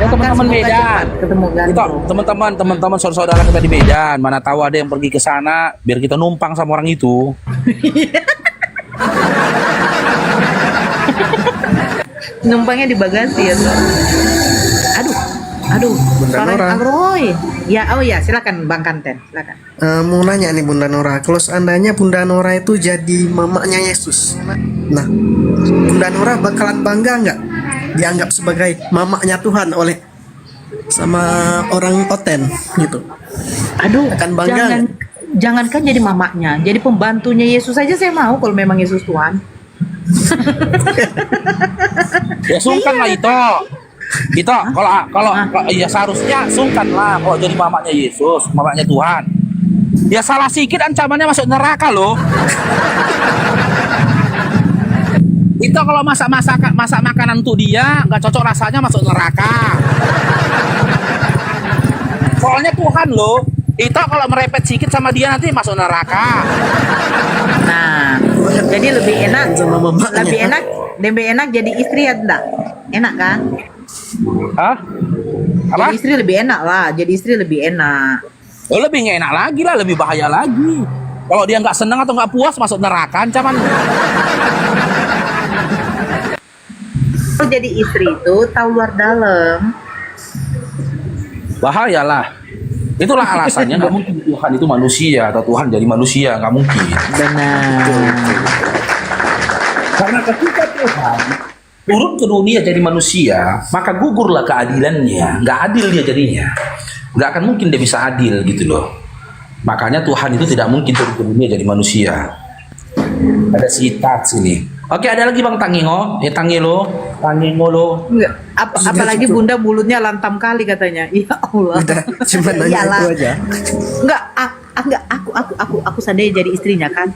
teman-teman Medan. Ketemu Kita teman-teman saudara kita di Medan, mana tahu ada yang pergi ke sana, biar kita numpang sama orang itu. Numpangnya di bagasi ya tuh. Aduh, Bunda suara Nora. Agroy. Ya, oh ya, silakan Bang Kanten, silakan. Mau nanya nih Bunda Nora, kalau seandainya Bunda Nora itu jadi mamanya Yesus, nah Bunda Nora bakalan bangga nggak dianggap sebagai mamanya Tuhan oleh sama orang Oten gitu? Aduh, Akan bangga jangankan jadi mamaknya, jadi pembantunya Yesus saja saya mau kalau memang Yesus Tuhan. Ya sungkan lah itu. Kalau ya seharusnya sungkan lah kalau jadi mamanya Yesus, mamanya Tuhan. Ya salah sedikit ancamannya masuk neraka loh. Itu kalau masak makanan untuk dia nggak cocok rasanya masuk neraka. Soalnya Tuhan loh. Itu kalau merepet sedikit sama dia nanti masuk neraka. Nah, jadi lebih enak, sama mamanya. lebih enak jadi istri ya enggak? Enak kan? Hah? Apa? Jadi istri lebih enak lah, jadi istri lebih enak. Oh, lebih nggak enak lagi lah, lebih bahaya lagi. Kalau dia nggak senang atau nggak puas masuk neraka ancaman. Kalau jadi istri itu tahu luar dalam. Bahayalah. Itulah alasannya nggak mungkin Tuhan itu manusia atau Tuhan jadi manusia, nggak mungkin. Benar. Karena ketika Tuhan turun ke dunia jadi manusia, maka gugurlah keadilannya. Nggak adil dia jadinya. Nggak akan mungkin dia bisa adil gitu loh. Makanya Tuhan itu tidak mungkin turun ke dunia jadi manusia. Ada sitat sini. Oke, ada lagi Bang Tangingo. Tangilo lo. Enggak, apalagi Bunda mulutnya lantam kali katanya. Ya Allah. Udah, cuma nanya Iyalah. itu aja. Enggak, aku sadar jadi istrinya kan.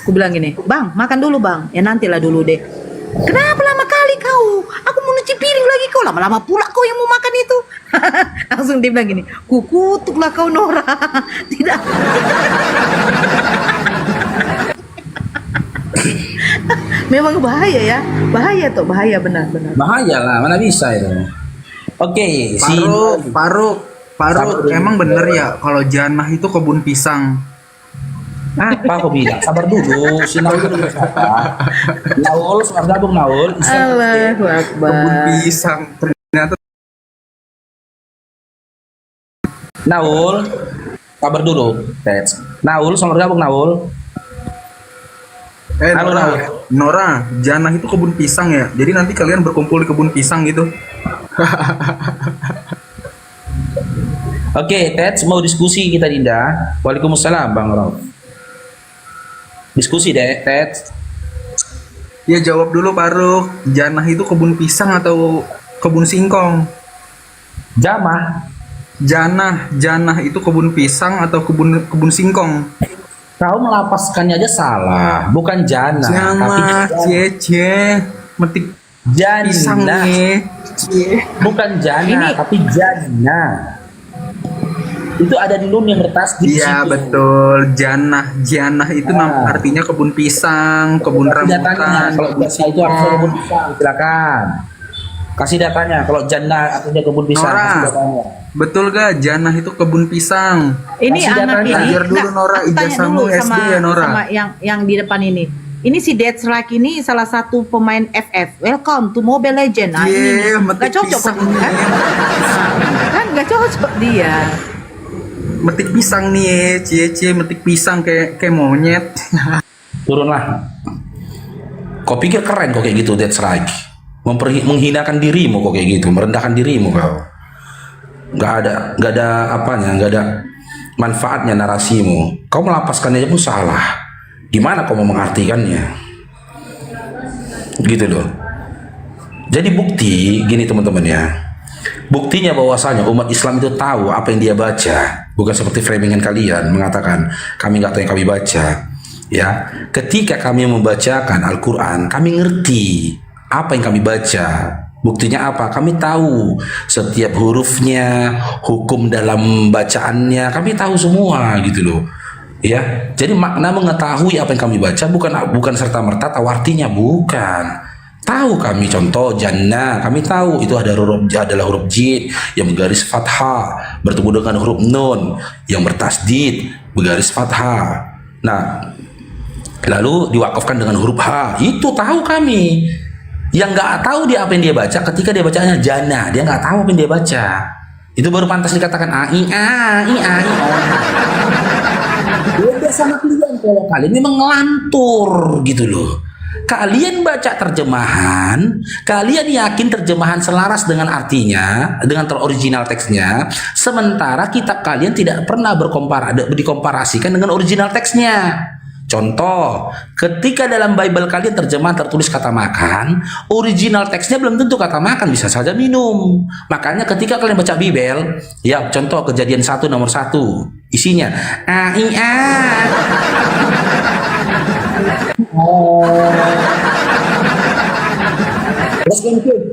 Aku bilang gini, "Bang, makan dulu, Bang." Ya nantilah dulu deh. "Kenapa lama kali kau? Aku mau nyuci piring lagi kau. Lama-lama pula kau yang mau makan itu." Langsung dia bilang gini, "Kukutuklah kau Nora." Tidak. Memang bahaya ya, bahaya benar-benar. Bahaya lah, mana bisa itu. Oke, Faruk, emang bener ya kalau Janah itu kebun pisang? apa kau bilang? Sabar dulu, si Naul dulu siapa? Naul, sekarang gabung Naul. Allahu Akbar. Kebun pisang ternyata. Naul, sabar dulu. Naul, sama gabung Naul. Halo, Nora, Janah itu kebun pisang ya. Jadi nanti kalian berkumpul di kebun pisang gitu. Oke, Ted, mau diskusi kita Dinda. Waalaikumsalam, Bang Rauf. Diskusi deh, Ted. Ya jawab dulu Faruk, Janah itu kebun pisang atau kebun singkong? Jamah. Janah itu kebun pisang atau kebun singkong? Kau melapaskannya aja salah, bukan jana, Janah, cie, metik pisang jana. nih. Bukan jana, Ini- tapi jana. Itu ada di nun yang bertasdid di Iya situ. betul, Janah itu artinya kebun pisang, kebun Kasih datanya, rambutan, kalau kebun biasa itu artinya singkong. kebun pisang, silakan. Kasih datanya, kalau jana artinya kebun pisang, Nora, kasih datanya. betul gak Janah itu kebun pisang? Ini Kasih anak datanya. ini. Ajar dulu, Enggak, Nora, aku tanya ijazahmu dulu SD ya, Nora? sama yang di depan ini. Ini si Dead Strike ini salah satu pemain FF. Welcome to Mobile Legend. Nah, ini metik nggak cocok pisang kan? Kan nggak cocok dia. Metik pisang nih, cie metik pisang kayak monyet. Turunlah. Kau pikir keren kok kayak gitu, Dead Strike? Menghinakan dirimu kok kayak gitu, merendahkan dirimu kau. Nggak ada apanya, nggak ada manfaatnya narasimu. Kau melapaskannya aja pun salah. Gimana kau mau mengartikannya? Gitu loh. Jadi bukti gini teman-teman ya. Buktinya bahwasanya umat Islam itu tahu apa yang dia baca, bukan seperti framingan kalian mengatakan kami nggak tahu yang kami baca. Ya, ketika kami membacakan Al-Quran, kami ngerti apa yang kami baca. Buktinya apa? Kami tahu setiap hurufnya, hukum dalam bacaannya, kami tahu semua gitu loh. Ya, jadi makna mengetahui apa yang kami baca bukan serta merta tahu artinya, bukan. Tahu kami contoh jannah, kami tahu itu adalah huruf jid yang bergaris fathah bertemu dengan huruf nun yang bertasdid bergaris fathah. Nah, lalu diwakafkan dengan huruf ha. Itu tahu kami. Yang nggak tahu dia apa yang dia baca ketika dia bacanya jannah, dia nggak tahu apa yang dia baca. Itu baru pantas dikatakan ai ai ai. Beda sama kalian kalau kalian memang ngelantur gitu loh. Kalian baca terjemahan, kalian yakin terjemahan selaras dengan artinya, dengan original teksnya, sementara kitab kalian tidak pernah dikomparasikan dengan original teksnya. Contoh, ketika dalam Bible kalian terjemahan tertulis kata makan, original teksnya belum tentu kata makan, bisa saja minum. Makanya ketika kalian baca Bible, ya contoh Kejadian 1 nomor 1, isinya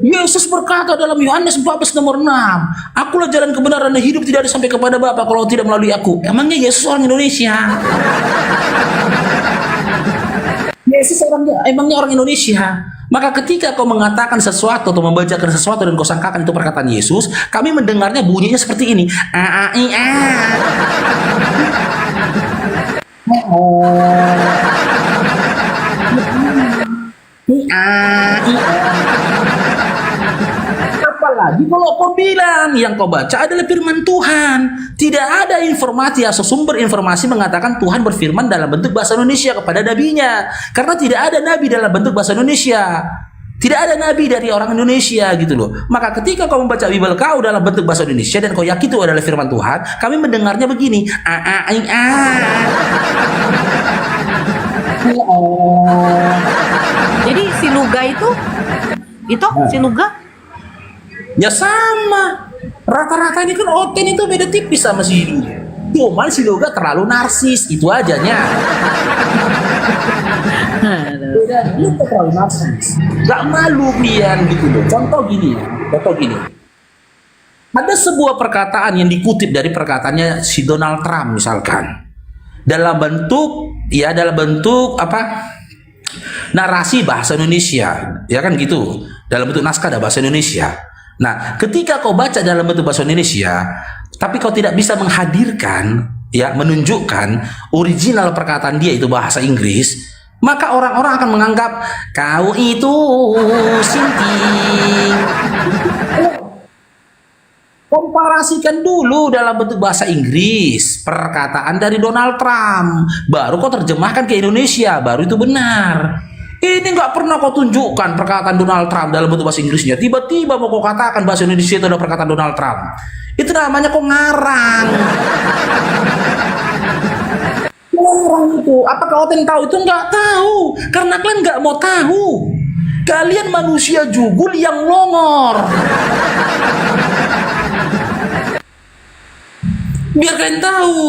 Yesus berkata dalam Yohanes 14 nomor 6, akulah jalan kebenaran dan hidup, tidak ada sampai kepada Bapa kalau tidak melalui aku. Emangnya Yesus orang Indonesia? Yesus emangnya orang Indonesia? Maka ketika kau mengatakan sesuatu atau membacakan sesuatu dan kau sangkakan itu perkataan Yesus, kami mendengarnya bunyinya seperti ini. Apalagi kalau kau bilang yang kau baca adalah firman Tuhan, tidak ada informasi atau sumber informasi mengatakan Tuhan berfirman dalam bentuk bahasa Indonesia kepada nabinya, karena tidak ada nabi dalam bentuk bahasa Indonesia, tidak ada nabi dari orang Indonesia gitu loh. Maka ketika kau membaca Bible kau dalam bentuk bahasa Indonesia dan kau yakin itu adalah firman Tuhan, kami mendengarnya begini. Jadi si Luga itu si Luga Ya sama, rata-rata ini kan Oten itu beda tipis sama si Luga. Cuman si Luga terlalu narsis, itu ajanya. Beda, itu terlalu narsis. Gak malu pian gitu loh. Contoh gini. Ada sebuah perkataan yang dikutip dari perkataannya si Donald Trump misalkan. Dalam bentuk apa? Narasi bahasa Indonesia, ya kan gitu. Dalam bentuk naskah ada bahasa Indonesia. Nah, ketika kau baca dalam bentuk bahasa Indonesia, tapi kau tidak bisa menghadirkan, ya, menunjukkan original perkataan dia itu bahasa Inggris, maka orang-orang akan menganggap kau itu sinting. Komparasikan dulu dalam bentuk bahasa Inggris perkataan dari Donald Trump, baru kau terjemahkan ke Indonesia, baru itu benar. Ini nggak pernah kau tunjukkan perkataan Donald Trump dalam bentuk bahasa Inggrisnya. Tiba-tiba mau kau katakan bahasa Indonesia itu adalah perkataan Donald Trump. Itu namanya kau ngarang. Ngarang itu. Apakah Oten tahu? Itu nggak tahu. Karena kalian nggak mau tahu. Kalian manusia jugul yang longor. Biar kalian tahu.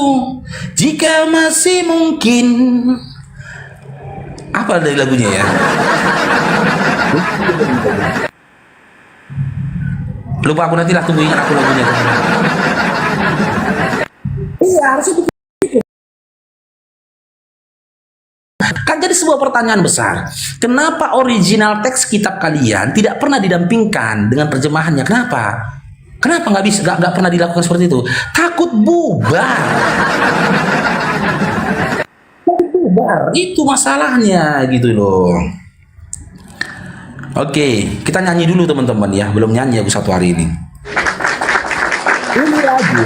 Jika masih mungkin. Apa dari lagunya ya? Lupa aku, nanti lah, tunggu ingat aku lagunya. Iya, harusnya begitu. Kan jadi sebuah pertanyaan besar. Kenapa original teks kitab kalian tidak pernah didampingkan dengan terjemahannya? Kenapa? Kenapa nggak bisa, nggak pernah dilakukan seperti itu? Takut bubar. Itu masalahnya gitu loh. Oke, kita nyanyi dulu teman-teman ya. Belum nyanyi aku satu hari ini. Ini lagu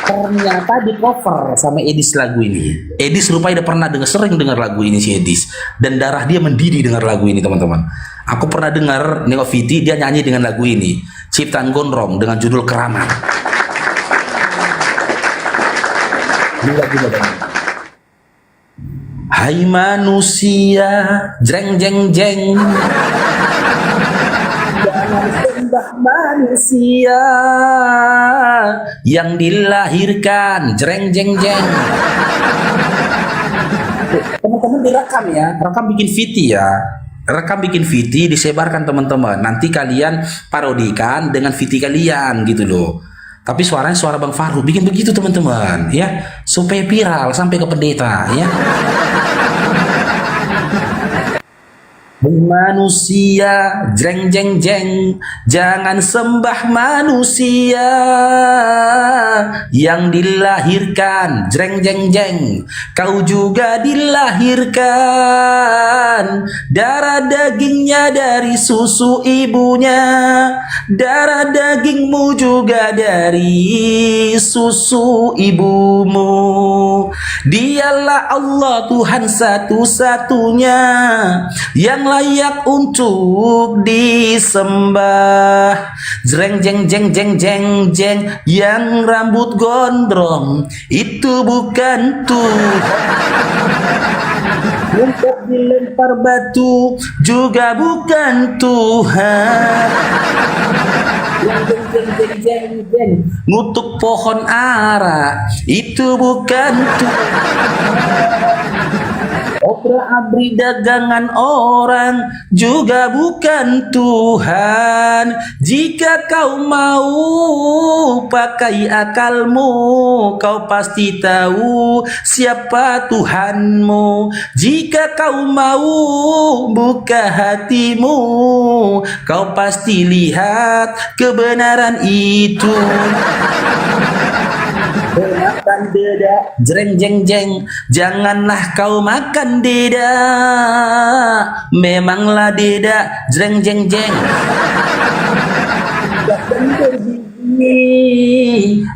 ternyata di cover sama Edis lagu ini. Edis rupanya udah pernah sering dengar lagu ini si Edis, dan darah dia mendidih dengar lagu ini teman-teman. Aku pernah dengar Neo Viti, dia nyanyi dengan lagu ini, ciptaan Gondrong dengan judul Keramat. Ini lagu teman-teman. Hai manusia, jeng jeng jeng, jangan sembah manusia yang dilahirkan, jeng jeng jeng. Teman-teman direkam ya, rekam bikin VT ya, rekam bikin VT disebarkan teman-teman. Nanti kalian parodikan dengan VT kalian gitu loh. Tapi suaranya suara Bang Farhu, bikin begitu teman-teman ya, supaya viral sampai ke pendeta ya. Manusia, jeng jeng jeng, jangan sembah manusia yang dilahirkan, jeng jeng jeng, kau juga dilahirkan. Darah dagingnya dari susu ibunya, darah dagingmu juga dari susu ibumu. Dialah Allah Tuhan satu-satunya yang layak untuk disembah. Jreng jeng jeng jeng jeng jeng, yang rambut gondrong itu bukan Tuhan. Untuk dilempar batu juga bukan Tuhan. Jeng jeng jeng jeng jeng jeng, ngutuk pohon ara itu bukan Tuhan. Obrak-abrik dagangan orang juga bukan Tuhan. Jika kau mau pakai akalmu, kau pasti tahu siapa Tuhanmu. Jika kau mau buka hatimu, kau pasti lihat kebenaran itu. Makan deda, jreng jeng jeng, janganlah kau makan deda. Memanglah deda, jreng jeng jeng,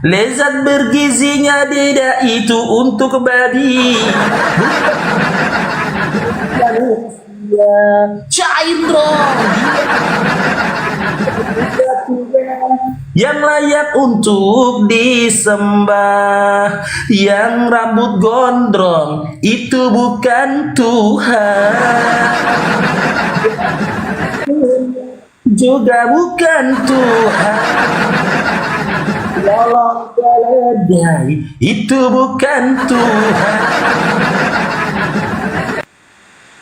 lezat bergizinya deda itu untuk babi. Caindro yang layak untuk disembah, yang rambut gondrong itu bukan Tuhan, juga bukan Tuhan. Lolong keledai itu bukan Tuhan.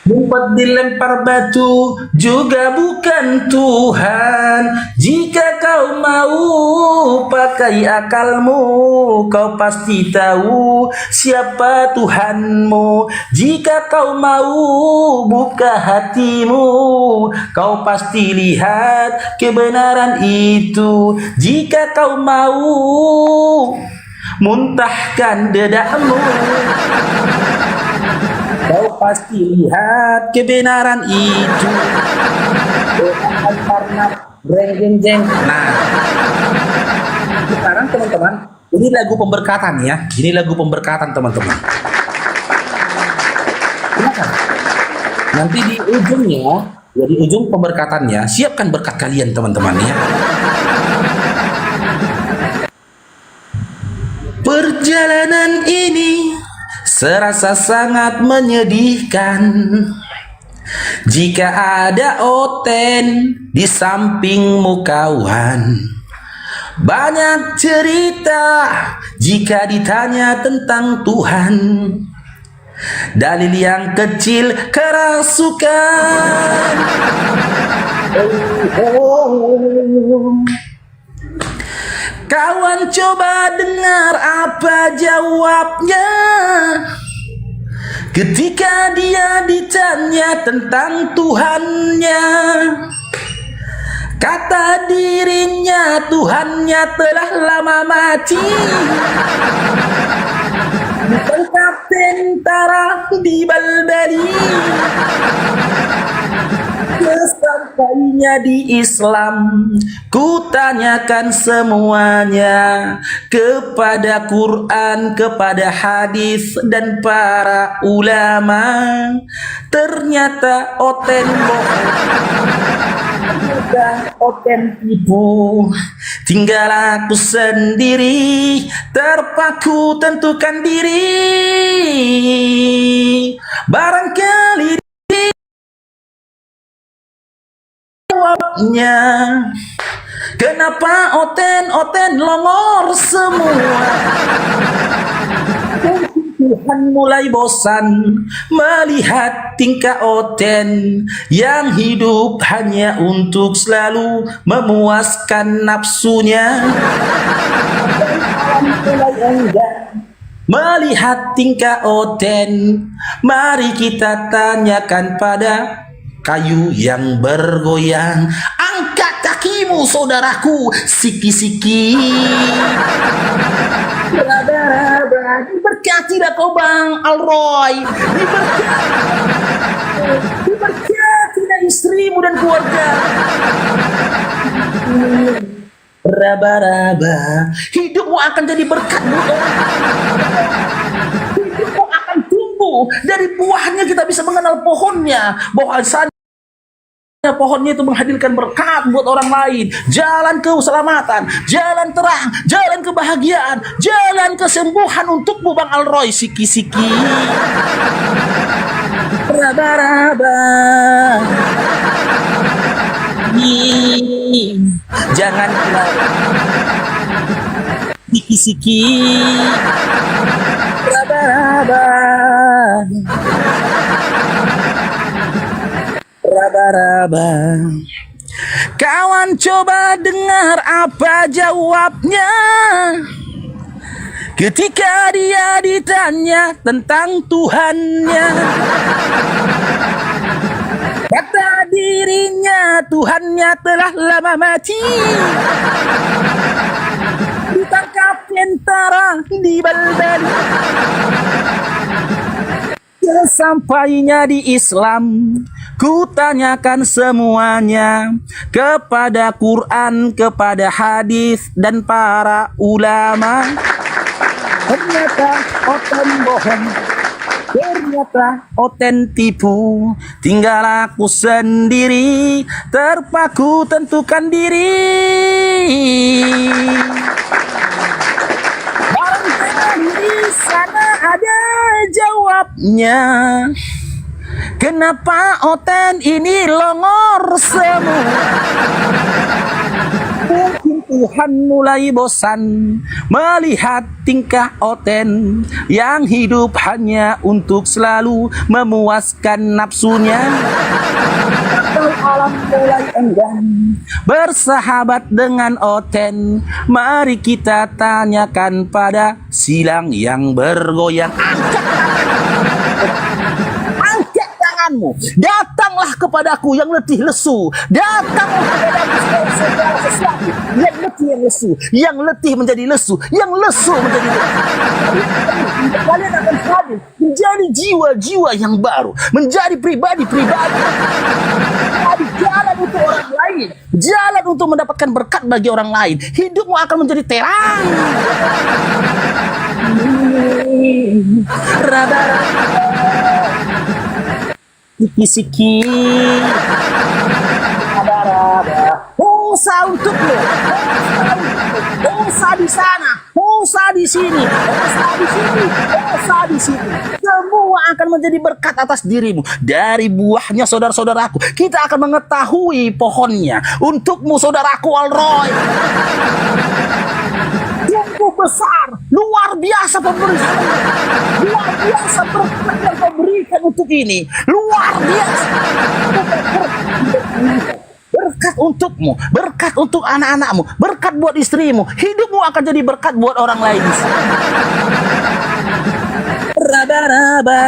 Ngumpet dilempar batu juga bukan Tuhan. Jika kau mau pakai akalmu, kau pasti tahu siapa Tuhanmu. Jika kau mau buka hatimu, kau pasti lihat kebenaran itu. Jika kau mau muntahkan dedamu, kau pasti lihat kebenaran itu. Karena jeng jeng. Nah, sekarang teman-teman, ini lagu pemberkatan ya. Ini lagu pemberkatan teman-teman. Silakan. Nanti di ujungnya, ya di ujung pemberkatannya, siapkan berkat kalian teman-teman ya. Perjalanan ini serasa sangat menyedihkan jika ada Oten di sampingmu kawan. Banyak cerita jika ditanya tentang Tuhan, dalil yang kecil kerasukan. Kawan coba dengar apa jawabnya ketika dia ditanya tentang Tuhannya. Kata dirinya Tuhannya telah lama mati, bukan tentara di Balbali. Sesampainya di Islam, ku tanyakan semuanya kepada Quran, kepada hadis dan para ulama. Ternyata Oten bohong, Oten tipu. Tinggal aku sendiri, terpaku tentukan diri. Barangkali jawabnya, kenapa Oten longor semua? Tuhan mulai bosan melihat tingkah Oten yang hidup hanya untuk selalu memuaskan nafsunya. Mulai enggan melihat tingkah Oten. Mari kita tanyakan pada kayu yang bergoyang. Angkat kakimu saudaraku, siki-siki. Raba-raba, diberkatilah kau Bang Alroy. Diberkatilah istrimu dan keluarga. Raba-raba, hidupmu akan jadi berkat buat orang. Hidupmu akan tumbuh. Dari buahnya kita bisa mengenal pohonnya. Bahwasanya pohonnya itu menghadirkan berkat buat orang lain. Jalan keselamatan, jalan terang, jalan kebahagiaan, jalan kesembuhan untukmu Bang Alroy, siki-siki. Raba-raba. Jangan siki-siki. Raba-raba. Raba-raba. Kawan coba dengar apa jawabnya ketika dia ditanya tentang Tuhannya. Kata dirinya Tuhannya telah lama mati, ditangkap tentara di Bali. Sesampainya di Islam, ku tanyakan semuanya kepada Quran, kepada hadis dan para ulama. Ternyata oten bohong, ternyata oten tipu. Tinggal aku sendiri, terpaku tentukan diri. Barangkali di sana ada jawabnya. Kenapa Oten ini longor semua? Mungkin Tuhan mulai bosan melihat tingkah Oten yang hidup hanya untuk selalu memuaskan nafsunya. Atau alam mulai enggan bersahabat dengan Oten. Mari kita tanyakan pada silang yang bergoyang. Datanglah kepadaku yang letih lesu. Datanglah kepadaku segala sesuatu yang letih yang lesu, yang letih menjadi lesu, yang lesu menjadi letih. Kalian akan hadir menjadi jiwa-jiwa yang baru, menjadi pribadi-pribadi. Jadi jalan untuk orang lain, jalan untuk mendapatkan berkat bagi orang lain. Hidupmu akan menjadi terang. Siki-siki. Raba-raba. Usaha untukmu. Usaha di sana. Usaha di sini. Usaha di sini. Usaha di sini. Semua akan menjadi berkat atas dirimu. Dari buahnya saudara-saudaraku, kita akan mengetahui pohonnya. Untukmu saudaraku Alroy. Sungguh besar, luar biasa pemberian, luar biasa berkat yang kau berikan untuk ini, luar biasa. Berkat untukmu, berkat untuk anak-anakmu, berkat buat istrimu. Hidupmu akan jadi berkat buat orang lain. Raba-raba,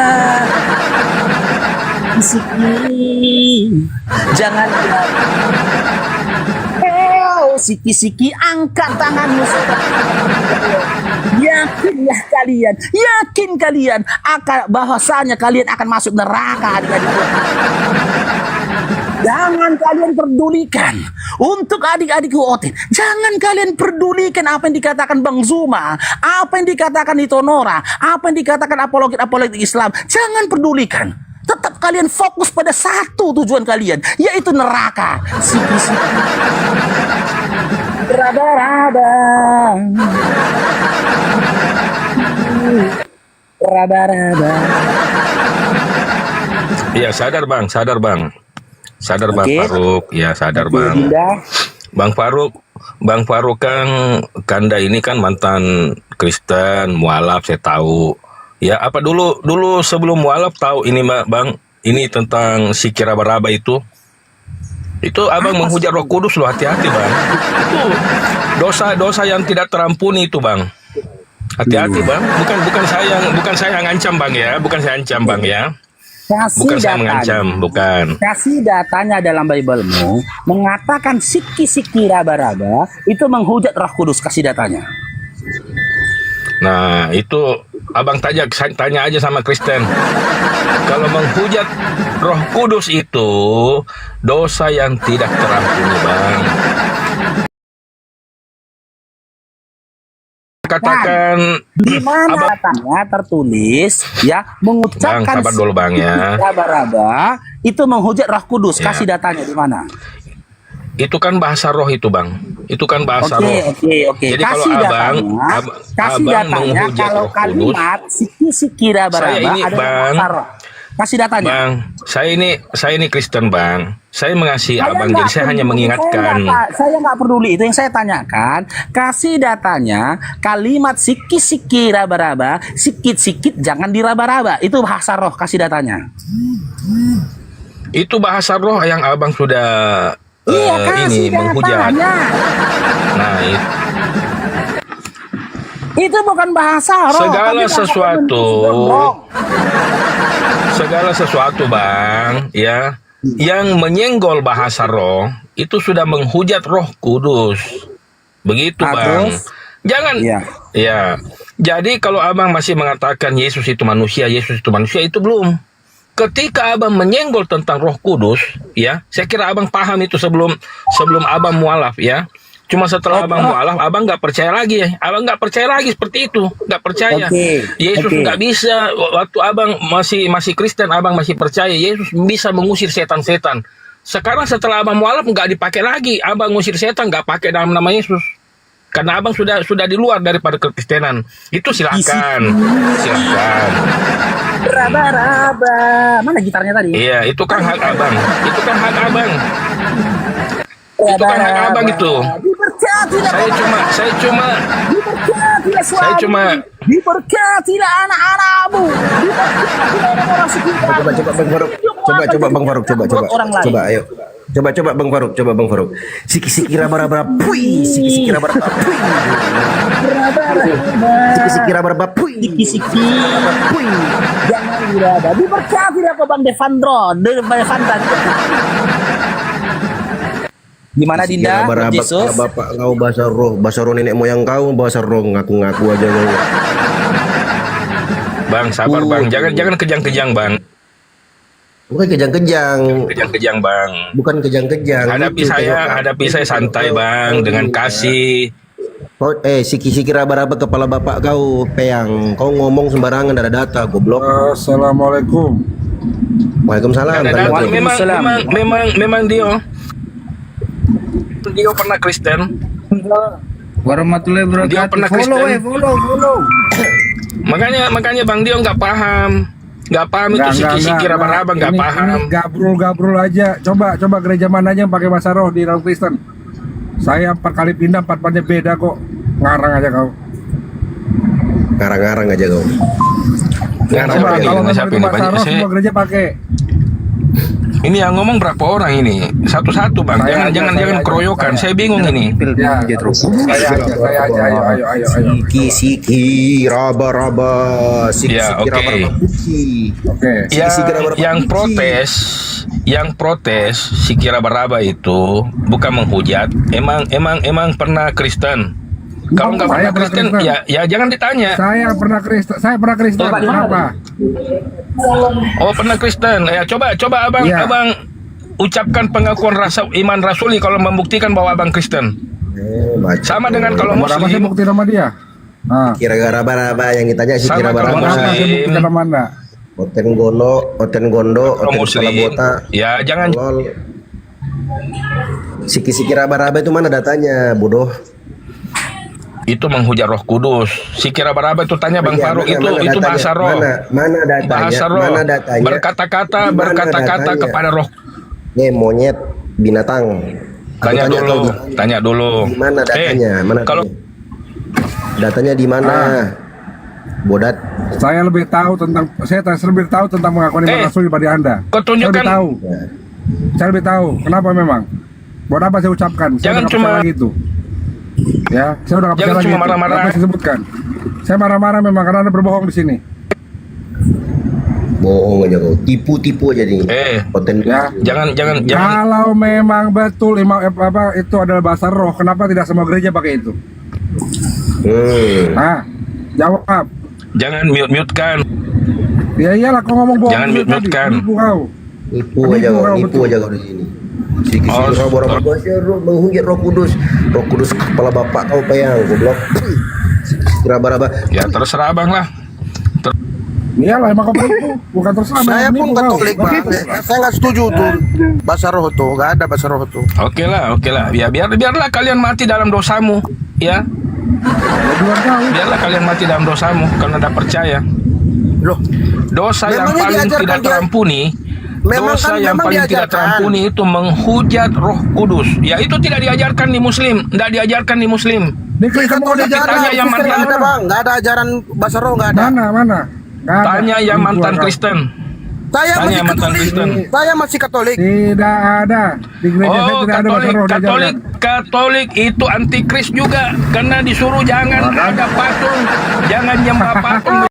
siki, jangan siki-siki, angkat tanganmu saudara. Yakinlah kalian, yakin kalian akan bahwasanya kalian akan masuk neraka adik-adikku. Jangan kalian pedulikan untuk adik-adikku Oten. Jangan kalian pedulikan apa yang dikatakan Bang Zuma, apa yang dikatakan Itonora, apa yang dikatakan apologet Islam. Jangan pedulikan. Tetap kalian fokus pada satu tujuan kalian, yaitu neraka. Siki-siki. Raba-raba. Raba-raba. Iya sadar bang, sadar bang, sadar bang Oke. Faruk, ya sadar bang. Dinda. Bang Faruk kan Kanda ini kan mantan Kristen, mualaf saya tahu. Ya apa dulu sebelum mualaf tahu ini bang, ini tentang si raba-raba itu. Itu abang menghujat Roh Kudus loh, hati-hati bang. Itu dosa yang tidak terampuni itu bang. Hati-hati bang. Bukan saya ngancam bang ya, bukan saya ancam bang ya. Kasih Bukan saya datanya. mengancam, bukan. Kasih datanya dalam Bible-mu mengatakan siki-siki raba-raba itu menghujat Roh Kudus, kasih datanya. Nah, itu abang tanya aja sama Kristen. Kalau menghujat Roh Kudus itu dosa yang tidak terampuni, Bang. Katakan Di mana datanya tertulis ya Bang, mengucapkan sabar dulu Bang ya. raba-raba itu menghujat Roh Kudus, Ya. kasih datanya di mana? Itu kan bahasa roh itu, Bang. Itu kan bahasa roh. Oke. Jadi kalau Kasih abang, datanya, kasih abang datanya menghujat kalau Roh Kudus, kalimat siki-siki raba-raba Saya ini, adalah Bang. bahasa roh. Kasih datanya. Bang, saya ini Kristen, Bang. Saya mengasihi abang, jadi saya hanya mengingatkan. Saya nggak peduli itu yang saya tanyakan. Kasih datanya kalimat siki-siki raba-raba, sikit-sikit jangan diraba-raba. Itu bahasa roh, kasih datanya. Itu bahasa roh yang abang sudah Iya, ini kasih menghujat. datanya. Nah, Itu bukan bahasa roh. segala tapi bahasa sesuatu, bohong. segala sesuatu, Bang, ya, yang menyenggol bahasa roh itu sudah menghujat Roh Kudus. Begitu, Ah, Bang. terus? Jangan. Iya. Ya. Jadi kalau abang masih mengatakan Yesus itu manusia, itu belum. Ketika abang menyenggol tentang Roh Kudus, ya, saya kira abang paham itu sebelum abang mualaf, ya. Cuma setelah abang mualaf, abang nggak percaya lagi, ya. Abang nggak percaya lagi seperti itu, nggak percaya. Oke, Yesus oke. nggak bisa. Waktu abang masih Kristen, abang masih percaya Yesus bisa mengusir setan-setan. Sekarang setelah abang mualaf nggak dipakai lagi, abang ngusir setan nggak pakai dalam nama Yesus. Karena abang sudah di luar daripada kekristenan. Itu silakan. Raba-raba. Mana gitarnya tadi? Iya, itu kan hak abang. Itu kan hak abang. Itu kan hak abang itu. Diberkatilah Saya cuma diberkatilah suami. Saya cuma- Diberkatilah anak-anakmu. Diberkatilah orang-orang sekitar. Coba Bang Faruk. Coba Bang Faruk. Coba. Orang lain. Coba ayo. Coba Bang Faruk. Coba Bang Faruk. Siki-siki raba-raba. Pui. Siki-siki raba-raba. Pui. Siki-siki raba-raba. Pui. Siki-siki. Pui. Jangan diraba. Diberkatilah ke Bang Devandro. Devandra. Gimana Dinda? Raba-raba. Yesus? Bapak kau bahasa roh nenek moyang kau bahasa roh ngaku-ngaku aja kau. Bang, sabar Bang. Jangan kejang-kejang, Bang. Bukan kejang-kejang. Kejang-kejang, Bang. Bukan kejang-kejang. Hadapi saya santai, Bang, dengan kasih. Kau, siki-siki raba-raba kepala bapak kau, Peyang. Kau ngomong sembarangan, ada data, goblok. Assalamualaikum. Waalaikumsalam. Kadang-kadang Waalaikumsalam. memang Dio pernah Kristen. Warahmatullahi Dia wabarakatuh. pernah Kristen. Follow. Makanya Bang Dio nggak paham. Nggak paham itu siki-siki raba-raba, nggak Ini paham. gabrul aja. Coba gereja mana aja yang pakai bahasa roh di dalam Kristen. Saya 4 kali pindah, 4-4-nya beda kok. Ngarang aja kau. Ngarang-ngarang aja kau. Ngarang Coba aja, kalau nggak memang siapa itu ini, bahasa banyak roh, saya. semua gereja pakai. Ini yang ngomong berapa orang ini? Satu-satu, Bang. Saya Jangan aja. keroyokan. Saya bingung ini. Ya, saya aja. Ayo. Siki-siki raba-raba. Ya, Siki-siki oke. raba-raba. Puji. Oke. Siki-siki raba-raba. Yang protes si raba-raba itu bukan menghujat. Emang pernah Kristen. Kalau nggak Saya pernah Kristen, pernah Kristen. ya jangan ditanya. Saya pernah Kristen. Kenapa? Oh, pernah Kristen. Ya coba abang Iya. abang ucapkan pengakuan rasa iman rasuli kalau membuktikan bahwa abang Kristen. Baca. Sama dengan kalau Nomor apa sih Muslim. bukti nama dia? Nah, Kira raba-raba yang ditanya siki Sama kalau nomor raba-raba. apa sih Muslim. bukti nama Anda? Oten gondo, Kalau oten Muslim. salabota. Ya jangan. Lol. Siki-siki raba-raba itu mana datanya, bodoh? Itu menghujat Roh Kudus. Si raba-raba itu tanya Bang Iya, Faruk mana itu datanya? bahasa roh. Mana datanya? Bahasa roh. Mana datanya? Berkata-kata Di mana datanya? kepada roh. Monyet binatang. Aku Tanya dulu. Di mana datanya? Mana kalau datanya di mana? Bodat. Saya lebih tahu tentang pengakuan iman rasul daripada Anda. Kau Saya lebih tunjukkan. tahu. Ya. Saya lebih tahu. Kenapa memang? Buat apa saya ucapkan? Saya Jangan udah nggak cuma- percaya lagi itu. Ya, saya udah nggak percaya Jangan lagi. cuma itu. marah-marah. Apa yang saya sebutkan? Saya marah-marah memang karena Anda berbohong di sini. Bohong aja kau. Tipu-tipu aja nih. Konten Ya. Jangan Kalau memang betul itu adalah bahasa roh, kenapa tidak semua gereja pakai itu? Nah, jawab. jangan mute-kan. Ya iyalah, kau ngomong bohong. Jangan tadi. mute-kan. Nipu kau. Nipu aja kau, nipu aja kau di sini. Sikit-sikit orang bahasa roh, menghujat Roh Kudus. Roh Kudus kepala bapak kau payang, goblok. Raba-raba. Ya terserah abang lah. Iyalah, emang kau penipu. Bukan terserah. Saya memang pun penipu kau. Katolik, Bang. Saya nggak setuju tuh bahasa roh tuh, nggak ada bahasa roh tuh. Oke lah. Ya biarlah kalian mati dalam dosamu, ya. Biar kau. Biarlah kalian mati dalam dosamu karena tidak percaya. Loh, Dosa yang Memangnya paling diajarkan tidak dia- terampuni, Memang dosa kan- yang memang paling tidak diajarkan. terampuni itu menghujat Roh Kudus. Ya itu tidak diajarkan di Muslim, tidak diajarkan di Muslim. Di Kristen mau Katolik diajarin. tanya yang Kristen nggak ada, Bang. Nggak ada ajaran bahasa roh, nggak ada. Mana? Nggak ada. Tanya yang Penipuan mantan kau. Kristen. Saya Tanya masih mantan Katolik. Kristen. Saya masih Katolik. Tidak ada. Di gereja saya Oh, tidak ada bahasa roh diajarkan. Katolik itu antikris juga karena disuruh jangan ada patung, jangan nyembah patung.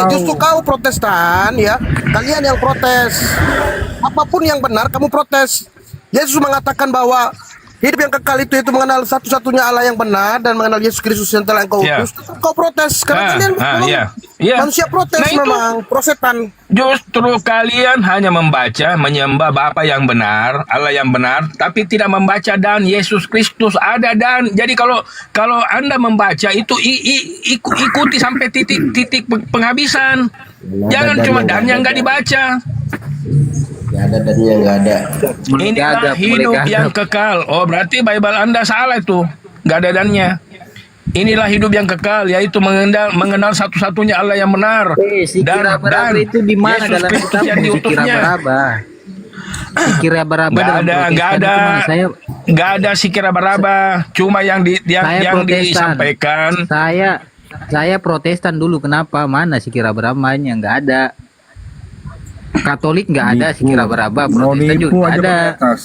Justru kau Protestan ya. Kalian yang protes. Apapun yang benar kamu protes. Yesus mengatakan bahwa hidup yang kekal itu mengenal satu-satunya Allah yang benar dan mengenal Yesus Kristus yang telah engkau Ya. utus. Tetap kau protes karena kalian memang iya. manusia protes Nah, itu memang prosetan. justru kalian hanya membaca, menyembah Bapa yang benar, Allah yang benar, tapi tidak membaca dan Yesus Kristus ada dan. Jadi kalau Anda membaca itu ikuti sampai titik penghabisan. Jangan cuma dan yang nggak dibaca. Nggak ada dannya, nggak ada. Inilah hidup yang kekal. Oh, berarti Bible Anda salah itu. Nggak ada dannya. Inilah hidup yang kekal, yaitu mengenal satu-satunya Allah yang benar. Si kira-beraba itu di mana Yesus dalam Kristus kitab yang si diutusnya. kira-beraba? Si kira-beraba Nggak dalam ada, Protestan nggak ada, itu mana? nggak ada si kira-beraba. Cuma yang Saya Protestan. disampaikan. Saya Protestan dulu. Kenapa? Mana si kira-berabanya? Nggak ada. Katolik nggak ada si kira-beraba. Mau Protestan nipu juga nggak aja ada. pakai atas.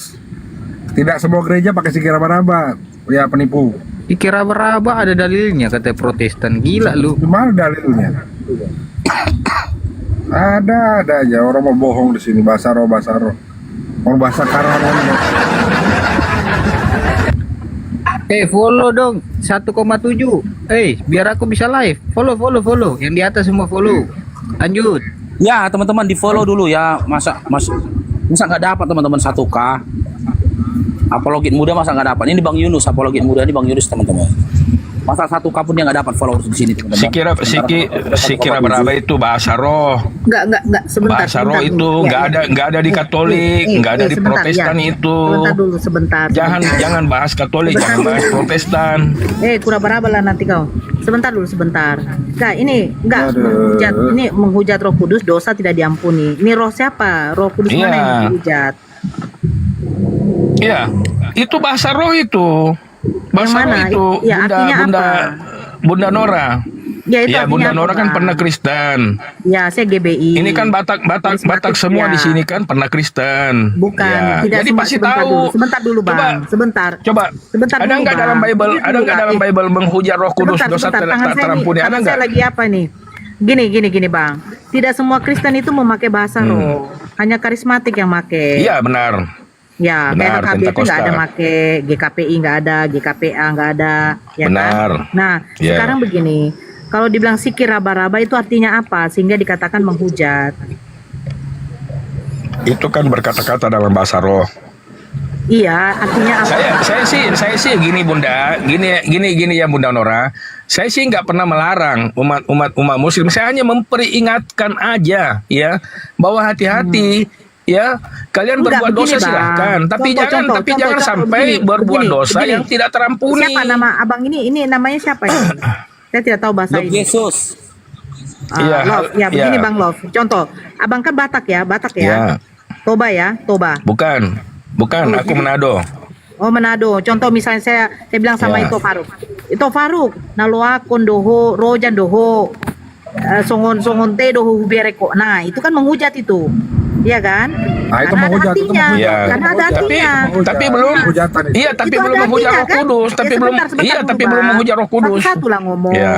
Tidak semua gereja pakai si kira-beraba. Ya penipu. Si kira-beraba ada dalilnya kata Protestan. Gila lu. Gimana dalilnya? Ada aja orang mau bohong di sini, bahasa roh. Orang bahasa karangan. Follow dong 1,7. Biar aku bisa live. Follow. Yang di atas semua follow. Lanjut. Ya teman-teman di follow dulu ya. Masa nggak dapat teman-teman 1K. Apologit muda masa nggak dapat. Ini Bang Yunus, apologit muda ini Bang Yunus teman-teman. Masa 1K pun dia nggak dapat followers di sini teman-teman. Si kira-beraba itu bahasa roh. Enggak, sebentar. Bahasa roh sebentar itu dulu. nggak ada di Katolik, nggak ada di sebentar, Protestan ya. itu. Sebentar dulu, sebentar. Jangan bahas Katolik, Sebentar jangan bahas dulu. Protestan. Kura-beraba lah nanti kau. Sebentar dulu, sebentar. Enggak, Aduh. menghujat Roh Kudus, dosa tidak diampuni. Ini roh siapa? Roh Kudus Iya. mana yang dihujat? Iya, itu bahasa roh itu. Bahasa Yang roh mana? itu. Ya, artinya apa? Bunda Nora. Ya, itu Ya, artinya Bunda apa, Nora kan Bang? pernah Kristen. Ya, saya GBI. Ini kan Batak Karismatik, semua ya. di sini kan pernah Kristen. Bukan, Ya, tidak jadi semua. pasti Sebentar tahu. dulu, sebentar dulu, Bang. Coba. Sebentar Ada dulu, nggak Bang. dalam Bible? Sebentar Ada dulu, nggak Bang. dalam Bible menghujat Roh Kudus Sebentar, dosa sebentar. tak Tangan saya terampuni? nih, Ada tangan nggak? saya lagi apa nih? Gini, Bang. Tidak semua Kristen itu memakai bahasa roh. Hanya karismatik yang make. Iya benar. Ya, Benar, kayak KKB itu nggak ada Pentakosta. make, GKPI nggak ada, GKPA nggak ada, ya Benar. kan? Nah, Ya. sekarang begini, kalau dibilang sikir raba-raba itu artinya apa? Sehingga dikatakan menghujat. Itu kan berkata-kata dalam bahasa roh. Iya, artinya apa? Saya sih gini Bunda, gini ya Bunda Nora. Saya sih nggak pernah melarang umat Muslim. Saya hanya memperingatkan aja ya bahwa hati-hati. Ya, kalian Enggak, berbuat begini, dosa Bang. silahkan, tapi Contoh, jangan sampai begini, berbuat begini, dosa begini. yang tidak terampuni. Siapa nama abang ini? Ini namanya siapa ya? Saya tidak tahu bahasa Love ini. Yesus. Iya, Love. Ya, begini iya. Bang Love. Contoh, abang kan Batak ya. Ya. Toba ya, Toba. Bukan, aku Manado. Oh Manado. Contoh misalnya saya bilang sama Ya. Ito Faruk, naloa kondoho, rojan doho, songon te doho hubereko. Nah, itu kan menghujat itu. Iya kan? Nah, itu Karena ada menghujat, itu artinya. menghujat. Iya. Karena ada artinya. Tapi belum. Hujatan itu. Iya, tapi Itu belum ada menghujat artinya, Roh kan? Kudus, tapi belum. Sebentar Iya, dulu, tapi Bang. belum menghujat Roh Kudus. Satu-satu lah ngomong. Iya.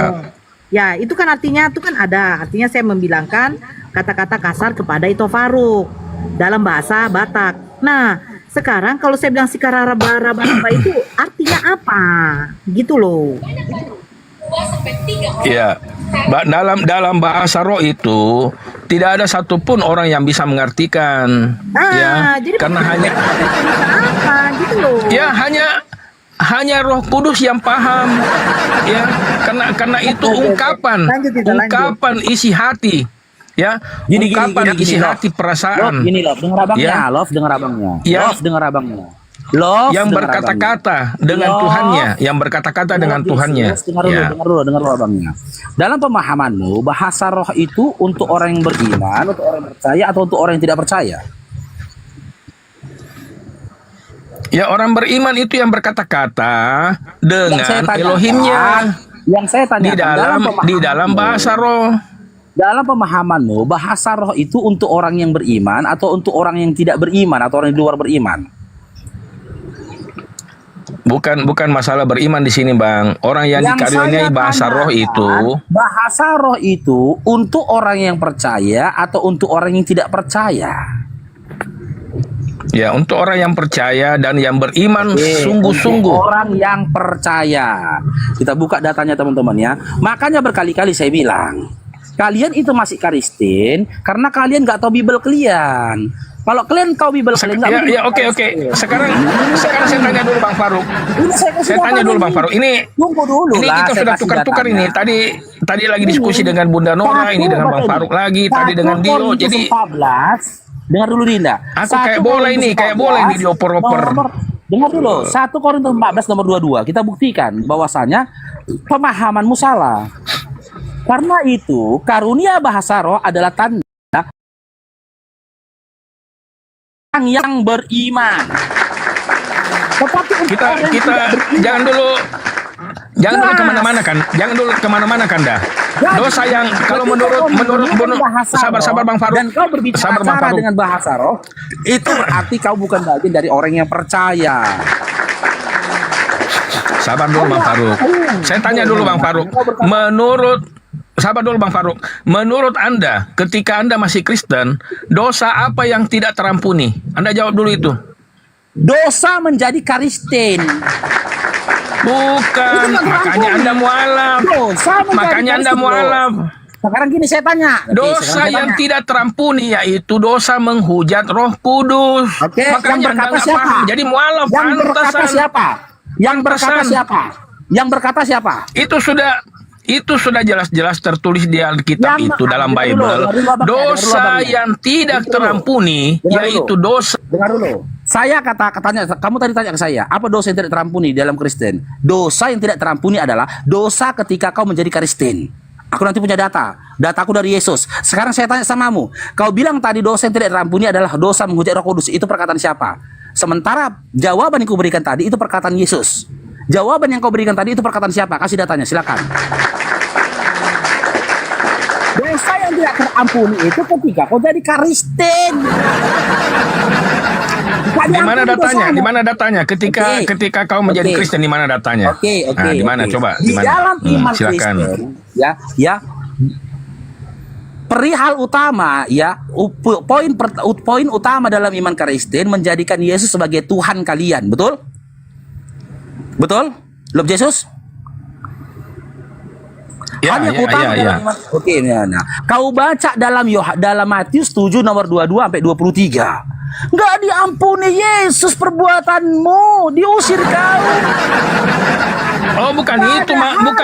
Ya, itu kan artinya ada. Artinya saya membilangkan kata-kata kasar kepada Ito Faruk dalam bahasa Batak. Nah, sekarang kalau saya bilang sikararaba-raba itu artinya apa? Gitu loh. Iya. Dalam bahasa roh itu tidak ada satupun orang yang bisa mengartikan, ya, Jadi karena hanya apa gitu loh. ya hanya Roh Kudus yang paham, ya, karena itu ungkapan isi hati, ya, ungkapan isi hati perasaan. Love, gini Love, dengar abangnya, Ya. Love, dengar abangnya. Ya. Love, dengar abangnya. Love, Yang dengar berkata-kata abangnya. dengan Love, Tuhannya, yang berkata-kata dengan Love, Tuhannya. dengar Ya. dulu abangnya. Dalam pemahamanmu, bahasa roh itu untuk orang yang beriman, untuk orang yang percaya, atau untuk orang yang tidak percaya? Ya, orang beriman itu yang berkata-kata Yang saya dengan tanyakan, Elohimnya Yang saya di tanyakan dalam bahasa roh. dalam pemahamanmu, bahasa roh itu untuk orang yang beriman atau untuk orang yang tidak beriman atau orang yang di luar beriman? Bukan masalah beriman di sini, Bang. Orang yang dikaruniai saya bahasa roh tanyakan, itu, bahasa roh itu untuk orang yang percaya atau untuk orang yang tidak percaya? ya, untuk orang yang percaya dan yang beriman sungguh-sungguh. Untuk orang yang percaya. Kita buka datanya teman-teman ya. Makanya berkali-kali saya bilang, kalian itu masih Kristen karena kalian nggak tahu Bible kalian. Kalau kalian tahu Bible kalian nggak mungkin Oke. Kristen. Sekarang saya tanya dulu Bang Faruk. Ini Saya tanya dulu Bang Faruk. Ini tunggu dulu ini lah, kita saya sudah kasih tukar-tukar datanya. ini. Tadi lagi diskusi dengan Bunda Nora, ini dengan Bang Faruk lagi, tadi dengan Dio. Jadi 14, dengar dulu Dinda. aku kayak bola ini dioper-oper. Dengar dulu, 1 Korintus 14 nomor 22. Kita buktikan bahwasanya pemahamanmu salah. Karena itu, karunia bahasa roh adalah tanda yang beriman. Tetapi untuk kita orang yang kita tidak beriman, jangan dulu kemana-mana kan dah. Jadi, Dosa yang kalau ketika menurut kau menggunakan bahasa sabar roh Bang Faruk. dan kau berbicara Sabar Bang Faruk. dengan bahasa roh, itu berarti kau bukan bagian dari orang yang percaya. Sabar dulu Bang Faruk. Saya tanya dulu Bang Faruk. Sabar dulu Bang Faruk. Menurut Anda, ketika Anda masih Kristen, dosa apa yang tidak terampuni? Anda jawab dulu itu. Dosa menjadi Kristen. Bukan, makanya Anda mualaf. Dosa menjadi Makanya Anda Kristen, mualaf. Sekarang gini saya tanya. Dosa yang tidak terampuni yaitu dosa menghujat Roh Kudus. Oke, yang Makanya Anda berkata nggak siapa? paham. Jadi mualaf Yang berkata pantesan. siapa? Yang berkata Pantesan. siapa? Yang berkata siapa? Itu sudah jelas-jelas tertulis di Alkitab Yang itu dalam dengar Bible. dulu, Dosa yang tidak terampuni Dengar yaitu dulu. dosa. Dengar dulu. Saya katanya, kamu tadi tanya ke saya, apa dosa yang tidak terampuni dalam Kristen? Dosa yang tidak terampuni adalah dosa ketika kau menjadi Kristen. Aku nanti punya dataku dari Yesus. Sekarang saya tanya samamu, kau bilang tadi dosa yang tidak terampuni adalah dosa menghujat Roh Kudus. Itu perkataan siapa? Sementara jawaban yang kau berikan tadi itu perkataan Yesus. Jawaban yang kau berikan tadi itu perkataan siapa? Kasih datanya, silakan. Dosa yang tidak terampuni itu ketika kau jadi Kristen. Di mana datanya? Di mana datanya? Ketika kau menjadi Kristen, di mana datanya? Oke. Nah, di mana? Coba. Di dalam iman silakan. Kristen, ya. Perihal utama, ya, poin utama dalam iman Kristen menjadikan Yesus sebagai Tuhan kalian, betul? Betul? Lord Yesus? Ya, Hal yang utama ya. dalam iman. Oke, nah. Kau baca dalam Matius 7 nomor 22 sampai 23. Nggak diampuni Yesus perbuatanmu, diusir kau. Oh, bukan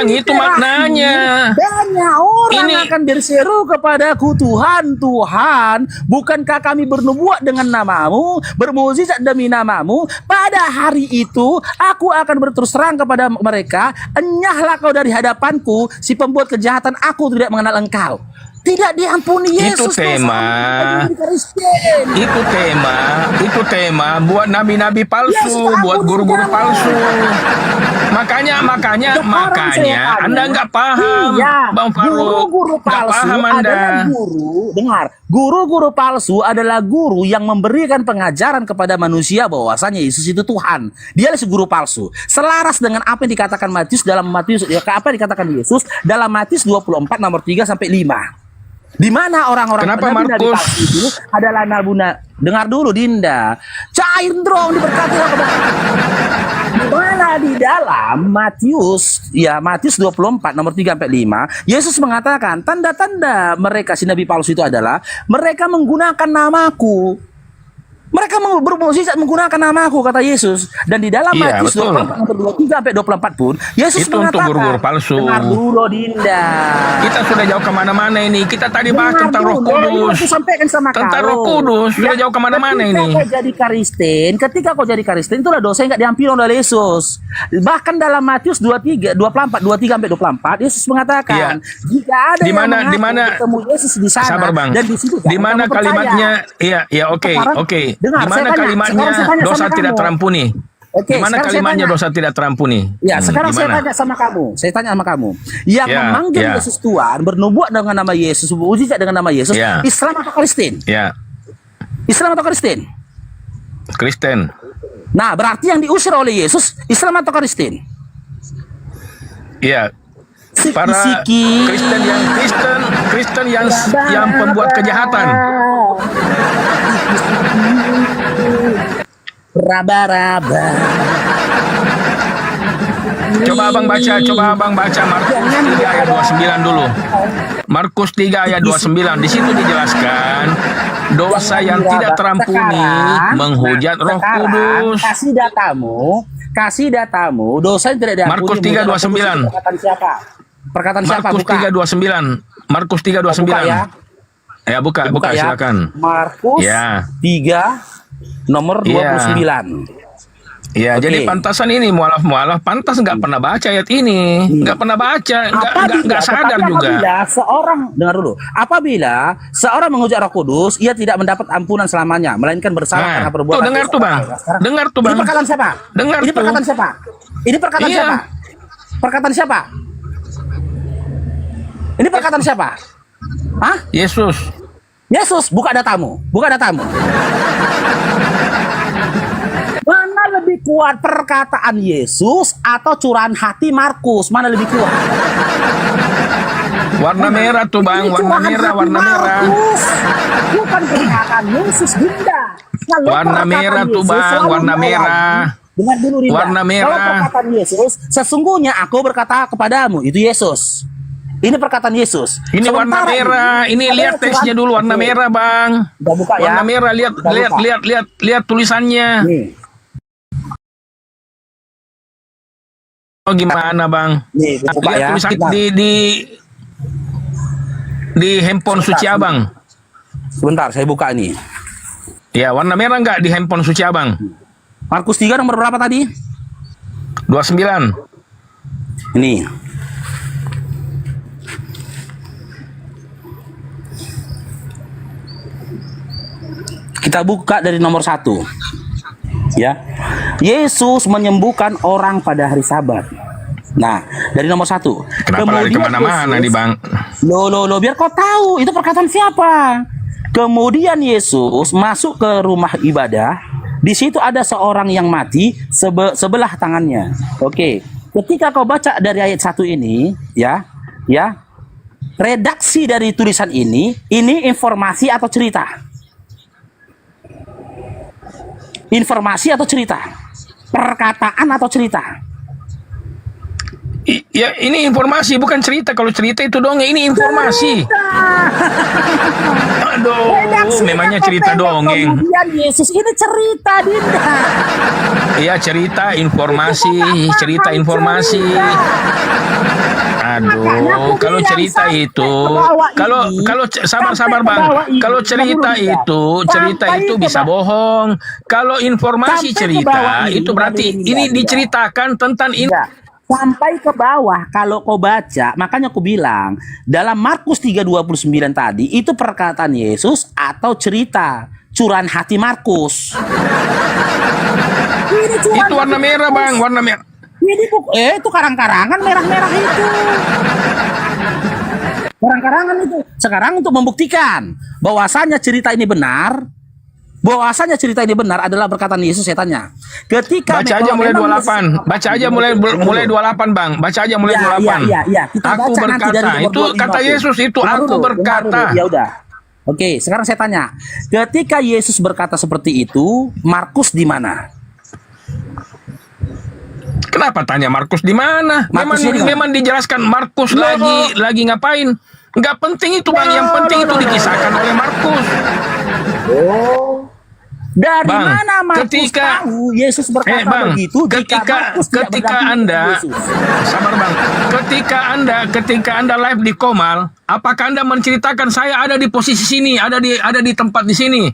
itu maknanya. Banyak orang Ini- akan berseru kepadaku, Tuhan, Tuhan, bukankah kami bernubuat dengan namamu, bermukjizat demi namamu? Pada hari itu, aku akan berterus terang kepada mereka, enyahlah kau dari hadapanku, si pembuat kejahatan, aku tidak mengenal engkau. Tidak diampuni Yesus. tema. Itu tema buat nabi-nabi palsu, buat guru-guru palsu. Makanya Anda nggak paham, Iya, Bang Faruk. guru-guru Nggak palsu paham Anda. adalah guru. Dengar, Guru-guru palsu adalah guru yang memberikan pengajaran kepada manusia bahwasanya Yesus itu Tuhan. Dia adalah guru palsu. Selaras dengan apa yang dikatakan Matius apa yang dikatakan Yesus dalam Matius 24 nomor 3 sampai 5. Di mana orang-orang Kenapa nabi-nabi Markus? palsu itu adalah nabuna. Dengar dulu Dinda. Cair dong diberkati di mana di dalam Matius 24 nomor 3 sampai 5 Yesus mengatakan tanda-tanda mereka si nabi palsu itu adalah mereka menggunakan namaku. Mereka bermukjizat menggunakan namaku, kata Yesus. Dan di dalam Iya, Matius betul. 24 ayat 23 sampai 24 pun Yesus Itu untuk mengatakan, guru-guru palsu. dengar dulu Dinda. Kita sudah jauh kemana-mana ini. Kita tadi bahas Dengar tentang Roh dulu, ini Kudus. aku sampaikan sama Tentang kau. Roh Kudus, sudah Ya, jauh kemana-mana ketika ini. kau jadi Kristen, itulah dosa yang nggak diampuni oleh Yesus. Bahkan dalam Matius 23 sampai 24, Yesus mengatakan, jika ada Di mana- yang di mana- bertemu Yesus di sana, Sabar Bang. dan di situ Di mana jangan kamu percaya. kalimatnya? Iya, oke, Sekarang, oke. dengar, Di saya mana tanya, kalimatnya sekarang saya tanya dosa sama tidak kamu. terampuni? Oke, Di mana sekarang saya kalimatnya tanya. dosa tidak terampuni? Ya, sekarang di saya mana? tanya sama kamu. Saya tanya sama kamu. Yang Ya, memanggil ya. Yesus Tuhan, bernubuat dengan nama Yesus, bermujizat dengan nama Yesus, Ya. Islam atau Kristen? Ya, Islam atau Kristen? Kristen. Nah, berarti yang diusir oleh Yesus Islam atau Kristen? Iya. Para Siki-siki. Kristen yang pembuat kejahatan. Raba-raba. Coba abang baca Markus 3 ayat 29 dulu. Markus 3 ayat 29. Di situ dijelaskan dosa yang tidak terampuni menghujat Roh Kudus. Kasih datamu, dosa yang tidak diampuni. Markus 3:29. Perkataan siapa? Perkataan siapa? Markus Buka. 3:29. Markus 3:29. Buka ya. Ya, buka ya. silakan. Markus Ya. 3 nomor 29. Ya, Oke. jadi pantasan ini mualaf pantas nggak pernah baca ayat ini, nggak pernah baca, nggak sadar juga. Apabila seorang menghujat Roh Kudus, ia tidak mendapat ampunan selamanya, melainkan bersalah Nah, karena perbuatan. tuh dengar tuh Bang, dengar tuh Bang. Ini perkataan siapa? Dengar Ini tuh. perkataan siapa? Ini perkataan Iya. siapa? Perkataan siapa? Ini perkataan siapa? Hah? Yesus. Yesus, buka datamu. Buka datamu. Mana lebih kuat perkataan Yesus atau curahan hati Markus? Mana lebih kuat? Warna merah tuh Bang, Ini warna curahan merah, hati warna merah. Markus. Bukan perkataan Yesus, Dinda. Kalau Warna perkataan merah tuh, Yesus Bang, selalu warna diawali. merah. Dengar dulu Dinda. Warna merah. Kalau perkataan Yesus, sesungguhnya aku berkata kepadamu, itu Yesus. Ini perkataan Yesus. Ini warna Sementara merah. Ini ada lihat teksnya curahan- dulu warna Oke. merah Bang. Udah buka ya. Warna merah, Udah buka. lihat tulisannya. Nih. Oh gimana Bang? Nih, buka Lihat ya. tulisan Bentar. di handphone suci Abang. Sebentar, saya buka nih. Ya, warna merah nggak di handphone suci Abang? Markus 3 nomor berapa tadi? 29. Ini. Kita buka dari nomor 1. Ya. Yesus menyembuhkan orang pada hari Sabat. Nah, dari nomor 1. Kenapa lari kemana-mana nih Bang? Loh, biar kau tahu itu perkataan siapa. Kemudian Yesus masuk ke rumah ibadah. Di situ ada seorang yang mati sebelah tangannya. Oke. Ketika kau baca dari ayat 1 ini, ya. Redaksi dari tulisan ini informasi atau cerita? Informasi atau cerita? Perkataan atau cerita? Ya, ini informasi bukan cerita. Kalau cerita itu dongeng, ini informasi. Aduh, memangnya cerita dongeng. Kemudian Yesus ini cerita, Dinda. Iya, cerita informasi. Aduh, kalau cerita itu, kalau sabar Bang. Kalau cerita itu bisa bohong. Kalau informasi cerita itu berarti ini diceritakan tentang Sampai ke bawah kalau kau baca, makanya aku bilang dalam Markus 3:29 tadi itu perkataan Yesus atau cerita curahan hati Markus. itu warna merah Bang, warna merah. Ini itu karang-karangan merah-merah itu. Karang-karangan itu. Sekarang untuk membuktikan bahwasannya cerita ini benar, adalah perkataan Yesus, saya tanya. Ketika Baca aja mulai 28. Baca aja mulai 28, Bang. Baca aja mulai 28. Iya. Kita Aku baca nanti dari berkata, nomor itu 25 kata tuh. Yesus itu Dengar aku dulu, berkata. Ya udah. Oke, sekarang saya tanya. Ketika Yesus berkata seperti itu, Markus di mana? Kenapa tanya Markus di mana? Markusnya di mana? Memang dijelaskan Markus lagi ngapain? Nggak penting itu, Bang. Yang penting itu dikisahkan oleh Markus. Dari Bang, mana Markus tahu Yesus berkata Bang, begitu? ketika Anda Yesus? sabar, Bang. Ketika Anda live di Komal, apakah Anda menceritakan saya ada di posisi sini, ada di tempat di sini?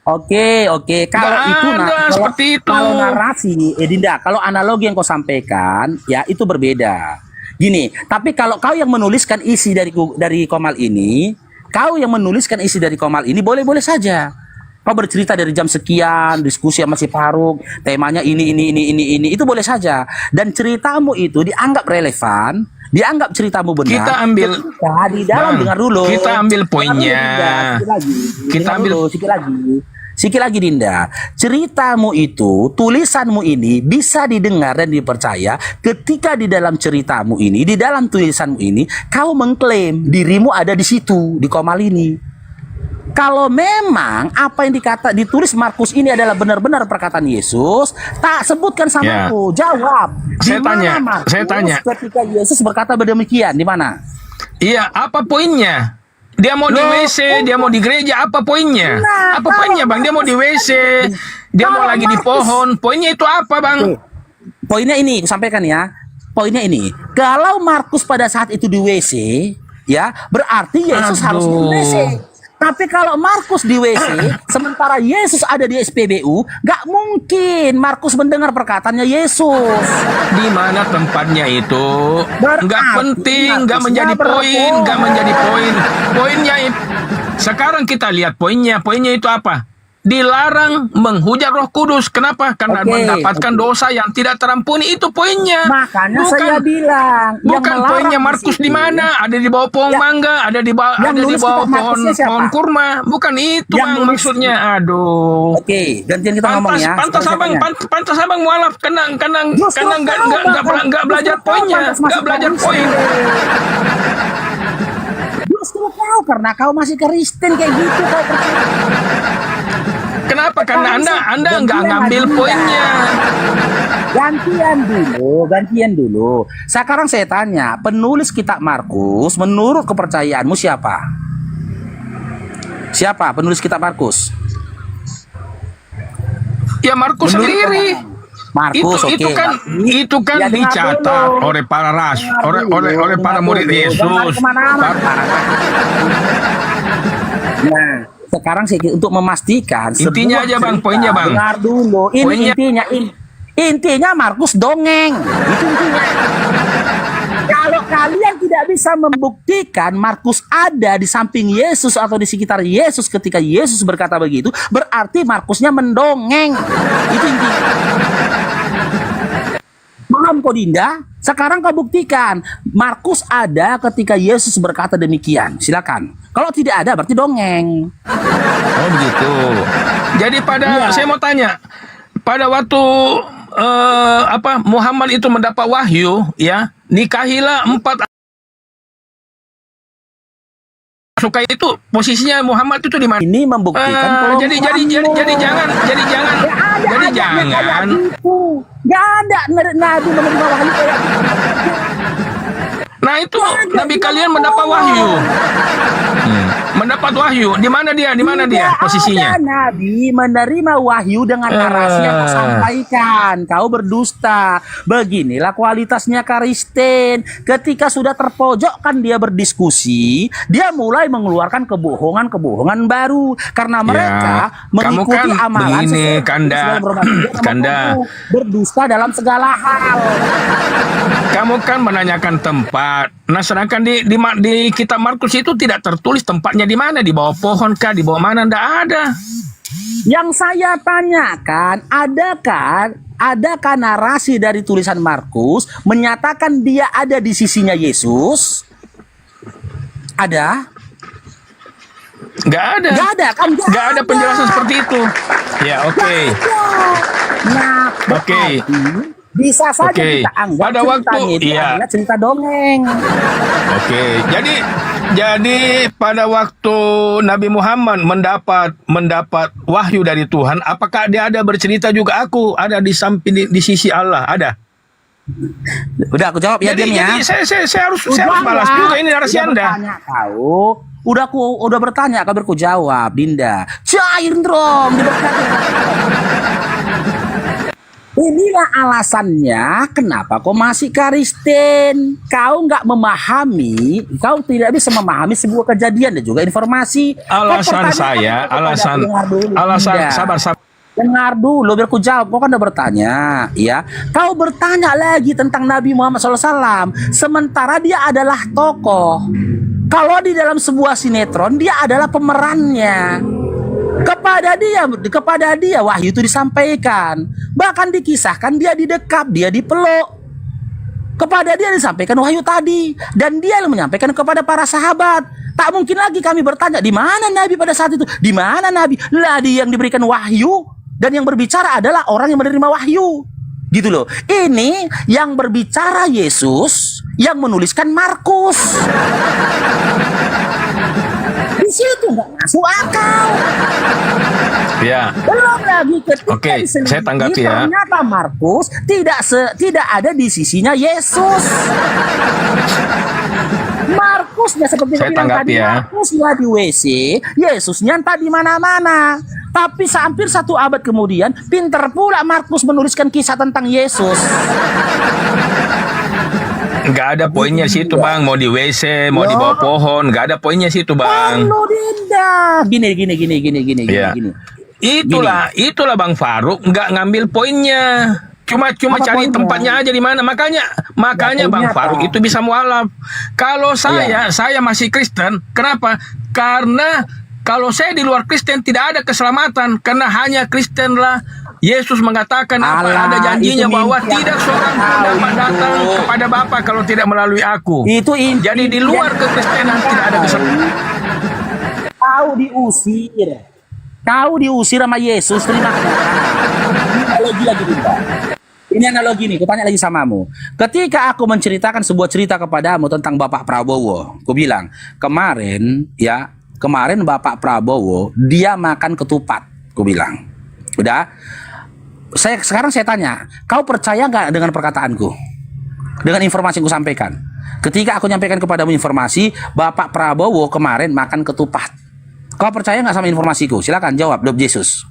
Oke. Kalau Nggak itu ada seperti itu. Kalau narasi, Dinda, kalau analogi yang kau sampaikan, ya itu berbeda. Gini, tapi kalau kau yang menuliskan isi dari Komal ini, boleh-boleh saja. Kau bercerita dari jam sekian, diskusi sama si Faruk, temanya ini, itu boleh saja. Dan ceritamu itu dianggap relevan, dianggap ceritamu benar. Kita ambil, di dalam, Bang, dengar dulu. kita ambil poinnya. Sikit lagi Dinda, ceritamu itu, tulisanmu ini bisa didengar dan dipercaya ketika di dalam ceritamu ini, di dalam tulisanmu ini, kau mengklaim dirimu ada di situ, di Komal ini. Kalau memang apa yang ditulis Markus ini adalah benar-benar perkataan Yesus, tak sebutkan sama aku, jawab. Saya tanya. Ketika Yesus berkata demikian, di mana? Iya, apa poinnya? Dia mau di WC, dia mau di gereja, apa poinnya? Apa poinnya, Bang? Dia mau di WC, dia mau lagi di pohon. Poinnya itu apa, Bang? Poinnya ini, sampaikan ya. Poinnya ini, kalau Markus pada saat itu di WC, ya berarti Yesus harus di WC. Tapi kalau Markus di WC, sementara Yesus ada di SPBU, nggak mungkin Markus mendengar perkataannya Yesus. Di mana tempatnya itu? Nggak penting, nggak menjadi poin, Poinnya sekarang kita lihat poinnya. Poinnya itu apa? Dilarang menghujat Roh Kudus. Kenapa? Karena mendapatkan dosa yang tidak terampuni. Itu poinnya. Makanya saya bilang, bukan poinnya Markus di mana? Ada di bawah pohon mangga, ada di bawah pohon kurma. Bukan itu, Bang, maksudnya. Aduh. Oke, gantian kita ngomong ya. Pantas abang mualaf karena nggak belajar poinnya, nggak belajar poin. Justru kau, karena kau masih Kristen kayak gitu kau. Kenapa? Karena Anda nggak ngambil poinnya. Gantian dulu. Sekarang saya tanya, penulis kitab Markus, menurut kepercayaanmu siapa? Siapa penulis kitab Markus? Ya Markus sendiri. Markus, itu kan ya, dicatat oleh para oleh para murid Yesus. Nah, sekarang sih untuk memastikan intinya aja, Bang, poinnya, Bang. Dengar dulu. Ini intinya Markus dongeng. Itu intinya. Kalau kalian tidak bisa membuktikan Markus ada di samping Yesus atau di sekitar Yesus ketika Yesus berkata begitu, berarti Markusnya mendongeng. Itu intinya. Paham kok Dinda? Sekarang kau buktikan Markus ada ketika Yesus berkata demikian. Silakan. Kalau tidak ada berarti dongeng. Oh begitu. Jadi saya mau tanya, pada waktu Muhammad itu mendapat wahyu, ya, nikahilah 4 suka itu posisinya Muhammad itu di mana? Ini membuktikan jadi jangan. Gak ada nabi menerima wahyu kayak Nah itu nabi kalian mendapat wahyu. Mendapat wahyu. Di mana dia? Posisinya? Ada nabi menerima wahyu dengan narasi yang kau sampaikan. Kau berdusta. Beginilah kualitasnya Kristen. Ketika sudah terpojokkan dia berdiskusi, dia mulai mengeluarkan kebohongan baru karena mereka mengikuti amalan begini, Kanda. Berdusta dalam segala hal. Kamu kan menanyakan tempat. Nah, sedangkan di kitab Markus itu tidak tertulis tempatnya di mana, di bawah pohon kah, di bawah mana, enggak ada. Yang saya tanyakan, adakah narasi dari tulisan Markus menyatakan dia ada di sisinya Yesus? Ada? Nggak ada. Nggak ada kan? Nggak ada penjelasan seperti itu. Ya, oke. Nah, Oke. bisa saja Oke. kita anggap Pada waktu- ceritanya itu iya. adalah cerita dongeng. Oke, jadi pada waktu Nabi Muhammad mendapat wahyu dari Tuhan, apakah dia ada bercerita juga aku ada di samping di sisi Allah? Ada. Udah aku jawab ya, Jadi, diam ya. saya harus balas juga ini narasi Anda. Bertanya kau. Udah bertanya, kau berku jawab, Dinda. Cair dong. Inilah alasannya kenapa kau masih Kristen. Kau nggak memahami, kau tidak bisa memahami sebuah kejadian dan juga informasi. Alasan saya, sabar. Dengar dulu biar ku jawab. Kau kan udah bertanya, ya. Kau bertanya lagi tentang Nabi Muhammad SAW, sementara dia adalah tokoh. Kalau di dalam sebuah sinetron dia adalah pemerannya. Kepada dia wahyu itu disampaikan. Bahkan dikisahkan dia didekap, dia dipeluk. Kepada dia disampaikan wahyu tadi, dan dia yang menyampaikan kepada para sahabat. Tak mungkin lagi kami bertanya di mana Nabi pada saat itu? Di mana Nabi? Lah dia yang diberikan wahyu dan yang berbicara adalah orang yang menerima wahyu. Gitu loh. Ini yang berbicara Yesus, yang menuliskan Markus. Di situ nggak masuk akal. Ya. Belum lagi ketika Oke, diselidiki, saya tanggapi ya. ternyata Markus tidak ada di sisinya Yesus. Markusnya seperti Saya yang bilang tanggapi tadi, ya. Markusnya di WC, Yesusnya entah di mana-mana. Tapi hampir 1 abad kemudian, pinter pula Markus menuliskan kisah tentang Yesus. Nggak ada poinnya situ, Bang. Mau di WC, mau di bawah pohon, nggak ada poinnya situ, Bang. Perlu Dinda. Gini. Ya. Itulah Bang Faruk nggak ngambil poinnya. Cuma Apa cari poinnya? tempatnya aja di mana. Makanya poinnya Bang apa? Faruk itu bisa mualaf. Kalau saya masih Kristen. Kenapa? Karena kalau saya di luar Kristen tidak ada keselamatan, karena hanya Kristenlah Yesus mengatakan ada janjinya itu bahwa mimpi yang tidak seorang pun tahu dapat itu. datang kepada Bapa kalau tidak melalui aku. Itu Jadi di luar kekristenan tidak ada keselamatan. Kau diusir sama Yesus, terima kasih. Analogi lagi Dinda. Ini analogi nih, ku tanya lagi samamu. Ketika aku menceritakan sebuah cerita kepadamu tentang Bapak Prabowo, ku bilang, kemarin Bapak Prabowo dia makan ketupat, ku bilang. Udah. Sekarang saya tanya, kau percaya nggak dengan perkataanku? Dengan informasi yang ku sampaikan. Ketika aku nyampaikan kepadamu informasi, Bapak Prabowo kemarin makan ketupat. Kau percaya nggak sama informasiku? Silakan jawab, Dob Yesus.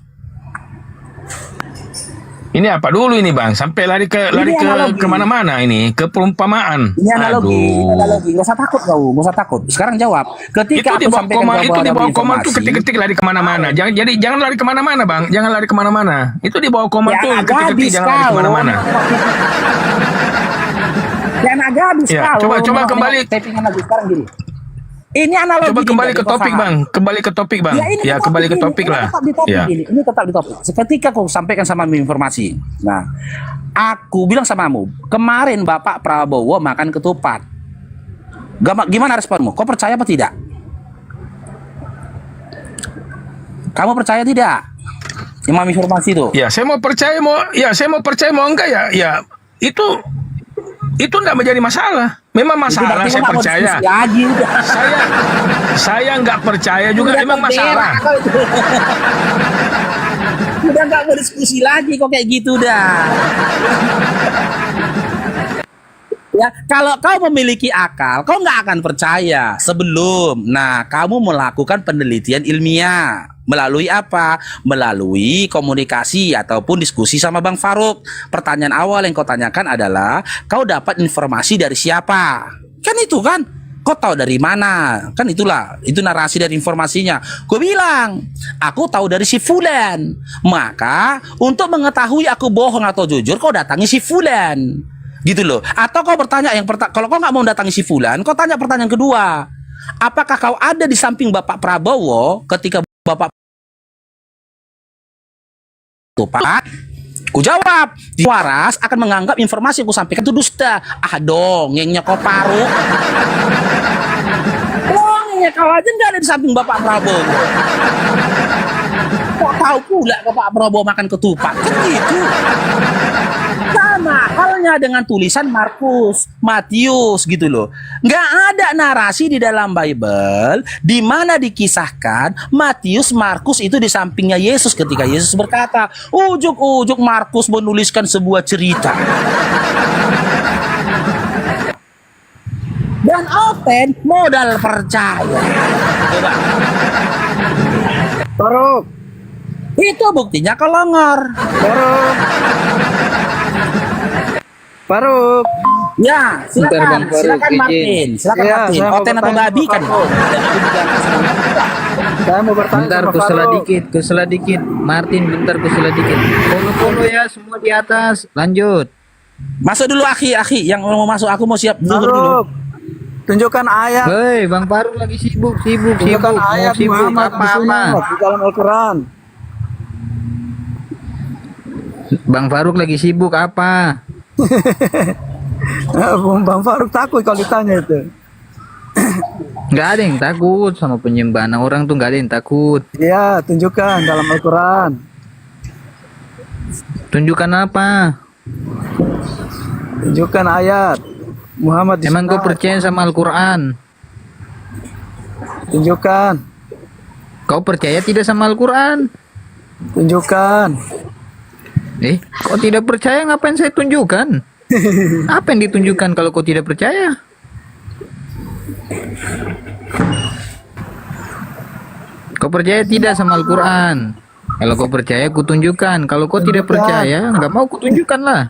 Ini apa dulu ini, Bang? Sampai lari ke analogi. kemana-mana ini, ke perumpamaan. Ini analogi, Aduh. Gak usah takut kau, gak usah takut. Sekarang jawab. Ketika Itu aku sampaikan itu di bawah koma tuh informasi, ketik-ketik lari kemana-mana. Jangan lari kemana-mana, Bang. Jangan lari kemana-mana. Itu di bawah koma tuh ketik-ketik, jangan lari kemana-mana. Jangan agak habis Ya, kau. coba kembali. Tapingan lagi sekarang gini. Ini analogi. Coba kembali Dinda, ke topik, paham? Bang. Kembali ke topik, Bang. ini Ya, kembali ke topik lah. Ya. Ini tetap di topik. Seketika aku sampaikan sama informasi. Nah, aku bilang samamu, kemarin Bapak Prabowo makan ketupat. Gimana responmu? Kau percaya apa tidak? Kamu percaya tidak? Imam informasi itu. Ya, saya mau percaya mau enggak ya. Ya, itu enggak menjadi masalah. Memang masalah, berarti saya kau nggak mau percaya. diskusi lagi udah. Saya enggak percaya juga, Udah memang terbela masalah. kau itu. Udah nggak mau diskusi lagi kok kayak gitu dah. Ya, kalau kau memiliki akal, kau nggak akan percaya sebelum. Nah, kamu melakukan penelitian ilmiah melalui apa? Melalui komunikasi ataupun diskusi sama Bang Faruk. Pertanyaan awal yang kau tanyakan adalah, kau dapat informasi dari siapa? Kan itu kan? Kau tahu dari mana? Kan itu narasi dari informasinya. Gue bilang, aku tahu dari si Fulan. Maka untuk mengetahui aku bohong atau jujur, kau datangi si Fulan. Gitu loh. Atau kau bertanya kalau kau nggak mau datangi si Fulan, kau tanya pertanyaan kedua. Apakah kau ada di samping Bapak Prabowo ketika Bapak Tupak? Ku jawab, waras akan menganggap informasi yang ku sampaikan itu dusta. Ah dongengnya kau paru. Makanya kau aja nggak ada di samping Bapak Prabowo. Kok tahu pula Bapak Prabowo makan ketupat? Kan gitu. Sama halnya dengan tulisan Markus, Matius gitu loh. Nggak ada narasi di dalam Bible di mana dikisahkan Matius, Markus itu di sampingnya Yesus ketika Yesus berkata, ujuk-ujuk Markus menuliskan sebuah cerita. Dan Open modal percaya. Coba. Faruk, Itu buktinya kelongor. Faruk. Ya, silakan, silakan Martin, silakan Iya, Martin. saya mau Oten atau bertanya babi sama kan? Faruk. Saya mau bertanya Bentar, sama kusela Faruk. dikit, kusela dikit. Martin, bentar kusela dikit. Follow ya semua di atas. Lanjut. Masuk dulu Aki, yang mau masuk aku mau siap dulu. Faruk, tunjukkan ayat. Hei, Bang Faruk lagi sibuk. Tunjukkan Mau ayat sibuk Muhammad apa-apa. di dalam Al-Quran. Bang Faruk lagi sibuk apa? Bang Faruk takut kalau ditanya itu. Nggak ada yang takut sama penyembahan orang tuh, nggak ada yang takut. Iya, tunjukkan dalam Al-Quran. Tunjukkan apa? Tunjukkan ayat Muhammad di Emang sana. kau percaya sama Al-Quran? Tunjukkan, Kau percaya tidak sama Al-Quran? tunjukkan. Kau tidak percaya ngapain saya tunjukkan? Apa yang ditunjukkan kalau kau tidak percaya? Kau percaya tidak sama Al-Quran? Kalau kau percaya, ku tunjukkan. Kalau kau tidak percaya, nggak mau ku tunjukkan lah.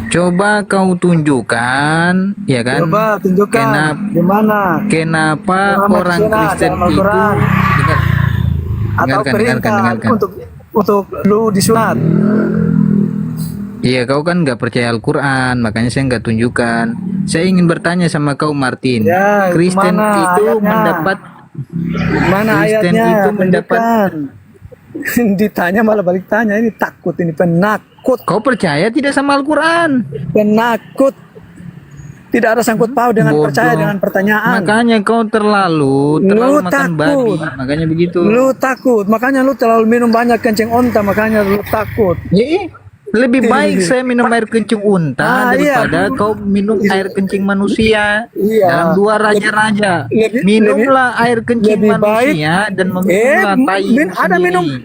Coba kau tunjukkan, ya kan? Coba tunjukkan di mana Kenapa Muhammad orang Zina Kristen dalam itu Al-Quran. Atau Dengarkan, perintah dengarkan. untuk lu disunat. Iya, kau kan nggak percaya Al-Quran, makanya saya nggak tunjukkan. Saya ingin bertanya sama kau, Martin. Ya, Kristen mana itu ayatnya? mendapat Mana Kristen ayatnya? itu mendapat. Tunjukkan. Ditanya malah balik tanya, ini takut, ini penakut, Kau percaya tidak sama Al-Quran? penakut. Tidak ada sangkut paut dengan Bodoh. percaya dengan pertanyaan. Makanya kau terlalu Lu makan takut. babi, makanya begitu. Lu takut, makanya lu terlalu minum banyak kencing onta, makanya lu takut. Ya, lebih baik saya minum air kencing unta daripada iya. kau minum air kencing manusia. Iya. Dalam dua raja-raja, Lebih- minumlah air kencing lebih baik- manusia dan meminumlah tai ada sendiri.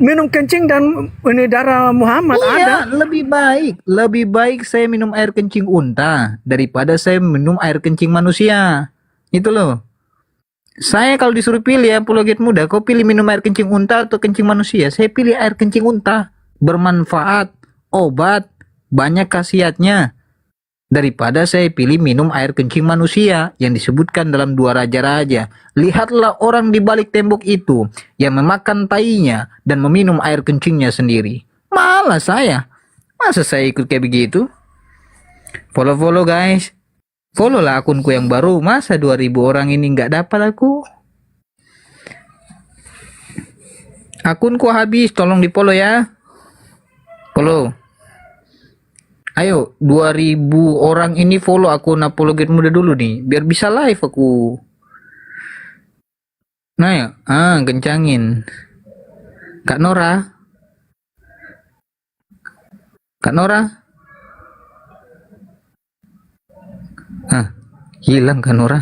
minum kencing dan ini darah Muhammad ada. Iya, lebih baik saya minum air kencing unta daripada saya minum air kencing manusia. Itu loh. Saya kalau disuruh pilih ya, apologet muda, kau pilih minum air kencing unta atau kencing manusia? Saya pilih air kencing unta. Bermanfaat, obat, banyak khasiatnya. Daripada saya pilih minum air kencing manusia yang disebutkan dalam dua raja-raja. Lihatlah orang di balik tembok itu yang memakan tainya dan meminum air kencingnya sendiri. Malah saya. Masa saya ikut kayak begitu? Follow guys. Follow lah akunku yang baru. Masa 2000 orang ini nggak dapat aku? Akunku habis, tolong di follow ya. Follow. Ayo 2000 orang ini follow akun Apologet Muda dulu nih, biar bisa live aku. Nah ya, kencangin. Kak Nora. Hilang Kak Nora.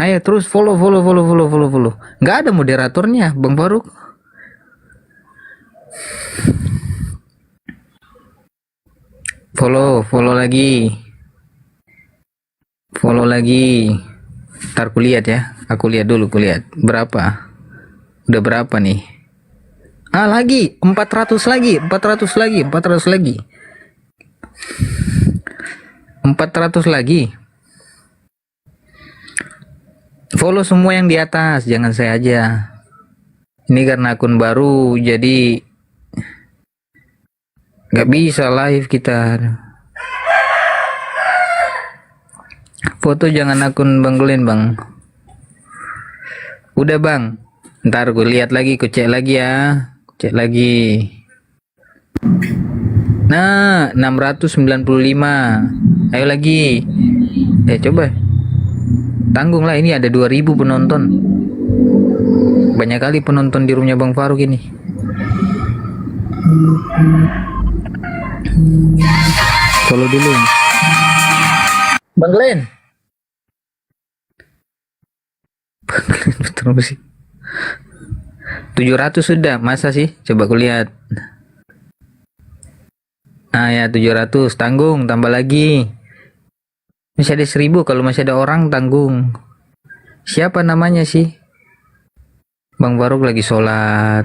Ayo terus follow. Nggak ada moderatornya, Bang Faruk. Follow lagi. Ntar kulihat ya. Aku lihat dulu, berapa. Udah berapa nih? Lagi 400 lagi. 400 lagi. Follow semua yang di atas, jangan saya aja. Ini karena akun baru, jadi nggak bisa live kita. Foto jangan akun Bang Glen, Bang. Udah Bang, ntar gue lihat lagi, ku cek lagi ya. Nah, 695. Ayo lagi. Coba. Tanggung lah, ini ada 2000 penonton. Banyak kali penonton di rumahnya Bang Faruk ini. Follow dulu. Bang Glenn. Bang Glenn terus sih. 700 sudah, masa sih? Coba aku lihat. Ah ya, 700, tanggung, tambah lagi. Masih ada 1000, kalau masih ada orang tanggung. Siapa namanya sih? Bang Faruk lagi sholat.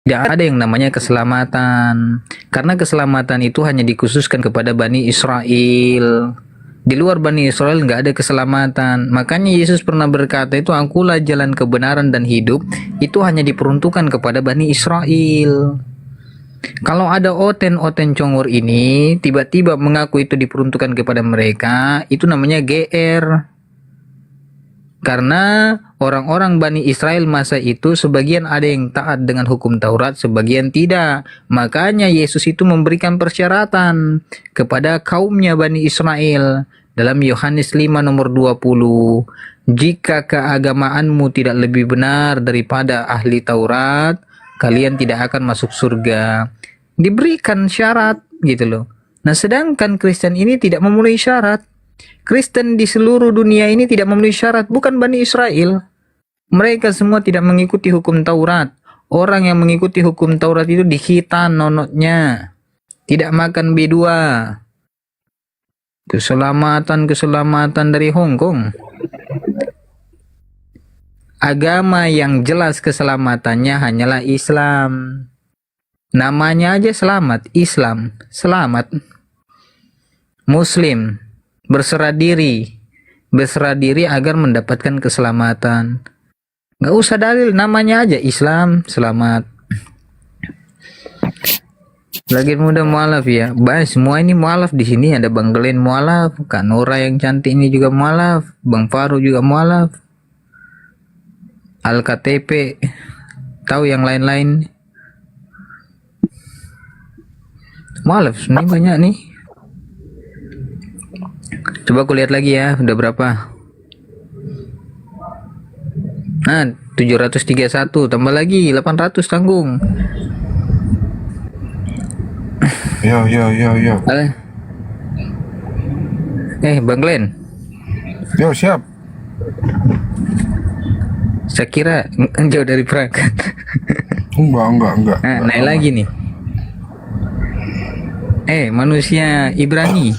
Tidak ada yang namanya keselamatan. Karena keselamatan itu hanya dikhususkan kepada Bani Israel. Di luar Bani Israel nggak ada keselamatan. Makanya Yesus pernah berkata itu, akulah jalan kebenaran dan hidup. Itu hanya diperuntukkan kepada Bani Israel. Kalau ada oten-oten congor ini tiba-tiba mengaku itu diperuntukkan kepada mereka, itu namanya GR. Karena orang-orang Bani Israel masa itu sebagian ada yang taat dengan hukum Taurat, sebagian tidak. Makanya Yesus itu memberikan persyaratan kepada kaumnya Bani Israel. Dalam Yohanes 5 nomor 20. Jika keagamaanmu tidak lebih benar daripada ahli Taurat, kalian tidak akan masuk surga. Diberikan syarat gitu loh. Nah sedangkan Kristen ini tidak memenuhi syarat. Kristen di seluruh dunia ini tidak memenuhi syarat, bukan Bani Israel. Mereka semua tidak mengikuti hukum Taurat. Orang yang mengikuti hukum Taurat itu dikhitan nonotnya. Tidak makan B2. Keselamatan dari Hong Kong. Agama yang jelas keselamatannya hanyalah Islam. Namanya aja selamat, Islam, selamat. Muslim, berserah diri agar mendapatkan keselamatan. Nggak usah dalil, namanya aja Islam, selamat. Lagi muda mualaf ya, Bang, semua ini mualaf di sini. Ada Bang Glenn mualaf, Kak Nora yang cantik ini juga mualaf, Bang Faruk juga mualaf, Al-KTP, tahu yang lain-lain. Mualaf, ini banyak nih. Coba aku lihat lagi ya, udah berapa? Nah, 731, tambah lagi 800 tanggung. Yo. Bang Glenn. Yo, siap. Saya kira jauh dari perangkat. Enggak. Nah, naik lagi nih. Manusia Ibrani.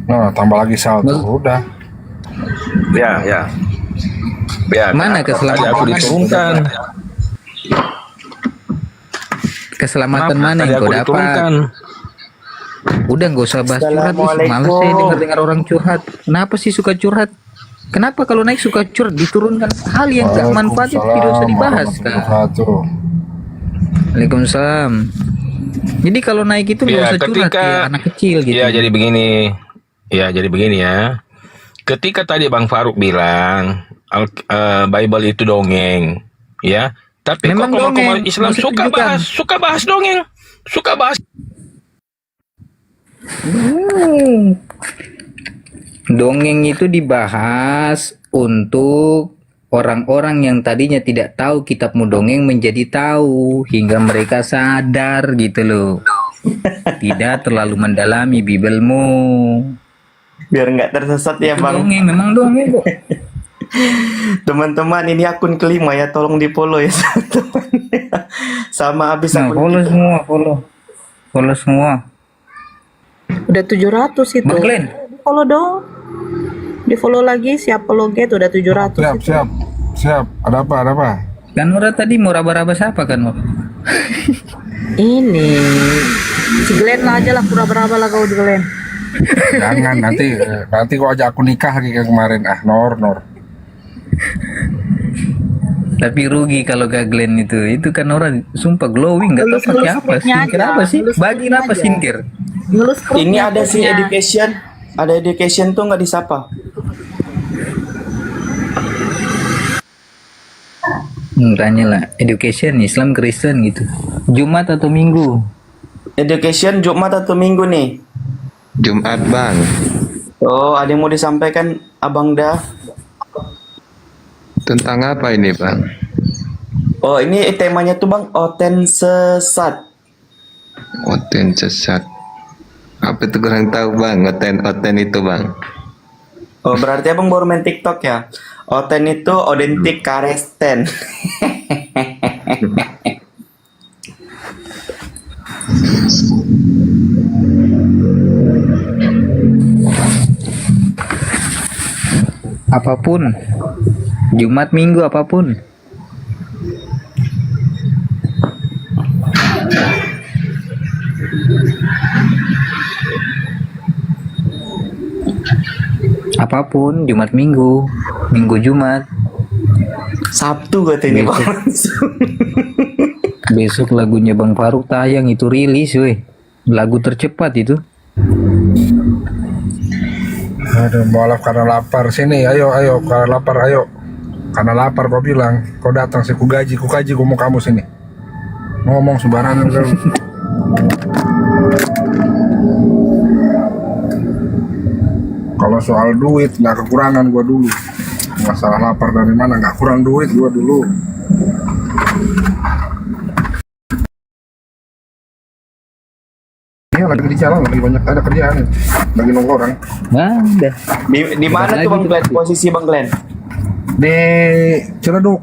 Nah, tambah lagi salto, udah. Ya. Mana keselamatan? Tadi aku diturunkan. Keselamatan Kenapa? mana Tadi yang aku kau dapat? diturunkan. Udah nggak usah bahas curhat, males saya dengar orang curhat. Kenapa sih suka curhat? Kenapa kalau naik suka curhat? Diturunkan hal yang gak manfaat itu tidak usah dibahas kan? Waalaikumsalam. Jadi kalau naik itu nggak usah curhat ya anak kecil gitu. Ya jadi begini ya. Ketika tadi Bang Faruk bilang Bible itu dongeng, ya. Tapi memang kok dongeng, Islam suka bahas dongeng, suka bahas. Dongeng itu dibahas untuk orang-orang yang tadinya tidak tahu kitabmu dongeng menjadi tahu hingga mereka sadar gitu loh. Tidak terlalu mendalami Bibelmu. Biar nggak tersesat ya Bang. Dongeng, memang dongeng kok. Teman-teman, ini akun kelima ya, tolong di follow ya teman-teman. Sama habis akun follow semua, follow semua. Udah 700 itu. Bang Glenn. Follow dong. Di follow lagi, siap follow get udah 700. Siap. Ada apa? Kan Nora tadi mau raba-raba siapa kan Nora? Ini si Glenn lah aja lah, pura-pura lah kau di Glenn. Jangan nanti kau ajak aku nikah kayak kemarin. Nor. Tapi rugi kalau gak Glenn itu kan orang sumpah glowing, nggak tahu pakai apa, skincare apa sih, bagi apa skincare. Ini ada si education tuh nggak disapa. Tanya lah, education Islam Kristen gitu, Jumat atau Minggu. education Jumat atau Minggu nih? Jumat bang. Oh, ada yang mau disampaikan Abang dah? Tentang apa ini bang? Oh, ini temanya tuh Bang, Oten sesat. Oten sesat. Apa itu kurang tahu bang? Oten itu bang. Oh, berarti Abang baru main TikTok ya? Oten itu odentik karesten. Apapun, Jumat Minggu apapun. Apapun, Jumat Minggu, Minggu Jumat. Sabtu katanya Bang. Besok lagunya Bang Faruk tayang itu rilis weh. Lagu tercepat itu. Aduh, mualaf karena lapar. Sini, ayo, karena lapar, ayo. Karena lapar kau bilang, kau datang sih, ku gaji, ku mau kamu sini. Ngomong sembarangan kau. Kalau soal duit, nggak kekurangan gua dulu. Masalah lapar dari mana, nggak kurang duit gua dulu. Iya, lagi di jalan, lagi banyak ada kerjaan, lagi nunggu orang. Nah, udah. Di mana tuh Bang Glenn? Posisi Bang Glenn? Di Ciledug.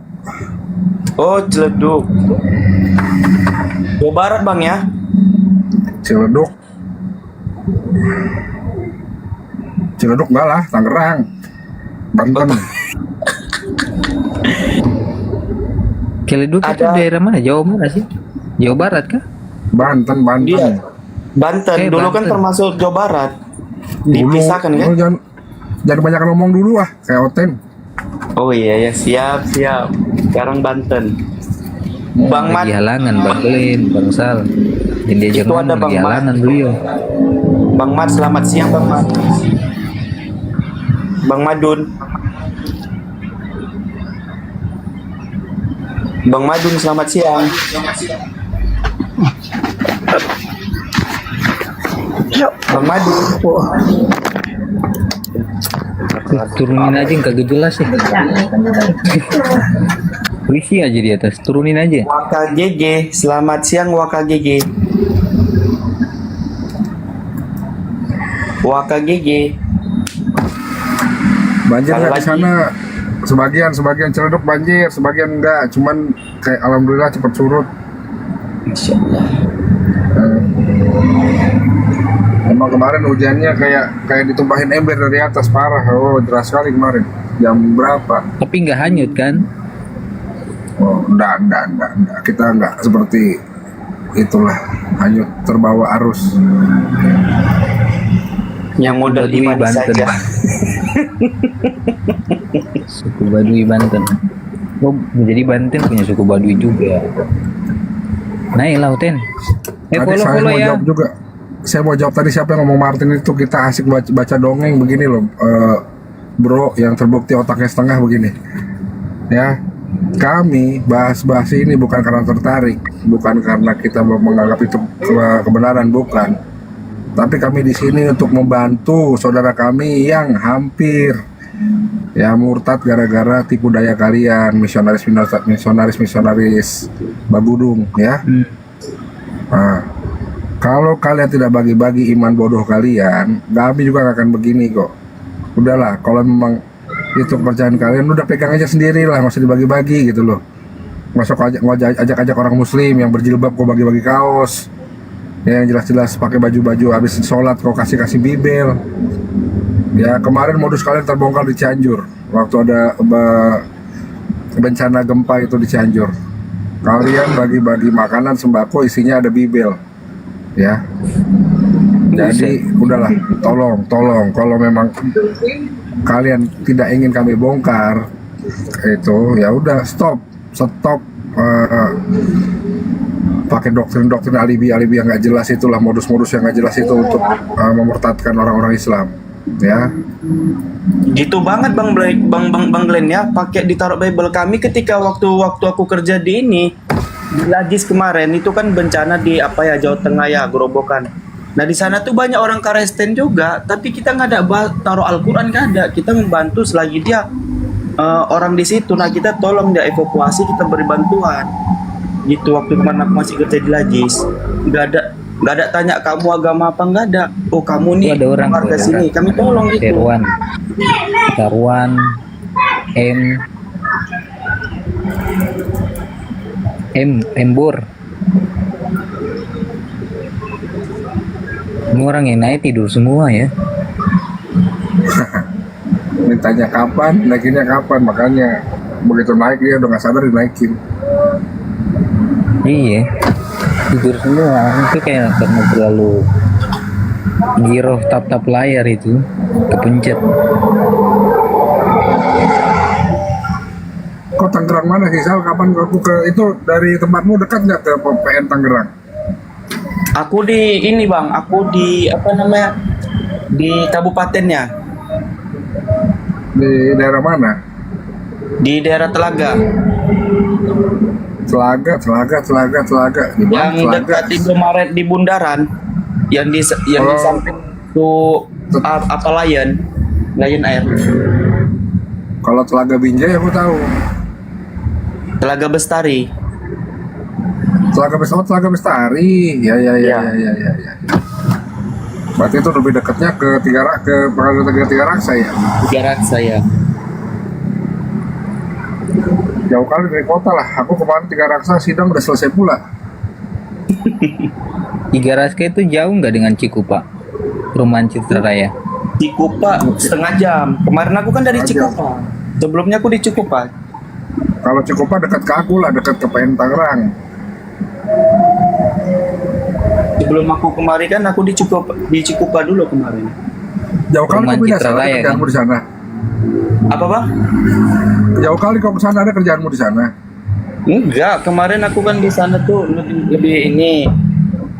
Oh, Ciledug. Jawa Barat Bang ya? Ciledug enggak lah, Tangerang, Banten. Ciledug itu daerah mana? Jawa mana sih? Jawa Barat kah? Banten. Iya. Banten dulu kan Banten. termasuk Jawa Barat. Dipisahkan kan? Jangan banyak ngomong dulu kayak Oten. Oh iya ya, siap. Sekarang Banten. Bang Mat. Lagi halangan, Bang Glenn, Bang Sal. Yang diajak Itu ada ngomong Bang lagi Mat. halangan beliau. Bang Mat, selamat siang Bang Mat. Bang Madun. Bang Madun, selamat siang. Bang Madun. Turunin aja yang kagak jelas ya. Risi aja di atas, turunin aja. Waka GG, selamat siang Waka GG. Waka GG. Banjir Kalau nggak di lagi- sana? Sebagian Ciledug banjir, sebagian enggak. Cuman kayak alhamdulillah cepat surut. Insya Allah. Emang kemarin hujannya kayak ditumpahin ember dari atas, parah. Oh, deras sekali kemarin. Jam berapa? Tapi nggak hanyut kan? Oh, enggak. Kita enggak seperti itulah, hanyut terbawa arus. Yang modal Baduy iman Banten. saja. Suku Baduy Banten. Oh, menjadi Banten punya suku Baduy juga. Naik lah, Ten. Tadi saya Follow mau ya. jawab juga. Saya mau jawab tadi siapa yang ngomong Martin itu, kita asik baca dongeng begini loh, bro, yang terbukti otaknya setengah begini. Ya, kami bahas ini bukan karena tertarik, bukan karena kita menganggap itu kebenaran, bukan. Tapi kami di sini untuk membantu saudara kami yang hampir ya murtad gara-gara tipu daya kalian, misionaris Bagudung ya. Nah, kalau kalian tidak bagi-bagi iman bodoh kalian, kami juga gak akan begini kok. Udahlah, kalau memang itu kepercayaan kalian, udah pegang aja sendiri lah, nggak usah dibagi-bagi gitu loh. Masuk ajak orang muslim yang berjilbab kok bagi-bagi kaos, ya, yang jelas-jelas pakai baju-baju, habis sholat kok kasih bibel. Ya, kemarin modus kalian terbongkar di Cianjur waktu ada bencana gempa itu di Cianjur. Kalian bagi-bagi makanan sembako isinya ada bibel, ya. Jadi udahlah, tolong kalau memang kalian tidak ingin kami bongkar itu, ya udah stop pakai doktrin alibi yang nggak jelas itulah, modus yang nggak jelas itu untuk memurtadkan orang-orang Islam, ya. Gitu banget Bang Glenn ya, pakai ditaruh Bible kami ketika waktu aku kerja di ini di Lajis kemarin itu kan bencana di apa ya, Jawa Tengah ya, gerobokan. Nah di sana tuh banyak orang Kristen juga, tapi kita nggak ada taruh Al-Quran, nggak ada. Kita membantu selagi dia orang di situ. Nah kita tolong dia evakuasi, kita beri bantuan. Gitu waktu kemarin aku masih kerja di Lajis, nggak ada tanya kamu agama apa, nggak ada. Oh kamu nih Itu ada orang warga kok, sini, kami tolong gitu. Seruan, Taruan, Embur. Ini orang yang naik tidur semua ya. Mintanya kapan, naikinnya kapan, makanya begitu naik dia udah nggak sadar dinaikin. Iya, tidur semua. Itu kayak karena terlalu giroh tap layar itu kepencet. Kok Tangerang mana sih Sal? Kapan aku ke itu dari tempatmu dekat nggak ke PN Tangerang? Aku di ini bang, aku di apa namanya, di kabupatennya, Di daerah mana? di daerah Telaga, Telaga. Di mana yang Telaga? dekat Indomaret di Bundaran, yang di samping tuh apa Lion Air. Kalau Telaga Binjai aku tahu. Telaga Bestari. Telaga Bestari. Ya. Berarti itu lebih dekatnya ke Pengadilan Tiga Raksa ya. Tiga Raksa ya. Jauh kali dari kota lah. Aku kemarin Tiga Raksa sidang udah selesai pula. Tiga Raksa itu jauh nggak dengan Cikupa, Perumahan Citra Raya? Cikupa setengah jam. Kemarin aku kan dari Cikupa. Sebelumnya aku di Cikupa. Kalau Cikupa dekat ke aku lah, dekat ke PN Tangerang. Sebelum aku kemarin kan aku di Cikupa dulu kemarin. Jauh kali Perumahan kau pindah Citra sana, Raya, kerjaanmu di sana. Apa bang? Jauh kali kau ke sana, ada kerjaanmu di sana. Enggak, kemarin aku kan di sana tuh lebih ini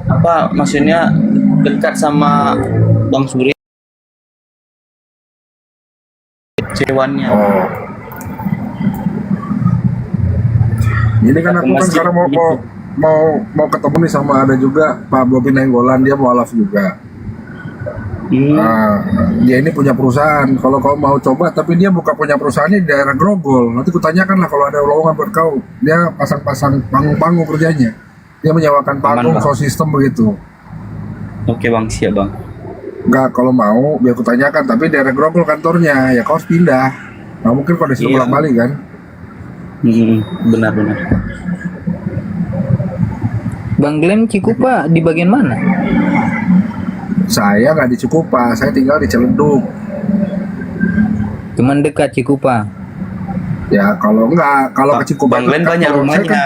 apa maksudnya dekat sama Bang Suri cewannya. Oh. Ini kan aku kan Masih- sekarang mau ketemu nih sama ada juga Pak Bobi Nainggolan, dia mualaf juga. Nah, dia ini punya perusahaan. Kalau kau mau coba, tapi dia buka punya perusahaannya di daerah Grogol. Nanti kutanyakan lah kalau ada lowongan buat kau. Dia pasang-pasang panggung-panggung kerjanya. Dia menyewakan panggung, Bang. sound system begitu. Oke bang, siap bang. Enggak, kalau mau biar kutanyakan. Tapi daerah Grogol kantornya, ya kau harus pindah. Nggak mungkin kalau disuruh Iya. bolak-balik kan. Benar. Bang Glenn Cikupa di bagian mana? Saya nggak di Cikupa, saya tinggal di Ciledug. Cuman dekat Cikupa. Ya kalau ke Cikupa Bang Glenn dekat, banyak kalau saya rumahnya.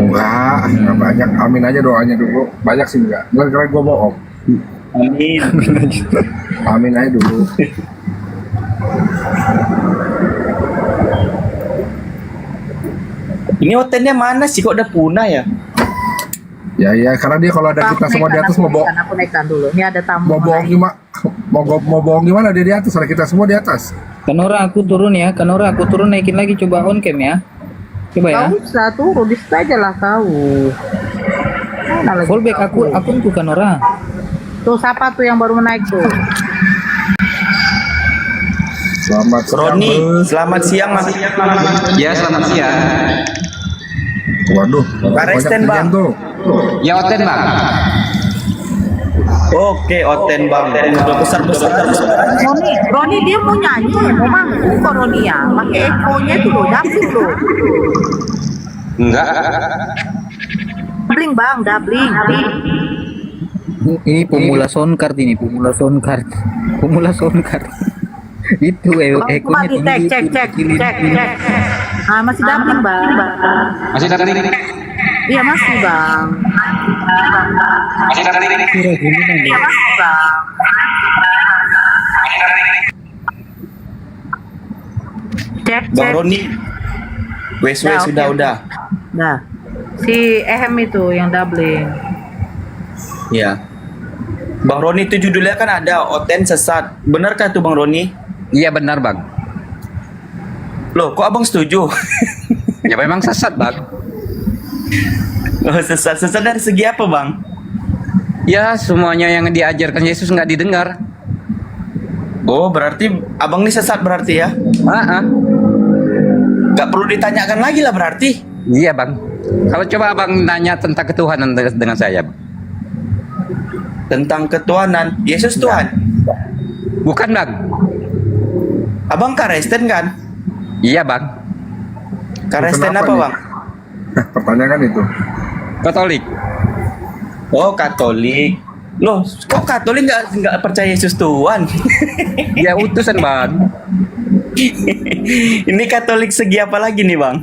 Enggak banyak. Amin aja doanya dulu. Banyak sih enggak. Kira-kira gue bohong. Amin. Amin aja dulu. Ini hotelnya mana sih kok udah punah ya? Ya, karena dia kalau ada kita semua di atas mau bohong. Aku naikkan dulu. Ini ada tamu. Mau bohong gimana? Mau bohong gimana dia di atas? Ada kita semua di atas. Kanora aku turun ya, Kanora aku turun naikin lagi coba on cam ya. Coba ya. Kau bisa turun di situ aja lah kau. Mana lagi Fallback kau? akun tuh Kanora. Tuh siapa tuh yang baru menaik tuh? Selamat siang. Roni, Bos. selamat siang mas. Ya, selamat siang. Waduh, Karesten, banyak Bang. pilihan tuh. Ya, Oten, Bang. Oke, Oten bang. Udah besar. Roni dia mau nyanyi, mau manggung kok Roni ya. Pakai ekonya itu loh, dapet loh. Enggak. Dabling bang, dabling. Ini pemula soundcard ini, pemula soundcard. Itu ekonya Cek, tinggi. cek. Ah masih dabling bang. Masih datang ini. Iya masih bang. Masih datang ini. Iya masih bang. Cek. Bang Roni. Wes Nah, sudah oke. udah. Nah, si Ehem itu yang doubling. Ya. Bang Roni itu judulnya kan ada Oten sesat. Benarkah itu Bang Roni? Iya, benar, Bang. Loh, kok abang setuju? Ya memang sesat bang. Oh, sesat dari segi apa bang? Ya semuanya yang diajarkan Yesus nggak didengar. Oh berarti abang ini sesat berarti ya? Gak perlu ditanyakan lagi lah berarti. Iya bang. Kalau coba abang nanya tentang ketuhanan dengan saya, bang. Tentang ketuhanan, Yesus Tuhan? Bukan bang. Abang Kristen kan? Iya bang. Kristen apa nih? bang? Pertanyaan itu. Katolik. Oh Katolik. Loh, kok Katolik nggak percaya Yesus Tuhan? Ya utusan bang. Ini Katolik segi apa lagi nih bang?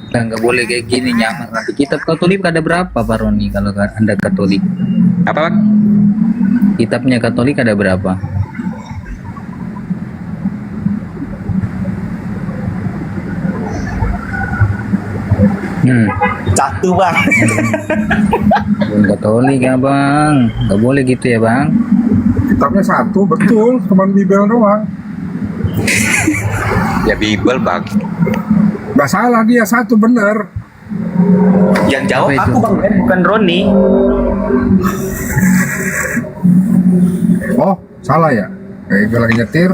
Nah, nggak boleh kayak gini nyamar. Nanti kitab Katolik ada berapa Pak Roni kalau Anda Katolik? Apa bang? Kitabnya Katolik ada berapa? Satu bang. Bukan Katolik ya bang, nggak boleh gitu ya bang. Kitabnya satu, betul, cuman Bibel doang. Ya Bible bang. Gak salah dia, satu bener. Yang jawab Apa itu? aku bang, bukan Roni. Oh, salah ya? Kayak gue lagi nyetir.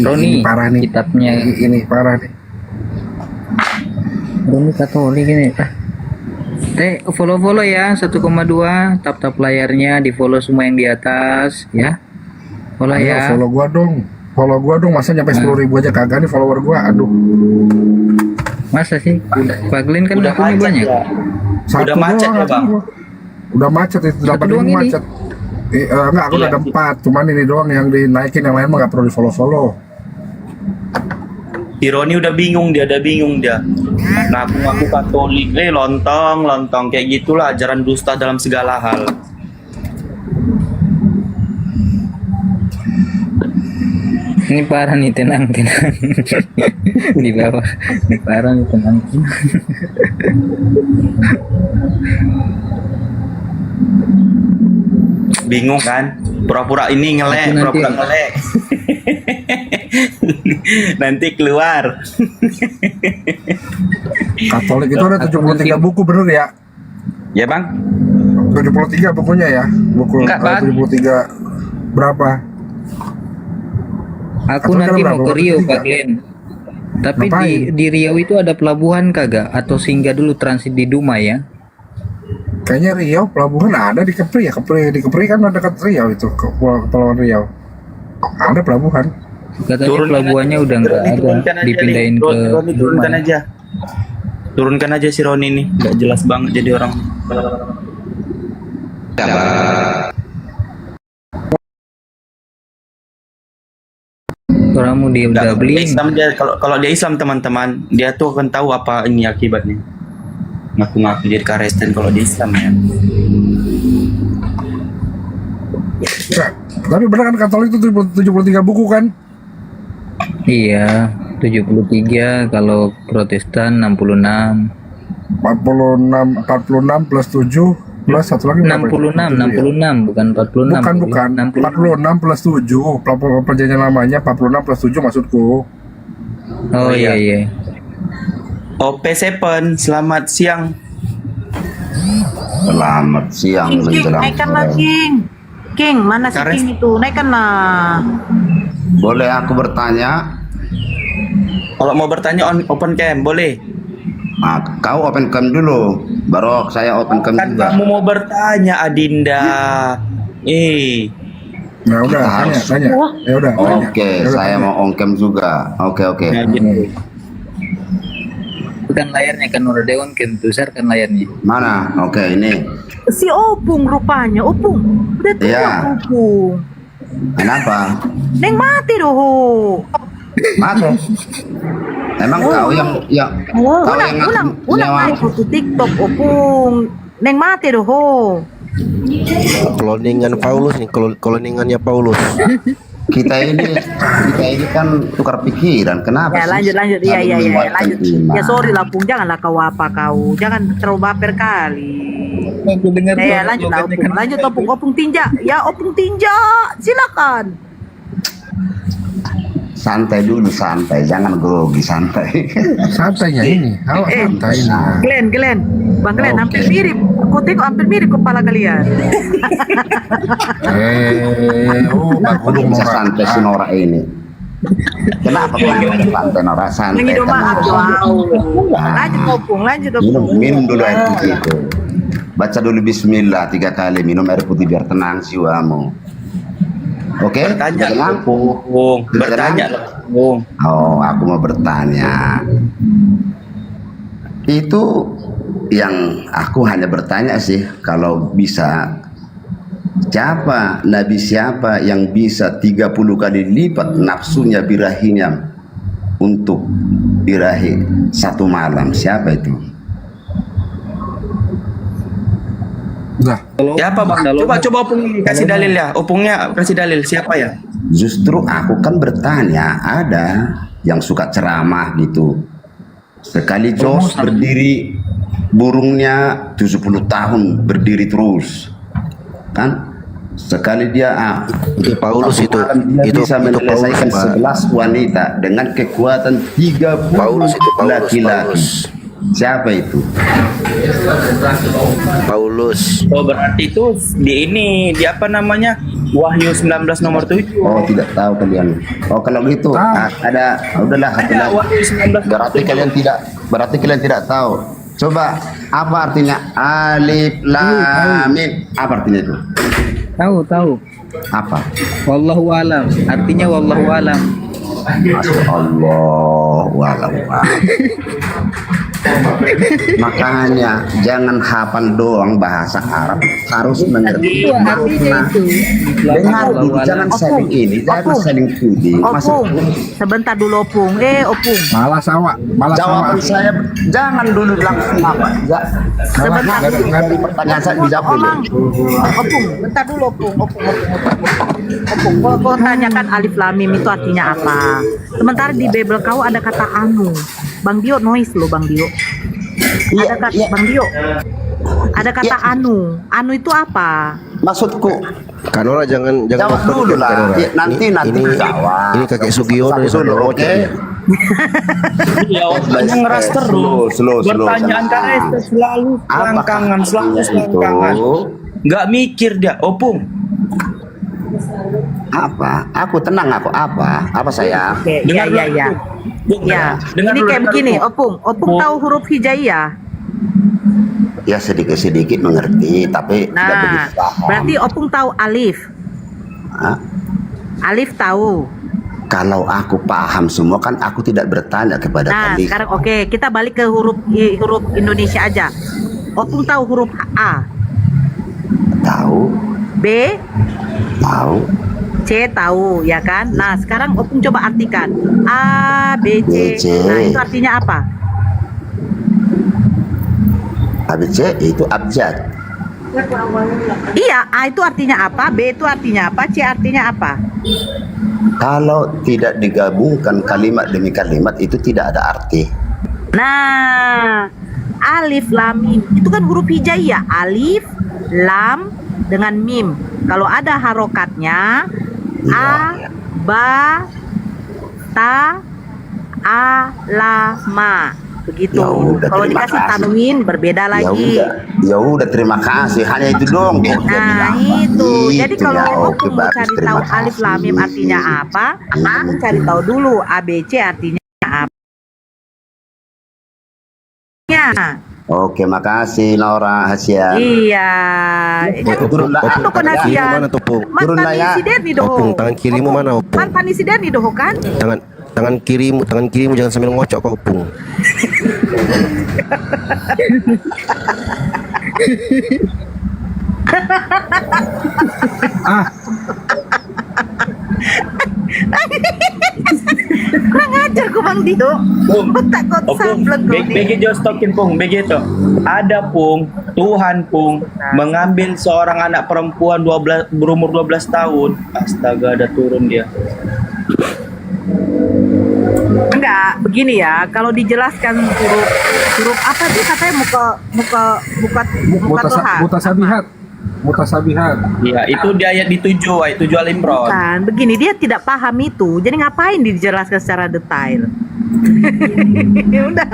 Roni, Ini parah nih. kitabnya Ini parah nih. Roni Katolik ini. Follow ya 1,2, tap layarnya, di follow semua yang di atas ya. Follow Ayo, ya. follow gua dong. Follow gua dong, masa nyampe 10.000 aja kagak nih follower gua. Aduh. Masa sih? Pak Glenn kan Udah akunnya macet banyak. ya? Udah macet ya bang? Udah macet itu, Satu doang 8.000 ini. macet. Enggak, aku udah ada 4. Cuman ini doang yang dinaikin, yang lain mah gak perlu di follow. Si Roni udah bingung dia. Ngaku Katolik, lontong kayak gitulah ajaran dusta dalam segala hal. Ini parah nih, tenang. Di bawah. Ini parah nih, tenang. Bingung kan? Pura-pura ini ngelek, pura-pura ngelek. Nanti keluar. Katolik itu ada 73 buku, bener ya? Ya bang. 73 bukunya ya? Buku Enggak, Bang. 73 berapa? Aku Katolik nanti ada mau berapa? ke Rio, 73? Pak Glenn. Tapi Ngapain? di Riau itu ada pelabuhan kagak? Atau singgah dulu transit di Dumai ya? Kayaknya Riau pelabuhan ada di Kepri ya. Di Kepri kan ada dekat Riau itu, Kepulauan Riau. Ada pelabuhan. Katanya pelabuhannya udah nggak ada, Turunkan aja dipindahin nih. ke Roni, turunkan Dumai. aja. Turunkan aja si Roni nih, nggak jelas banget jadi orang. Kamu dia udah beli. Islam dia, kalau dia Islam teman-teman, dia tuh akan tahu apa ini akibatnya. Ngaku-ngaku jadi Kristen kalau dia Islam ya. Nah, tapi benar kan Katolik itu 73 buku kan? Iya, 73. Kalau Protestan 66. 46 plus 7 plus satu lagi berapa itu? 66, bukan 46. Bukan 46 plus 7 perjanjian lamanya 46 plus 7 maksudku. Oh iya. OP7, selamat siang. Selamat siang King, menjelang naikkanlah sore. King, mana si Kares- King itu? Naikkanlah. Boleh aku bertanya? Kalau mau bertanya open cam boleh. Nah, kau open cam dulu, baru saya open cam Kan juga. kamu mau bertanya Adinda. Nah udah tanya. Ya udah. tanya. Oke, Ya udah, saya tanya. mau on cam juga. Oke. Bukan layarnya kan udah dewan kan besar kan layarnya. Mana? Oke, ini. Si Opung rupanya, Opung. Udah tua Iya. Opung. Kenapa? Neng mati doh. Mati. Emang kau yang kau yang Ulang naik foto TikTok Opung. Neng mati doh. Cloningan Paulus nih, cloningannya Paulus. kita ini kan tukar pikiran. Kenapa Ya sih? lanjut. Iya Saling menguatkan lanjut. iman. Ya sorry lah Pung, janganlah kau apa kau. Jangan terlalu baper kali. Aku dengar Ya lanjut lah Opung. Lanjut Opung tinja. Ya Opung tinja. Silakan. Santai dulu, santai, jangan grogi, santai. Santainya ini, awak santai ini. Glenn, Bang Glenn, hampir mirip. Kau tengok hampir mirip kepala kalian. Aku bisa santai si Nora ini. Kenapa kau santai Nora? Santai. Lagi doa maaf, lanjut opung. Minum dulu air putih itu. Baca dulu Bismillah 3 kali, minum air putih biar tenang jiwamu. Oke, Bertanya Opung. Bertanya Opung. Oh, aku mau bertanya. Itu yang aku hanya bertanya sih, kalau bisa siapa, Nabi siapa yang bisa 30 kali lipat nafsunya birahinya untuk birahi 1 malam? Siapa itu? Siapa Bang? Coba Opung kasih dalil ya. Opungnya kasih dalil siapa ya? Justru aku kan bertanya, ada yang suka ceramah gitu. Sekali jos berdiri, burungnya 70 tahun berdiri terus. Kan? Sekali dia itu Paulus itu bisa menyelesaikan 11 wanita dengan kekuatan 30 laki-laki. Siapa itu? Paulus. Oh, berarti itu di apa namanya? Wahyu 19 nomor 7. Oh, tidak tahu kalian. Oh, kalau gitu ada udahlah satu lagi. Berarti kalian tidak tahu. Coba apa artinya alif lam mim? Apa artinya itu? Tahu. Apa? Wallahu alam. Artinya wallahu alam. Masya Allah, walau. Makanya jangan hafal doang bahasa Arab, harus mengerti makna. Dengar dulu, jangan saling ini, jangan saling tuding. Opung, sebentar dulu Opung. Opung. Malas awak. Jawaban saya jangan dulu langsung apa. Sebentar dulu. Pertanyaan saya dijawab dulu. Opung, bentar dulu Opung. Opung, kau tanyakan alif lam mim itu artinya apa? Sementara di Bible kau ada kata anu. Bang Dio noise loh Bang Dio. Ada kata Bang Dio. Ada kata anu. Anu itu apa? Maksudku Kanora jangan jawab dulu lah. Nanti jawab. Ini kakek Sugiono dulu, oke? Ya, Opungnya ngeras terus. Pertanyaan Kares selalu selangkangan. Nggak mikir dia, Opung. Apa? Aku tenang aku apa? Apa saya? Ya. Ya, ini kayak begini, Opung tahu huruf hijaiyah? Ya sedikit-sedikit mengerti, tapi tidak begitu paham. Berarti Opung tahu alif? Hah? Alif tahu. Kalau aku paham semua kan aku tidak bertanya kepada kalian. Sekarang kita balik ke huruf Indonesia aja. Opung tahu huruf A? Tahu. B? Tahu. C tahu, ya kan? Nah, sekarang Opung coba artikan A, B, C. Nah, itu artinya apa? A, B, C itu abjad. Iya, A itu artinya apa? B itu artinya apa? C artinya apa? Kalau tidak digabungkan kalimat demi kalimat itu tidak ada arti. Nah, alif lam mim itu kan huruf hijaiyah. Alif, lam dengan mim. Kalau ada harokatnya a, ba, ta, a, la, ma, begitu. Kalau dikasih tanwin berbeda lagi. Ya udah terima kasih, hanya itu dong. Nah itu, jadi kalau Opung mau cari tahu alif lam mim artinya apa, Opung cari tahu dulu ABC artinya apa. Oke, makasih Laura Hasian. Iya. Turun lah. Bukan Hasian. Mantan isi Denny doh. Tangan kirimu mana, Opung? Mantan isi Denny doh kan? Tangan kirimu jangan sambil ngocok kau, Opung. Kurang ajar ku Bang Dio. Betak kau sableng kau. BG jostokin Pung, begitu. Ada Pung, Tuhan Pung mengambil seorang anak perempuan berumur 12 tahun. Astaga, ada turun dia. Enggak, begini ya. Kalau dijelaskan huruf apa sih katanya muka Tuhan. Mutasabihat. mutasabihat. Iya, itu di ayat di 7, ayat 7 Al-Imran. Kan, begini dia tidak paham itu. Jadi ngapain dijelaskan secara detail? Udah,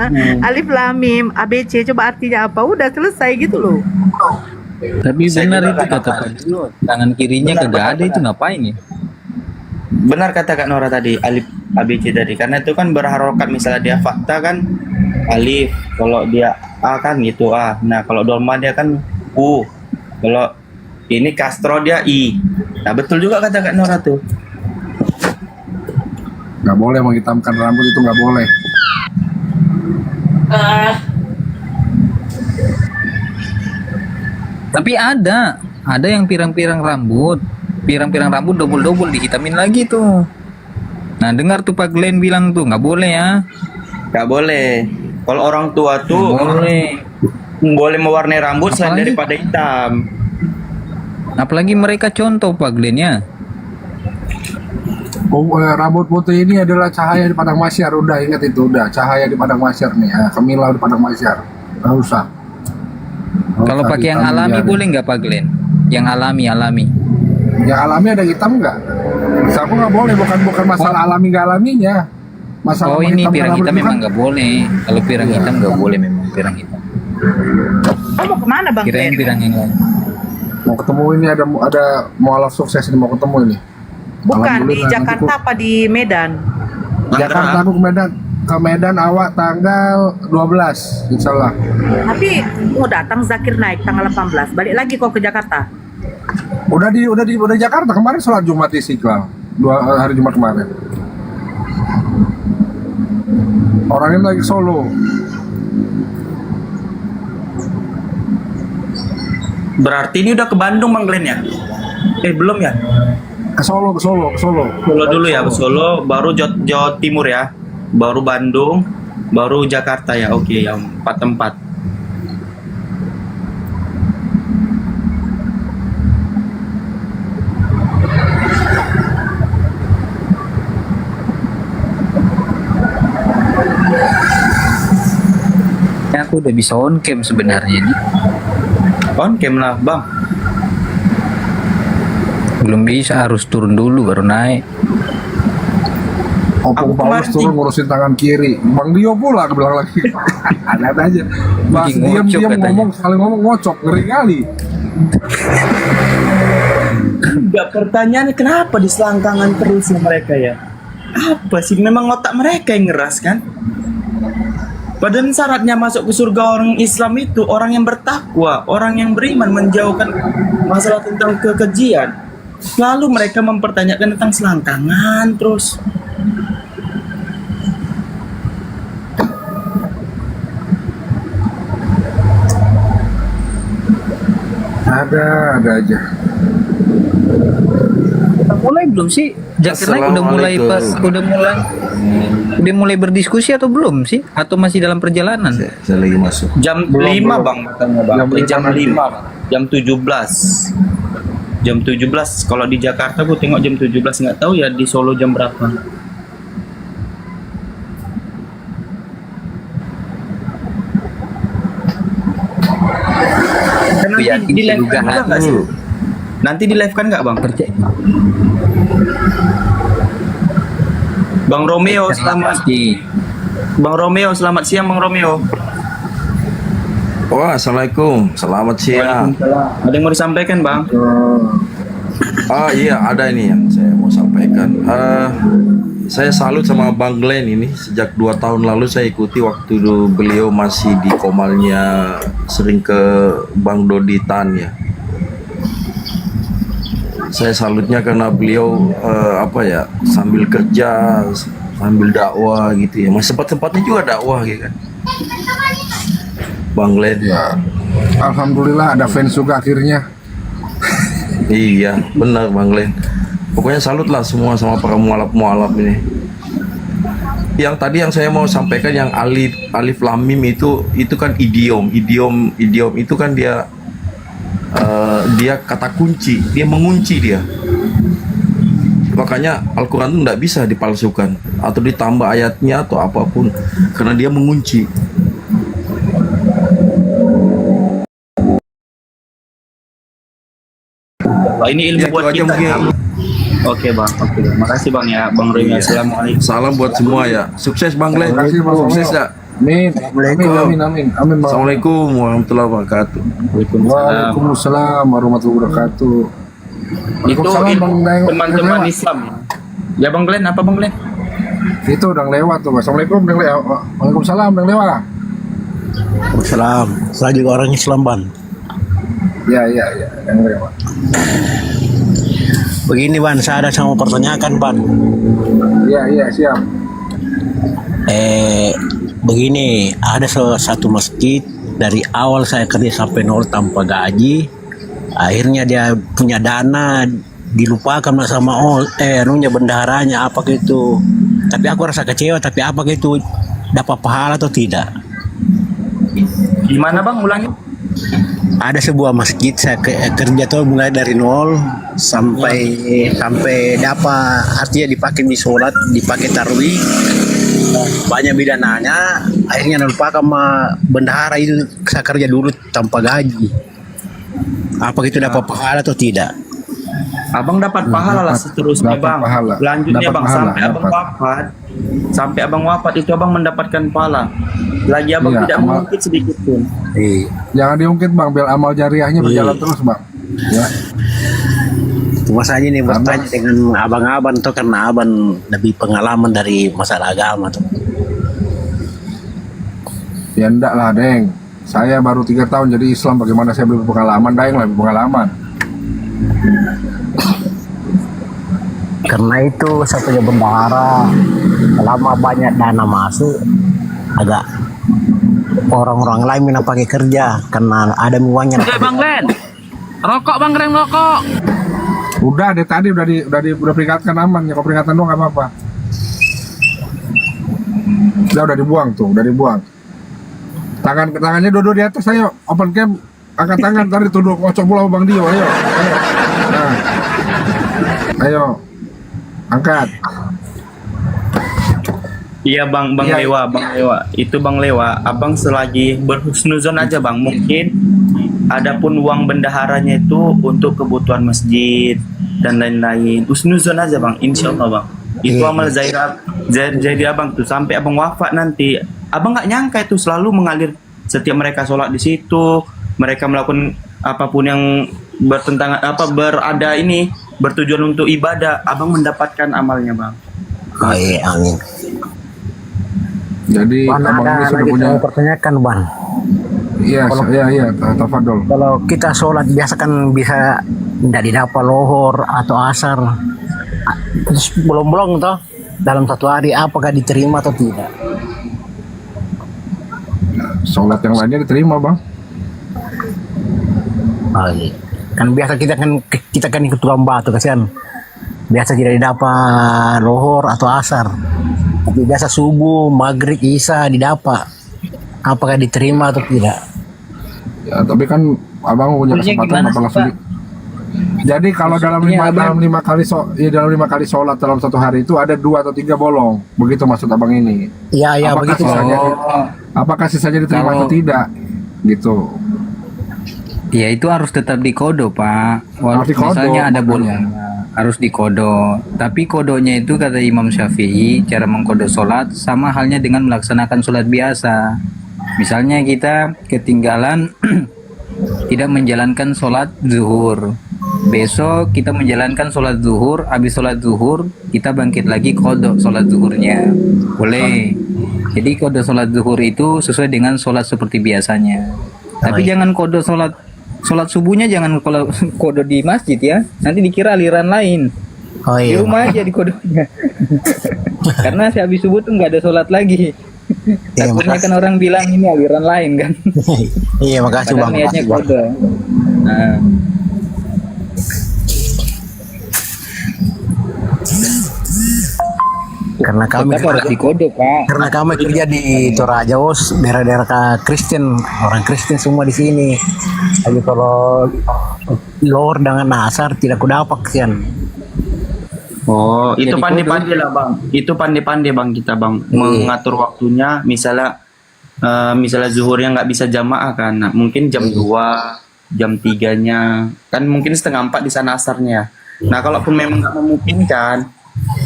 alif lam mim ABC coba artinya apa? Udah selesai gitu loh. Tapi benar itu kata Pak Jio, tangan kirinya kagak ada itu ngapain ya? Benar kata Kak Nora tadi, alif ABC tadi. Karena itu kan berharokat, misalnya dia fakta kan alif, kalau dia A kan gitu A. Nah, kalau dolma dia kan U. Kalau ini Castro dia I. Nah, betul juga kata Kak Nora tuh. Nggak boleh menghitamkan rambut, itu nggak boleh. Tapi ada yang pirang-pirang rambut double-double dihitamin lagi tuh. Nah, dengar tuh Pak Glenn bilang tuh nggak boleh ya. Nggak boleh. Kalau orang tua tuh boleh mewarnai rambut selain daripada hitam. Apalagi mereka contoh Pak Glenn ya. Rambut putih ini adalah cahaya di padang mahsyar. Udah ingat itu, udah cahaya di padang mahsyar nih. Kemilau di padang mahsyar. Nggak usah. Kalau pakai yang alami boleh nggak Pak Glenn? Yang alami. Yang alami ada hitam nggak? Aku nggak boleh, bukan masalah alami nggak alaminya. Masalah ini menghitamkan pirang rambut hitam itu memang kan- nggak boleh. Kalau pirang hitam nggak boleh memang pirang hitam. Kamu mau kemana Bang? Kirain pirang yang lain. Mau ketemu ini ada mualaf sukses ini, mau ketemu ini. Bukan di Alhamdulillah, Jakarta nanti apa di Medan? Jakarta aku ke Medan awak tanggal 12 insyaallah. Tapi mau datang Zakir naik tanggal 18. Balik lagi kok ke Jakarta. Udah di Jakarta kemarin sholat Jumat Istiqlal. Hari Jumat kemarin. Orangnya lagi ke Solo. Berarti ini udah ke Bandung Bang Glenn ya? Belum ya? Ke Solo. Solo dulu ya, ke Solo, baru Jawa Timur ya, baru Bandung, baru Jakarta ya. Oke, yang 4 tempat. Aku udah bisa on cam sebenarnya ini. On cam lah Bang. Belum bisa, harus turun dulu baru naik. Opung Paulus turun ngurusin tangan kiri. Bang Dio pula aku bilang lagi. Ada aja. Bang Bikin diam ngocok katanya. ngomong, saling ngomong ngocok, ngeri kali. Enggak, pertanyaannya kenapa diselangkangan terus ya mereka ya? Apa sih, memang otak mereka yang ngeras kan? Padahal syaratnya masuk ke surga orang Islam itu orang yang bertakwa, orang yang beriman, menjauhkan masalah tentang kekejian. Lalu mereka mempertanyakan tentang selangkangan terus. Ada aja. Mulai belum sih? Zakir naik udah mulai berdiskusi atau belum sih? Atau masih dalam perjalanan? Saya lagi masuk. Jam 5 Bang katanya Bang. Jam 5. Jam 17. Jam 17. Kalau di Jakarta gue tengok jam 17, nggak tahu ya di Solo jam berapa. Nanti di live kan nggak sih? Nanti di live kan nggak Bang? Bang Romeo, selamat. Bang Romeo, selamat siang Bang Romeo. Wah, assalamualaikum, selamat siang. Ada yang mau disampaikan Bang? Iya, ada ini yang saya mau sampaikan. Saya salut sama Bang Glenn ini. Sejak 2 tahun lalu saya ikuti waktu beliau masih di Komalnya, sering ke Bang Dodi Tan ya. Saya salutnya karena beliau sambil kerja, sambil dakwah gitu ya. Mas sempat-sempatnya juga dakwah gitu kan. Bang Glenn ya. Alhamdulillah ada fans juga akhirnya. Iya, benar Bang Glenn. Pokoknya salut lah semua sama para mualaf ini. Yang tadi yang saya mau sampaikan yang alif lam mim itu kan idiom itu kan dia kata kunci, dia mengunci dia. Makanya Al-Quran itu tidak bisa dipalsukan atau ditambah ayatnya atau apapun, karena dia mengunci. ini ilmu Ya, itu buat aja kita. mungkin. Ya. Oke bang, oke. Makasih bang ya, bang Remy. Assalamualaikum. Salam buat semua ya. Sukses Bang Glenn. Terima kasih, Bang. Sukses ya. Amin. Amin. Bang. Assalamualaikum warahmatullahi wabarakatuh. Waalaikumsalam warahmatullahi wabarakatuh. Itu Waalaikumsalam, Bang Glenn. teman-teman Islam. Ya bang Glenn, apa bang Glenn? Itu udah lewat tuh. Assalamualaikum, udah lewat. Waalaikumsalam, udah lewat. Salam. Saya juga orang Islam, Ban. Ya, yang lewat. Begini, Ban, saya ada yang mau pertanyakan, Ban. Iya, siap. Begini, ada satu masjid dari awal saya kerja sampai nol tanpa gaji. Akhirnya dia punya dana dilupakan sama anunya bendaharanya apa gitu. Tapi aku rasa kecewa, tapi apa gitu dapat pahala atau tidak? Gimana bang, ulangi? Ada sebuah masjid saya kerja tuh mulai dari nol sampai dapat, artinya dipakai di sholat, dipakai tarwih, banyak bidananya. Akhirnya lupa sama bendahara itu, saya kerja dulu tanpa gaji. Apa itu dapat pahala atau tidak? Abang dapat pahala lah seterusnya bang. Lanjutnya bang sampai abang wafat. Sampai abang wafat itu abang mendapatkan pahala. Lagi abang Iya, tidak mengungkit sedikit pun. Jangan diungkit Bang, biar amal jariahnya berjalan terus Bang. Ya. Cuma saja nih bertanya dengan abang-abang tuh, karena abang lebih pengalaman dari masalah agama tuh. Ya enggak lah Deng, saya baru 3 tahun jadi Islam, bagaimana saya lebih pengalaman? Deng lebih pengalaman. Karena itu saya punya bendahara, lama banyak dana masuk, agak orang-orang lain minta pakai kerja karena ada uangnya. Oke Bang Glenn, rokok Bang Glenn, rokok. Udah deh tadi udah peringatkan aman ya, kalau peringatan doang nggak apa-apa. Udah dibuang tuh, udah dibuang. Tangannya duduk di atas, ayo open cam, angkat tangan, tadi tuduh kocok bola Bang Dio, ayo. Nah. Ayo. Angkat. Iya bang, Iya. Lewa. Itu bang Lewa. Abang selagi berhusnuzon aja bang. Mungkin adapun uang bendaharanya itu untuk kebutuhan masjid dan lain-lain. Husnuzon aja bang, insya Allah bang. Itu amal jadi abang tuh sampai abang wafat nanti. Abang nggak nyangka itu selalu mengalir setiap mereka sholat di situ. Mereka melakukan apapun yang bertujuan untuk ibadah, abang mendapatkan amalnya bang. Oh iya, amin. Jadi Ban, abang ini ada sudah lagi punya. yang mau pertanyakan Ban. Iya, tafadol. Kalau kita sholat biasa kan bisa tidak didapat lohor atau asar, terus belum toh dalam satu hari, apakah diterima atau tidak? Sholat yang lainnya diterima Bang. Oh, iya. Kan biasa kita kan ikut tukang batu kasihan. Biasa tidak didapat lohor atau asar. Tapi biasa subuh, maghrib, isya didapat. Apakah diterima atau tidak? Ya, tapi kan abang punya kesempatan apa langsung Jadi kalau dalam lima kali sholat dalam satu hari itu ada 2 atau 3 bolong, begitu maksud abang ini? Iya begitu. Apakah sisanya diterima atau tidak? Gitu. Ya itu harus tetap dikodo Pak. Harus dikodo, Misalnya ada makanya. bolong, harus dikodo. Tapi kodonya itu kata Imam Syafi'i, cara mengkodo sholat sama halnya dengan melaksanakan sholat biasa. Misalnya kita ketinggalan tidak menjalankan sholat zuhur. Besok kita menjalankan sholat zuhur, habis sholat zuhur kita bangkit lagi kodok sholat zuhurnya. Boleh. Jadi kode sholat zuhur itu sesuai dengan sholat seperti biasanya. Tapi jangan kode sholat subuhnya, jangan kalau kode di masjid ya. Nanti dikira aliran lain. Di rumah aja di kodenya. Karena habis subuh tuh nggak ada sholat lagi. Takutnya kan orang bilang ini aliran lain kan. Iya, makasih Padahal Bang. niatnya kode. Nah. Karena kami karena kami kerja di Toraja, daerah-daerah Kristen, orang Kristen semua di sini. Jadi kalau lor dengan asar tidak kudapat kan. Oh, itu Jadi pandai-pandai lah bang. Itu pandai-pandai bang kita bang mengatur waktunya. Misalnya zuhurnya nggak bisa jamaah kan, nah, mungkin jam 2 jam 3-nya, kan mungkin setengah 4 di sana asarnya. Nah, kalaupun memang nggak memungkinkan,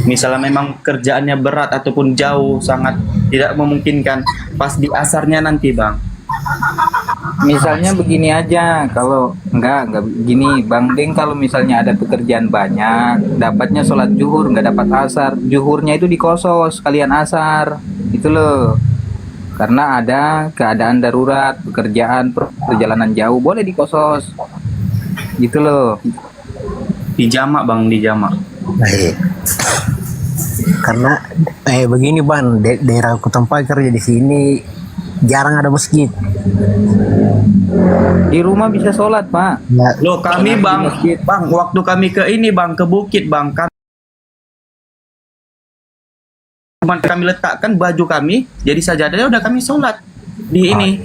misalnya memang kerjaannya berat ataupun jauh, sangat tidak memungkinkan, pas di asarnya nanti Bang. Misalnya begini aja, kalau enggak begini Bang Deng, kalau misalnya ada pekerjaan banyak, dapatnya sholat zuhur, nggak dapat asar, zuhurnya itu dikosos kalian asar, itu loh. Karena ada keadaan darurat, pekerjaan, perjalanan jauh, boleh dikosos, gitu loh. Di jamak Bang, di jamak. Karena begini Bang, daerah aku tempat kerja di sini jarang ada masjid. Di rumah bisa sholat Pak. Loh kami Bang, waktu kami ke ini Bang, ke bukit Bang, kami letakkan baju kami jadi sajadahnya, udah kami sholat di ini.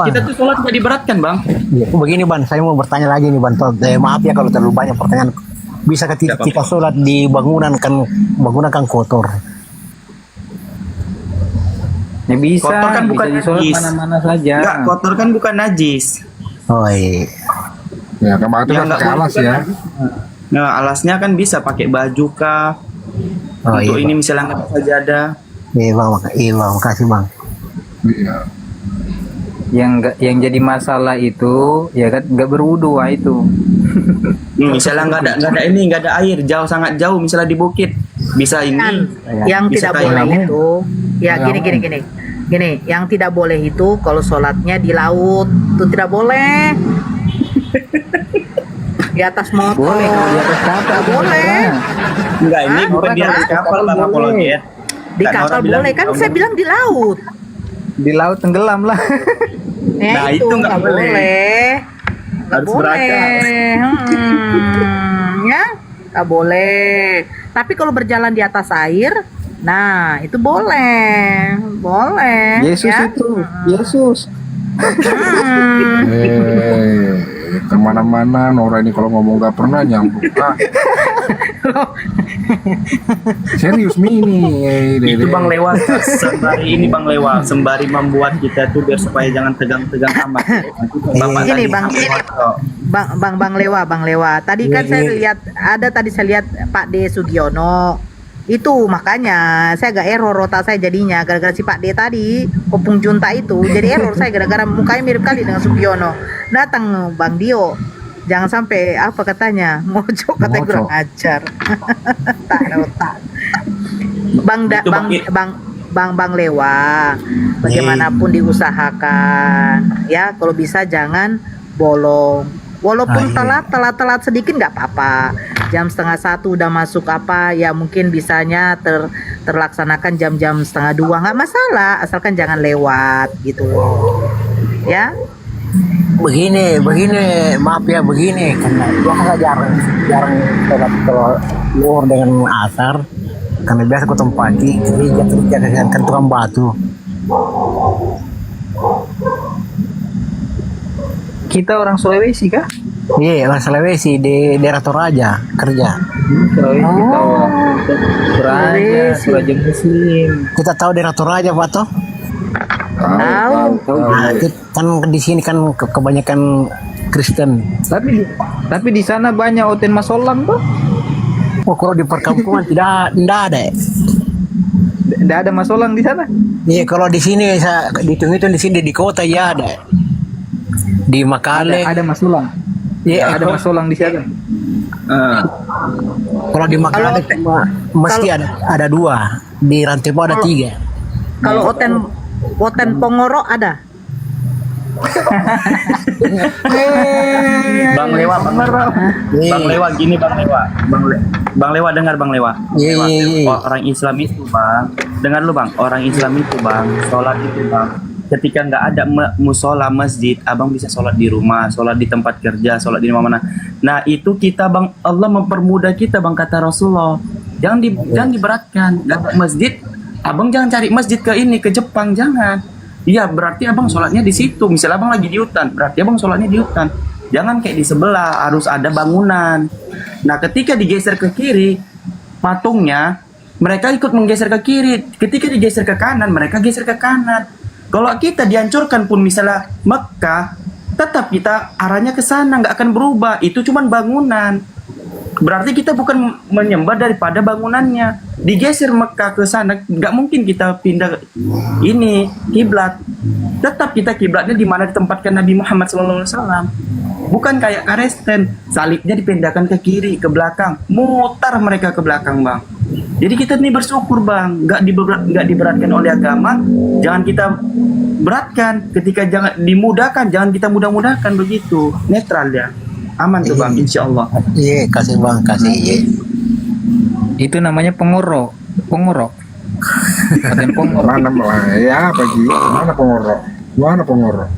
Kita tuh sholat nggak diberatkan Bang. Ya, begini Bang, saya mau bertanya lagi nih Bang. Maaf ya kalau terlalu banyak pertanyaan. Bisa ketika kita sholat di bangunan kan kotor. Ya bisa. Kotor kan bukan bisa disolat najis. mana-mana saja. Enggak, kotor kan bukan najis. Oh iya. Ya, kemarin itu Ya, kan nggak pakai boleh alas bukan ya. najis. Nah, alasnya kan bisa pakai baju kah? Untuk ini misalnya nggak saja ada. Iya Bang, makasih Bang. Iya. Yang jadi masalah itu ya kan nggak berwudu itu. Misalnya nggak ada air, sangat jauh, misalnya di bukit, bisa ini. Yang bisa tidak boleh tayamum. itu, ya gini, yang tidak boleh itu kalau sholatnya di laut, itu tidak boleh. Di atas motor, Boleh kalau di atas kapal, nggak boleh. Enggak, ini Hah? bukan di atas kapal Bang apologet. Di kapal boleh, kan saya bilang di laut. Di laut tenggelam lah. Nah, itu nggak boleh. Nggak Harus boleh. Ya, nggak boleh. Tapi kalau berjalan di atas air, nah itu boleh, boleh. Yesus ya. itu, Yesus. Kemana-mana Nora ini kalau ngomong gak pernah nyambung. Serius Mini. Itu Bang lewat sembari ini Bang lewat sembari membuat kita tuh biar supaya jangan tegang-tegang amat. Bapak Gini tadi Bang Lewa. Tadi kan saya lihat Pak D Sugiono. Itu makanya saya agak error otak saya jadinya gara-gara si Pak D tadi Opung Junta itu jadi error saya gara-gara mukanya mirip kali dengan Sugiono. Datang Bang Dio, jangan sampai apa katanya ngocok, katanya kurang ajar. Tak ada otak. Bang Lewa, bagaimanapun diusahakan ya, kalau bisa jangan bolong. Walaupun telat sedikit nggak apa-apa. Jam 12:30 udah masuk apa ya, mungkin bisanya terlaksanakan jam-jam 1:30 nggak masalah, asalkan jangan lewat gitu loh. Ya. Begini, maaf ya begini, karena biasa jarang sholat kalau luar dengan asar, karena biasa ketemu pagi kerja dengan tukang batu. Kita orang Sulawesi kah? Iya, orang Sulawesi di daerah Toraja kerja. Sulawesi Toraja Muslim. Kita tahu daerah Toraja, Pak toh? Tahu. Nah, kan di sini kan kebanyakan Kristen. Tapi di sana banyak hotel masolang tuh. Oh, kalau di perkampungan tidak ada. Tidak ada masolang di sana. Iya, kalau di sini saya dihitung-hitung di sini di kota ya ada. Di Makale ada masolang. Iya, ada masolang di sana. Kalau di Makale mesti ada 2, di Rantepo ada 3. Kalau Oten Pongoro ada. Bang Lewa gini Bang Lewa dengar Bang Lewa. Orang Islam itu Bang, dengar lu Bang, orang Islam itu Bang, sholat itu Bang, ketika nggak ada musola masjid, abang bisa sholat di rumah, sholat di tempat kerja, sholat di mana-mana. Nah itu kita Bang, Allah mempermudah kita Bang, kata Rasulullah. Jangan diberatkan. Nggak ada masjid, abang jangan cari masjid ke Jepang, jangan. Iya berarti abang sholatnya di situ. Misalnya abang lagi di hutan, berarti abang sholatnya di hutan. Jangan kayak di sebelah, harus ada bangunan. Nah ketika digeser ke kiri, patungnya mereka ikut menggeser ke kiri. Ketika digeser ke kanan, mereka geser ke kanan. Kalau kita dihancurkan pun misalnya Mekah, tetap kita arahnya ke sana, nggak akan berubah. Itu cuman bangunan. Berarti kita bukan menyembah daripada bangunannya. Digeser Mekah ke sana, nggak mungkin kita pindah ini kiblat. Tetap kita kiblatnya di mana ditempatkan Nabi Muhammad SAW. Bukan kayak Kristen, salibnya dipindahkan ke kiri, ke belakang, mutar mereka ke belakang, Bang. Jadi kita ini bersyukur, Bang, nggak diberatkan oleh agama, jangan kita beratkan. Ketika jangan dimudahkan, jangan kita mudah-mudahkan, begitu. Netral ya. Aman tuh, Bang, insya Allah. Iya, kasih bang, kasih. Iya. Itu namanya pengorok. Pengorok. Paten pengorok. Mana ya bagi mana pengorok? Mana pengorok?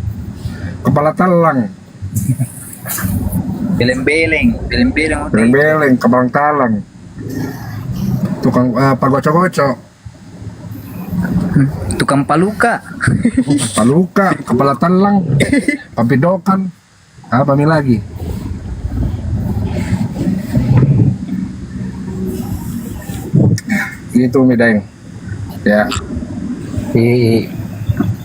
Kepala talang. Beleng-beleng. Beleng-beleng. Beleng-beleng, kepala talang. Tukang pagocok-gocok. Tukang paluka. Paluka, kepala talang. Papidokan. Apa mi lagi? Itu Mideng. Ya.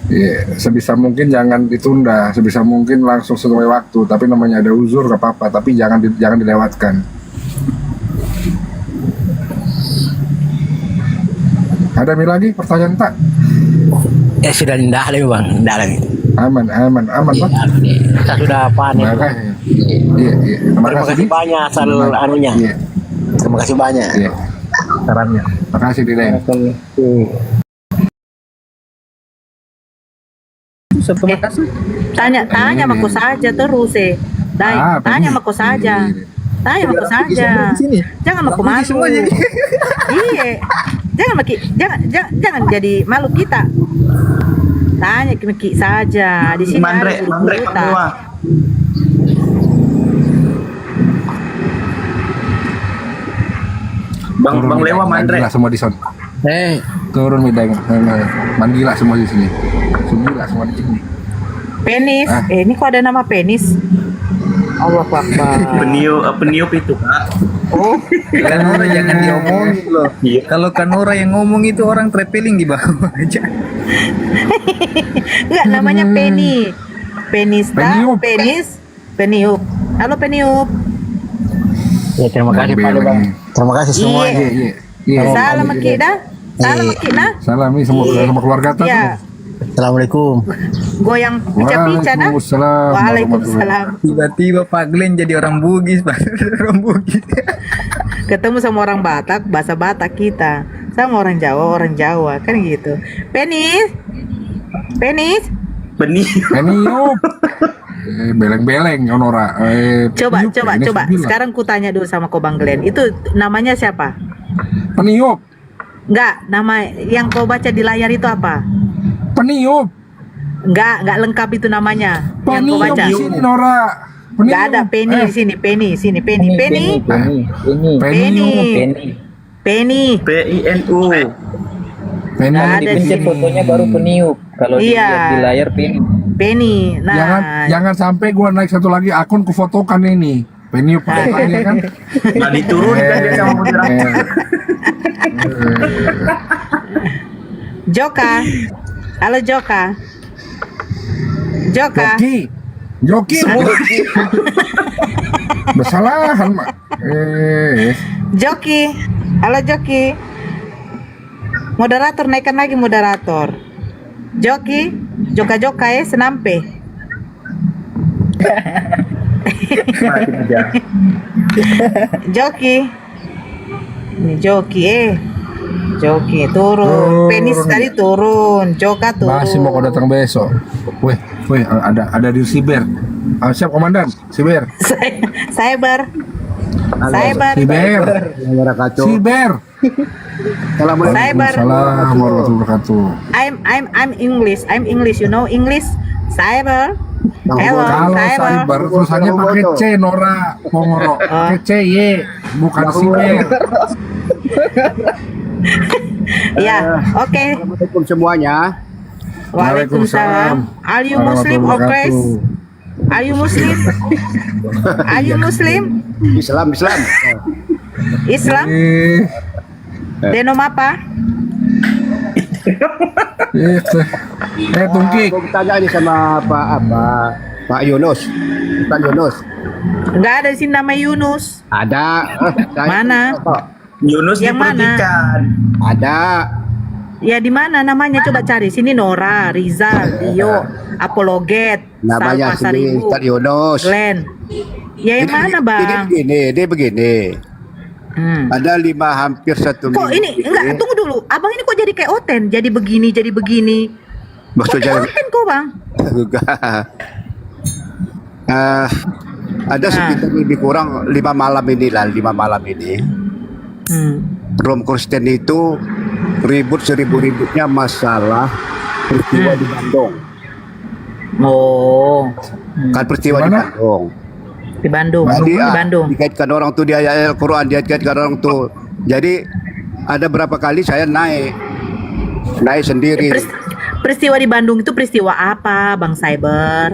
Iya, sebisa mungkin jangan ditunda, sebisa mungkin langsung sesuai waktu. Tapi namanya ada uzur gak apa-apa, tapi jangan dilewatkan. Ada mi lagi pertanyaan tak? Sudah indah lagi bang, indah lagi. Aman Pak. Kita sudah panik. Makanya. Iya. Terima kasih banyak asal anunya. Iya. Terima kasih banyak. Iya. Sarannya. Makasih Dideng. Tanya sama aku saja terus tanya sama aku saja. Tanya sama aku saja. Jangan aku malu. Iya. Jangan jadi malu kita. Tanya Ki saja. Di sini Mandre Kamua. Bang Lewa Mandre. Manggila semua di sana. Turun Mideng. Manggila semua di sini. Manggila semua di sini. Penis. Ini kok ada nama penis? Allah Akbar. Peniup itu, Kak. Oh, Kanora jangan diomongin loh. Kalau Kanora yang ngomong itu orang traveling di bawah aja. Enggak, namanya Penny. Peniup. Halo Peniup. Ya, terima kasih Pak Bang. Terima kasih semua. Iya. Salam Ki dah. Salam Ki nah. Salam nih sama keluarga kita. Iya. Assalamualaikum. Goyang pica-pica dah. Waalaikumsalam. Tiba-tiba Pak Glenn jadi orang Bugis, Pak. Orang Bugis. Ketemu sama orang Batak, bahasa Batak kita. Sama orang Jawa kan gitu. Penis. Peniup. Beleng-beleng Onora. Coba. Sekarang ku tanya dulu sama kau Bang Glenn. Itu namanya siapa? Peniup. Enggak, nama yang kau baca di layar itu apa? Peniup. Enggak lengkap itu namanya. Yang kau baca. Di sini Nora. Enggak ada Penny di sini. Penny. PINU. Nggak ada di sini. Fotonya baru peniup. Kalau dilihat di layar Penny. Nah, Jangan sampai gua naik satu lagi akun kufotokan ini. Peniup fotonya kan. Nggak diturunkan dia sama moderator. Joka. Halo Joka. Joki. Bersalahan, Mak. Joki. Halo Joki. Moderator, naikkan lagi moderator. Joki. Joka senampe. Joki. Ini Joki turun. Penis tadi turun. Joka turun. Masih mau kau datang besok. Weh, ada di Siber. Siap komandan, Siber. Cyber. Siber. Assalamualaikum warahmatullahi wabarakatuh. I'm English. You know English? Cyber. Hello, Kalau cyber tulisannya pakai C Nora Pongoro. Pakai C Y, bukan Siber. Ya, oke. Assalamualaikum semuanya. Waalaikumsalam. Are you Muslim or Christ? Are you Muslim? Islam? Denom apa? Tungki. Aku tanya ini sama apa? Pak Yunus. Ustaz Yunus. Nggak ada di sini nama Yunus. Ada. Mana? Yunus Yang mana? diperhatikan. Ada. Ya di mana namanya coba cari sini Nora, Rizal, Dio, Apologet, Namanya Salva sini Saribu, Ustaz Yunus. Glenn. Ya yang mana bang? Ini begini. Ada 5 hampir 1 Kok minggu. ini enggak tunggu dulu. Abang ini kok jadi kayak Oten, jadi begini. Maksudnya Kok Oten kok bang? enggak. Ada sekitar lebih kurang 5 malam ini. Rom Kristen itu ribut seribut-ributnya masalah peristiwa di Bandung. Oh. Kan peristiwa di Bandung. Di Bandung. Jadi Di Bandung. dikaitkan orang tuh di ayat Al-Quran, dikaitkan orang tuh. Jadi ada berapa kali saya naik sendiri. Peristiwa di Bandung itu peristiwa apa, Bang Cyber?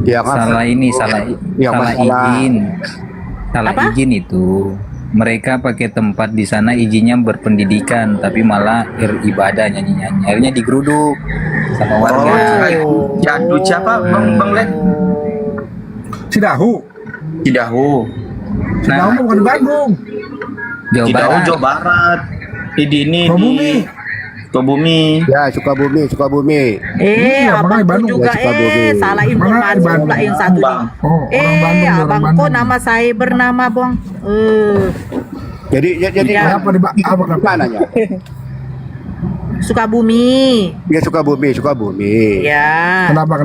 Ya, kan? Salah ini, salah masalah- izin. Salah Apa? izin itu. Mereka pakai tempat di sana izinnya berpendidikan, tapi malah ibadah nyanyi-nyanyi. Akhirnya digeruduk sama warga. Jadu siapa Bang Len? Cidahu. Cidahu. Cidahu bukan di Bandung. Jawa Cidahu Barat. Jawa Barat. Ini Sukabumi. di Sukabumi. Ya, Sukabumi. Abang Bandung, juga Sukabumi. salah informasi pula yang satu nih. Abang kok nama Cyber nama Bang. Jadi Ya. apa mananya? Sukabumi. Ya Sukabumi. Ya. Kenapa?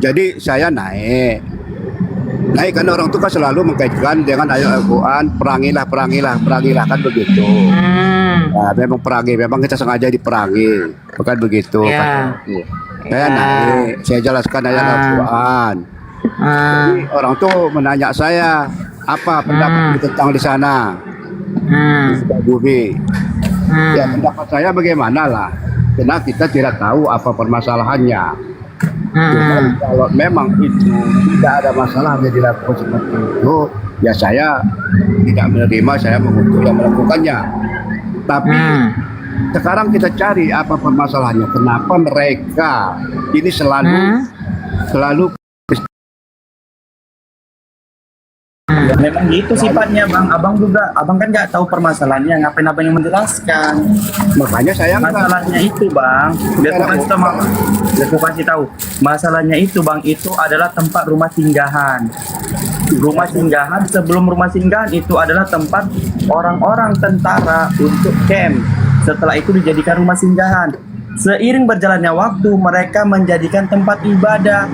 Jadi saya naik karena orang itu kan selalu mengkaitkan dengan ayat Al-Quran, perangilah kan begitu. Nah, memang memang kita sengaja diperangi, bukan begitu. Ya. Saya naik, saya jelaskan ayat Al-Quran. Jadi orang tuh menanya saya apa pendapat tentang di sana, Sukabumi. Ya pendapat saya bagaimana lah, karena kita tidak tahu apa permasalahannya. Cuma kalau memang itu tidak ada masalah yang dilakukan seperti itu, ya saya tidak menerima, saya mengutuk yang melakukannya. Tapi sekarang kita cari apa permasalahannya, kenapa mereka ini selalu Memang gitu sifatnya Bang. Abang kan nggak tahu permasalahannya, ngapain abang yang menjelaskan. Makanya saya masalahnya itu Bang. Biar aku kasih tahu. Masalahnya itu Bang, itu adalah tempat rumah singgahan. Rumah singgahan, sebelum rumah singgahan itu adalah tempat orang-orang tentara untuk camp. Setelah itu dijadikan rumah singgahan. Seiring berjalannya waktu, mereka menjadikan tempat ibadah.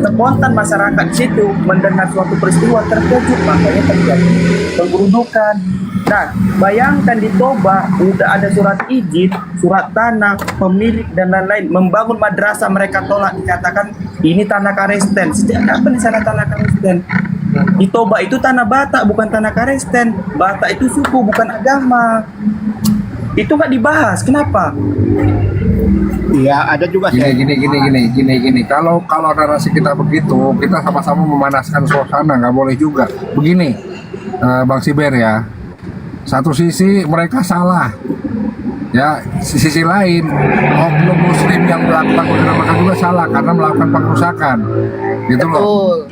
Spontan masyarakat di situ mendengar suatu peristiwa terkejut, makanya terjadi penggerudukan. Nah, bayangkan di Toba udah ada surat izin, surat tanah, pemilik dan lain-lain. Membangun madrasah mereka tolak, dikatakan ini tanah Karesten. Sejak kapan di sana tanah Karesten? Di Toba itu tanah Batak, bukan tanah Karesten. Batak itu suku, bukan agama. Itu nggak dibahas. Kenapa? Iya, ada juga Gini. Kalau narasi kita begitu, kita sama-sama memanaskan suasana, nggak boleh juga. Begini, Bang Siber ya. Satu sisi mereka salah, ya. Sisi lain, oknum Muslim yang melakukan penyerangan juga salah karena melakukan pengerusakan, gitu loh.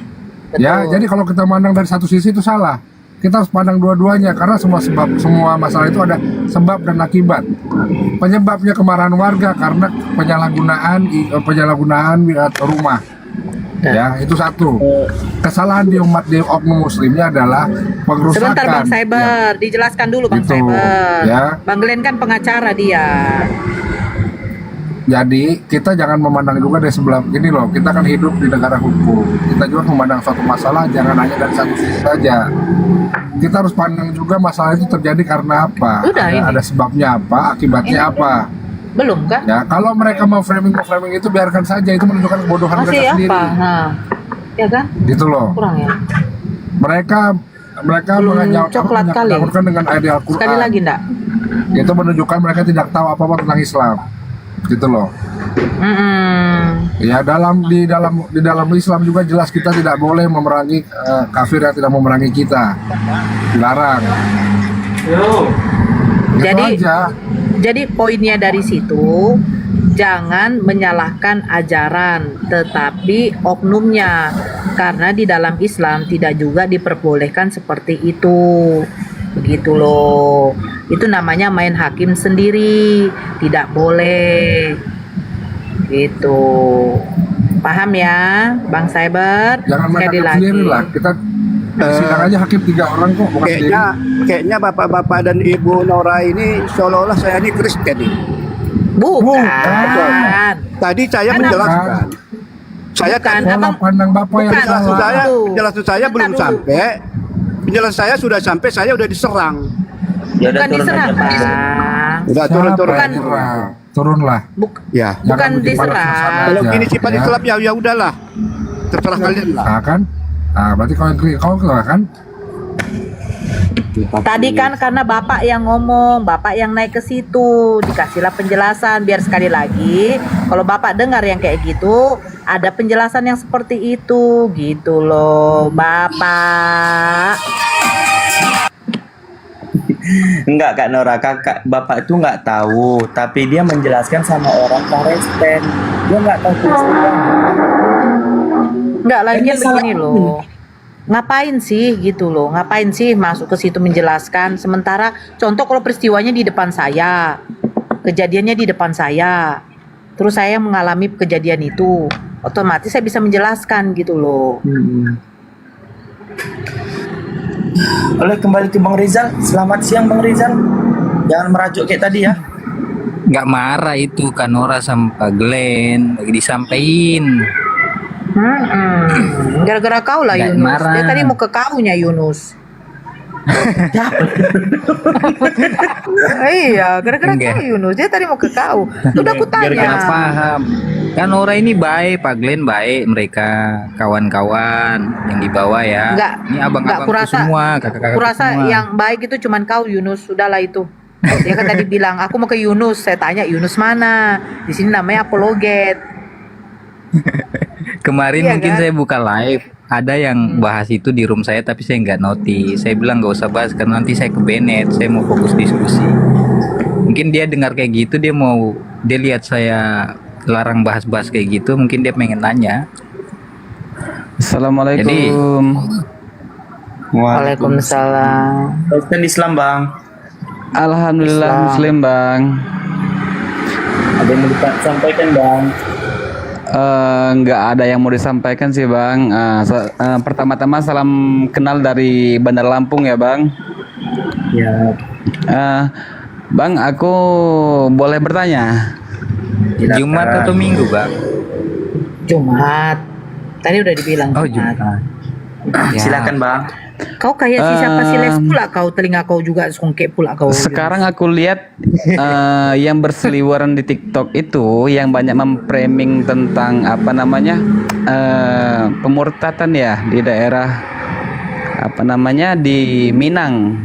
Ya, jadi kalau kita mandang dari satu sisi itu salah. Kita harus pandang dua-duanya karena semua masalah itu ada sebab dan akibat. Penyebabnya kemarahan warga karena penyalahgunaan rumah. Ya, itu satu. Kesalahan di oknum muslimnya adalah pengerusakan. Sebentar Bang Cyber, dijelaskan dulu Bang Gitu, Cyber. ya. Bang Glenn kan pengacara dia. Jadi kita jangan memandang juga dari sebelah ini loh. Kita kan hidup di negara hukum. Kita juga memandang suatu masalah jangan hanya dari satu sisi saja. Kita harus pandang juga masalah itu terjadi karena apa. Ada sebabnya apa, akibatnya apa. Belum kan? Ya, kalau mereka mau framing itu biarkan saja, itu menunjukkan kebodohan Masih mereka apa? sendiri. Nah, ya kan? Gitu loh. Kurang ya. Mereka Coklat kali. mengajaukan dengan ayat Al-Quran. Sekali lagi enggak? Itu menunjukkan mereka tidak tahu apa-apa tentang Islam. Gitu loh. Ya di dalam Islam juga jelas kita tidak boleh memerangi kafir yang tidak memerangi kita. Dilarang. Gitu Jadi aja. Jadi poinnya dari situ, jangan menyalahkan ajaran, tetapi oknumnya. Karena di dalam Islam tidak juga diperbolehkan seperti itu. Begitu loh. Itu namanya main hakim sendiri, tidak boleh. Gitu. Paham ya, Bang Cyber? Jangan main Sekali hakim lagi. sendiri lah. Kita sidang aja hakim 3 orang kok, bukan sendiri. Kayaknya bapak-bapak dan ibu Nora ini seolah-olah saya ini Kristen ini. Bukan. Tadi saya Kan menjelaskan. Saya Bukan, Pola abang. pandang bapak yang penjelasan salah. saya, dulu. penjelasan saya Bentar belum dulu. sampai. Penjelasan saya sudah sampai, saya udah diserang. Ya udah Bukan turun diserang, aja, Bang. Bang. Udah Siapa turun-turun. yang nyerang? Turunlah. Ya. Bukan Jangan bikin panas diserang. suasana Kalau aja, gini sifat ya. Islam ya udahlah. Terserah kalian lah. Nah, kan? Nah, berarti kau kan? Tadi kan karena bapak yang ngomong, bapak yang naik ke situ, dikasihlah penjelasan biar sekali lagi kalau bapak dengar yang kayak gitu, ada penjelasan yang seperti itu, gitu loh, bapak. Enggak Kak Nora, kakak bapak itu nggak tahu, tapi dia menjelaskan sama orang Kristen. Dia nggak tahu Kristen. Enggak lagi Ini salah begini loh. Ngapain sih gitu loh? Ngapain sih masuk ke situ menjelaskan? Sementara contoh kalau peristiwanya di depan saya, kejadiannya di depan saya, terus saya mengalami kejadian itu, otomatis saya bisa menjelaskan gitu loh. Oleh kembali ke Bang Rizal, selamat siang Bang Rizal. Jangan merajuk kayak tadi ya. Nggak marah itu kan Nora sama Pak Glenn lagi disampaikan. Gara-gara kau lah Nggak Yunus. marah. Dia tadi mau ke kaunya Yunus. Iya, gara-gara Enggak. kau Yunus. Dia tadi mau ke kau. Udah aku Nggak tanya. paham. Kan Nora ini baik, Pak Glenn baik, mereka kawan-kawan yang di bawah ya. Enggak, Ini abang-abang kurasa, semua, kakak-kakak kurasa semua. yang baik itu cuman kau Yunus, sudahlah itu. Dia kan tadi bilang, aku mau ke Yunus. Saya tanya Yunus mana? Di sini namanya apologet. Kemarin Iya mungkin kan? saya buka live, ada yang bahas itu di room saya tapi saya nggak notice. Saya bilang nggak usah bahas karena nanti saya ke Bennett, saya mau fokus diskusi. Mungkin dia dengar kayak gitu, dia lihat saya larang bahas-bahas kayak gitu, mungkin dia pengen nanya. Assalamualaikum. Waalaikumsalam. Kristen Islam Bang. Alhamdulillah Islam. Muslim Bang. Ada yang mau disampaikan Bang? Nggak ada yang mau disampaikan sih Bang. Pertama-tama salam kenal dari Bandar Lampung ya Bang. Ya. Bang, aku boleh bertanya? Jumat atau Minggu Bang? Jumat. Tadi udah dibilang Jumat. Ya. Silakan Bang. Kau kayak si siapa si Les pula kau, telinga kau juga songkek pula kau. Sekarang aku lihat yang berseliweran di TikTok itu yang banyak memframing tentang apa namanya pemurtatan ya di daerah apa namanya di Minang.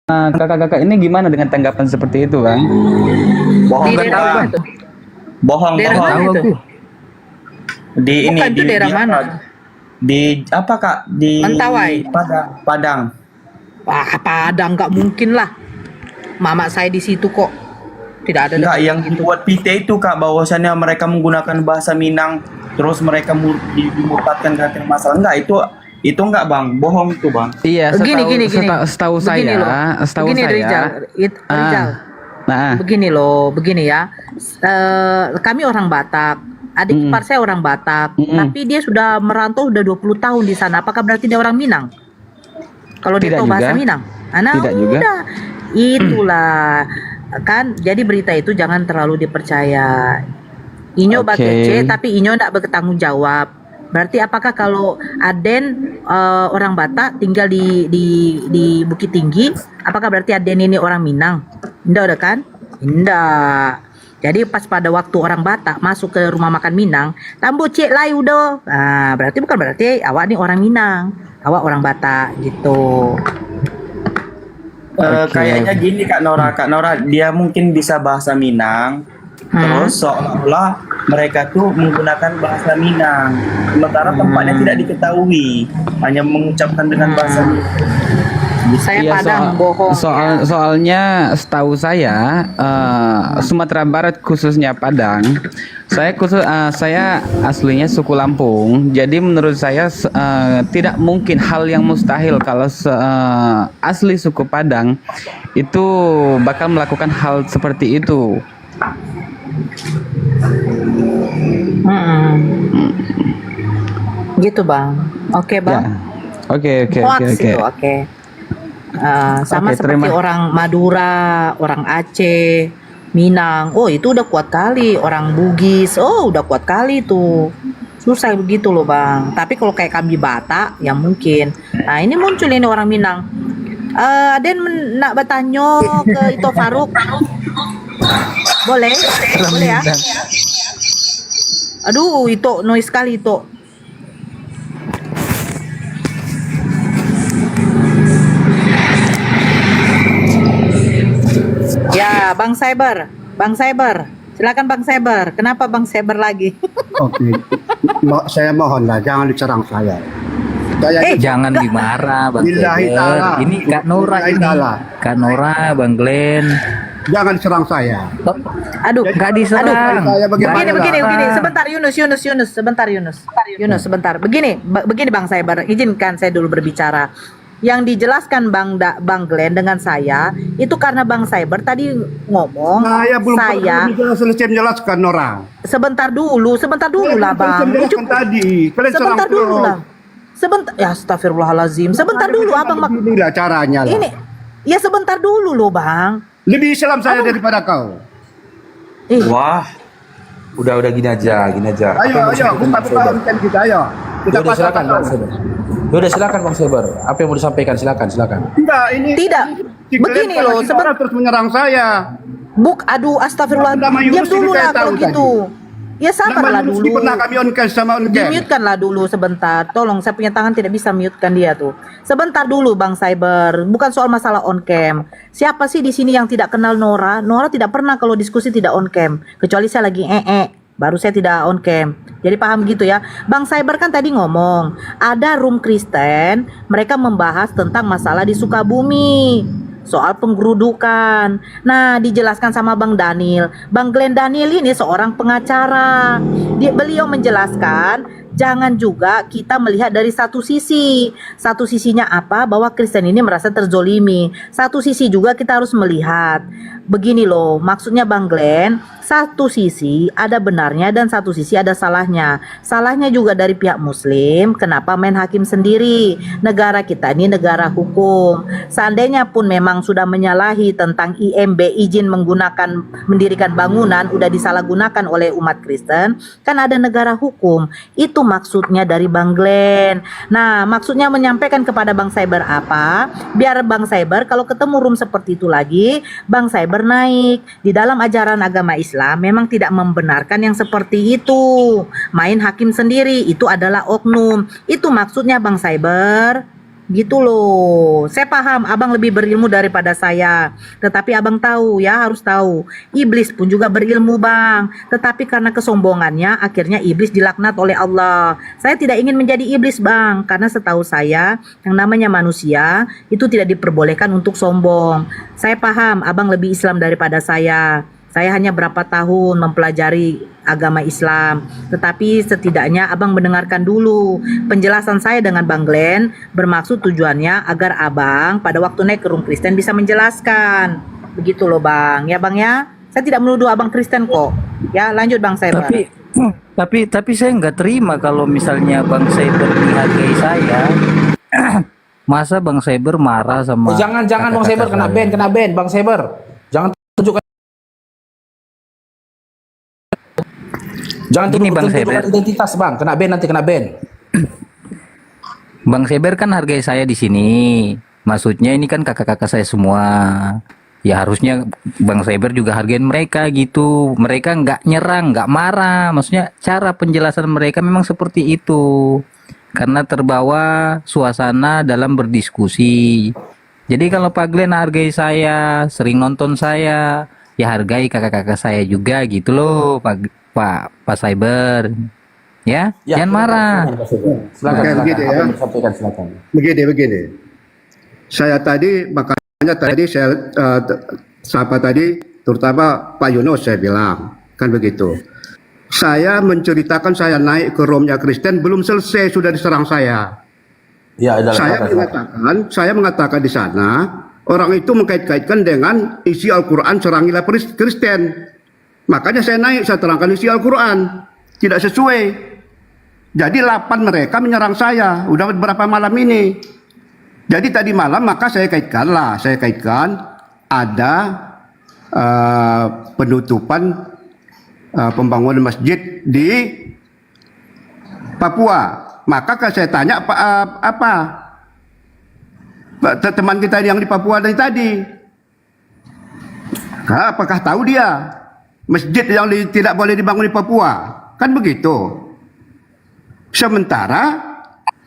Kakak-kakak ini gimana dengan tanggapan seperti itu, Bang? Bohong Di kan daerah Bang? mana tuh? Bohong, Daerah bohong. mana itu? Di ini Bukan, itu daerah apa? mana? Di apa Kak? Di Mentawai. Padang. Wah, Padang nggak mungkin lah. Mama saya di situ kok. Tidak ada. Enggak, yang buat PT itu Kak, bahwasannya mereka menggunakan bahasa Minang, terus mereka dimurtadkan karena masalah. Enggak, itu enggak Bang, bohong itu Bang. Iya, Gini. setahu Begini loh. saya, Begini, Rizal. Rizal. Begini loh, begini ya. Kami orang Batak. Adik ipar saya orang Batak, tapi dia sudah merantau udah 20 tahun di sana. Apakah berarti dia orang Minang? Kalau dia Tidak tahu bahasa juga. Minang? Nah, Tidak juga. udah. Itulah kan. Jadi berita itu jangan terlalu dipercaya. Inyo Oke. bakece, tapi Inyo tidak bertanggung jawab. Berarti apakah kalau Aden orang Batak tinggal di Bukit Tinggi, apakah berarti Aden ini orang Minang? Indah udah kan? Indah. Jadi pas pada waktu orang Batak masuk ke rumah makan Minang, tambo cek layu doh. Nah, berarti bukan berarti awak nih orang Minang, awak orang Batak gitu. Kayaknya gini Kak Nora, dia mungkin bisa bahasa Minang, terus seolah-olah mereka tuh menggunakan bahasa Minang, sementara tempatnya tidak diketahui, hanya mengucapkan dengan bahasa Minang. Saya Iya, Padang bohong. soalnya setahu saya Sumatera Barat khususnya Padang, saya aslinya suku Lampung. Jadi menurut saya tidak mungkin hal yang mustahil kalau asli suku Padang itu bakal melakukan hal seperti itu. Gitu Bang. Oke Bang. Ya. Oke. Hoax itu, oke. Sama Oke, seperti terima. orang Madura, orang Aceh, Minang. Oh itu udah kuat kali. Orang Bugis, oh udah kuat kali tuh. Susah begitu loh Bang. Tapi kalau kayak kami Batak, ya mungkin. Nah ini muncul ini orang Minang. Aden nak bertanya ke Ito Faruk. Boleh? Boleh ya? Aduh, itu noise sekali itu. Ya, Bang Cyber. Silakan Bang Cyber. Kenapa Bang Cyber lagi? Oke, saya mohonlah jangan diserang saya. Jangan dimarah Bang Billahi Cyber. ta'ala. Ini Kak Nora Billahi ini. ta'ala. Kak Nora, Bang Glenn. Jangan serang saya. Aduh, Nggak diserang. Saya bagaimana? Begini. Sebentar Yunus. Sebentar Yunus, sebentar. Begini Bang Cyber, izinkan saya dulu berbicara. Yang dijelaskan Bang Glenn dengan saya itu karena Bang Cyber tadi ngomong Saya belum saya selesai menjelaskan orang. sebentar dulu lah Bang. Menjelaskan tadi. Kalian serang Sebentar dulu terus. lah. Sebentar, ya astagfirullahalazim. Sebentar dulu Abang Inilah caranya lah. Ini ya sebentar dulu loh Bang. Lebih Islam saya daripada kau. Wah, udah gini aja. Ayo, buka konten kita, ayo. Kita Silakan Bang Seber. Silakan Bang Seber. Apa yang mau disampaikan? Silakan. Enggak, ini Tidak. Begini loh, sebentar terus menyerang saya. Aduh astagfirullah. Diam dulu lah kalau gitu. Ya sabarlah dulu. Pernah kami on cam sama on cam. Di-mute-kanlah dulu sebentar. Tolong, saya punya tangan tidak bisa mute-kan dia tuh. Sebentar dulu Bang Cyber. Bukan soal masalah on cam. Siapa sih di sini yang tidak kenal Nora? Nora tidak pernah kalau diskusi tidak on cam. Kecuali saya lagi baru saya tidak on cam. Jadi paham gitu ya. Bang Cyber kan tadi ngomong, ada room Kristen, mereka membahas tentang masalah di Sukabumi. Soal penggerudukan. Nah, dijelaskan sama Bang Daniel. Bang Glenn Daniel ini seorang pengacara. Beliau menjelaskan, jangan juga kita melihat dari satu sisi. Satu sisinya apa? Bahwa Kristen ini merasa terzolimi. Satu sisi juga kita harus melihat. Begini loh, maksudnya Bang Glenn, satu sisi ada benarnya dan satu sisi ada salahnya. Salahnya juga dari pihak Muslim, kenapa main hakim sendiri? Negara kita ini negara hukum. Seandainya pun memang sudah menyalahi tentang IMB, izin mendirikan bangunan, udah disalahgunakan oleh umat Kristen, kan ada negara hukum. Itu maksudnya dari Bang Glenn. Nah, maksudnya menyampaikan kepada Bang Cyber apa? Biar Bang Cyber kalau ketemu room seperti itu lagi, Bang Cyber naik. Di dalam ajaran agama Islam memang tidak membenarkan yang seperti itu. Main hakim sendiri, itu adalah oknum. Itu maksudnya Bang Cyber. Gitu loh. Saya paham Abang lebih berilmu daripada saya. Tetapi Abang tahu ya, harus tahu. Iblis pun juga berilmu Bang. Tetapi karena kesombongannya akhirnya iblis dilaknat oleh Allah. Saya tidak ingin menjadi iblis Bang. Karena setahu saya yang namanya manusia itu tidak diperbolehkan untuk sombong. Saya paham Abang lebih Islam daripada saya. Saya hanya berapa tahun mempelajari agama Islam. Tetapi setidaknya Abang mendengarkan dulu penjelasan saya dengan Bang Glenn. Bermaksud tujuannya agar Abang pada waktu naik ke room Kristen bisa menjelaskan. Begitu loh Bang. Ya Bang ya. Saya tidak menuduh Abang Kristen kok. Ya lanjut Bang Cyber. Tapi saya nggak terima kalau misalnya Bang Cyber menghargai saya. Masa Bang Cyber marah sama Jangan Bang Cyber kena ban Bang Cyber. Jangan tunjukkan Bang Cyber. identitas Bang, kena ban. Bang Cyber kan hargai saya di sini. Maksudnya ini kan kakak-kakak saya semua. Ya harusnya Bang Cyber juga hargain mereka gitu. Mereka nggak nyerang, nggak marah. Maksudnya cara penjelasan mereka memang seperti itu. Karena terbawa suasana dalam berdiskusi. Jadi kalau Pak Glenn hargai saya, sering nonton saya, ya hargai kakak-kakak saya juga gitu loh Pak Cyber. Ya, jangan marah. Silakan. Begini ya. Silakan. Begini. saya tadi makanya tadi saya sapa tadi terutama Pak Yunus saya bilang kan begitu. Saya menceritakan saya naik ke Romnya Kristen belum selesai sudah diserang saya. Ya, ada Saya mengatakan di sana orang itu mengkait-kaitkan dengan isi Al-Quran serangilah Kristen. Makanya saya naik saya terangkan isi Al-Quran tidak sesuai. Jadi 8 mereka menyerang saya udah beberapa malam ini. Jadi tadi malam maka saya kaitkan ada penutupan pembangunan masjid di Papua. Maka saya tanya teman kita yang di Papua tadi, apakah tahu dia masjid yang tidak boleh dibangun di Papua? Kan begitu. Sementara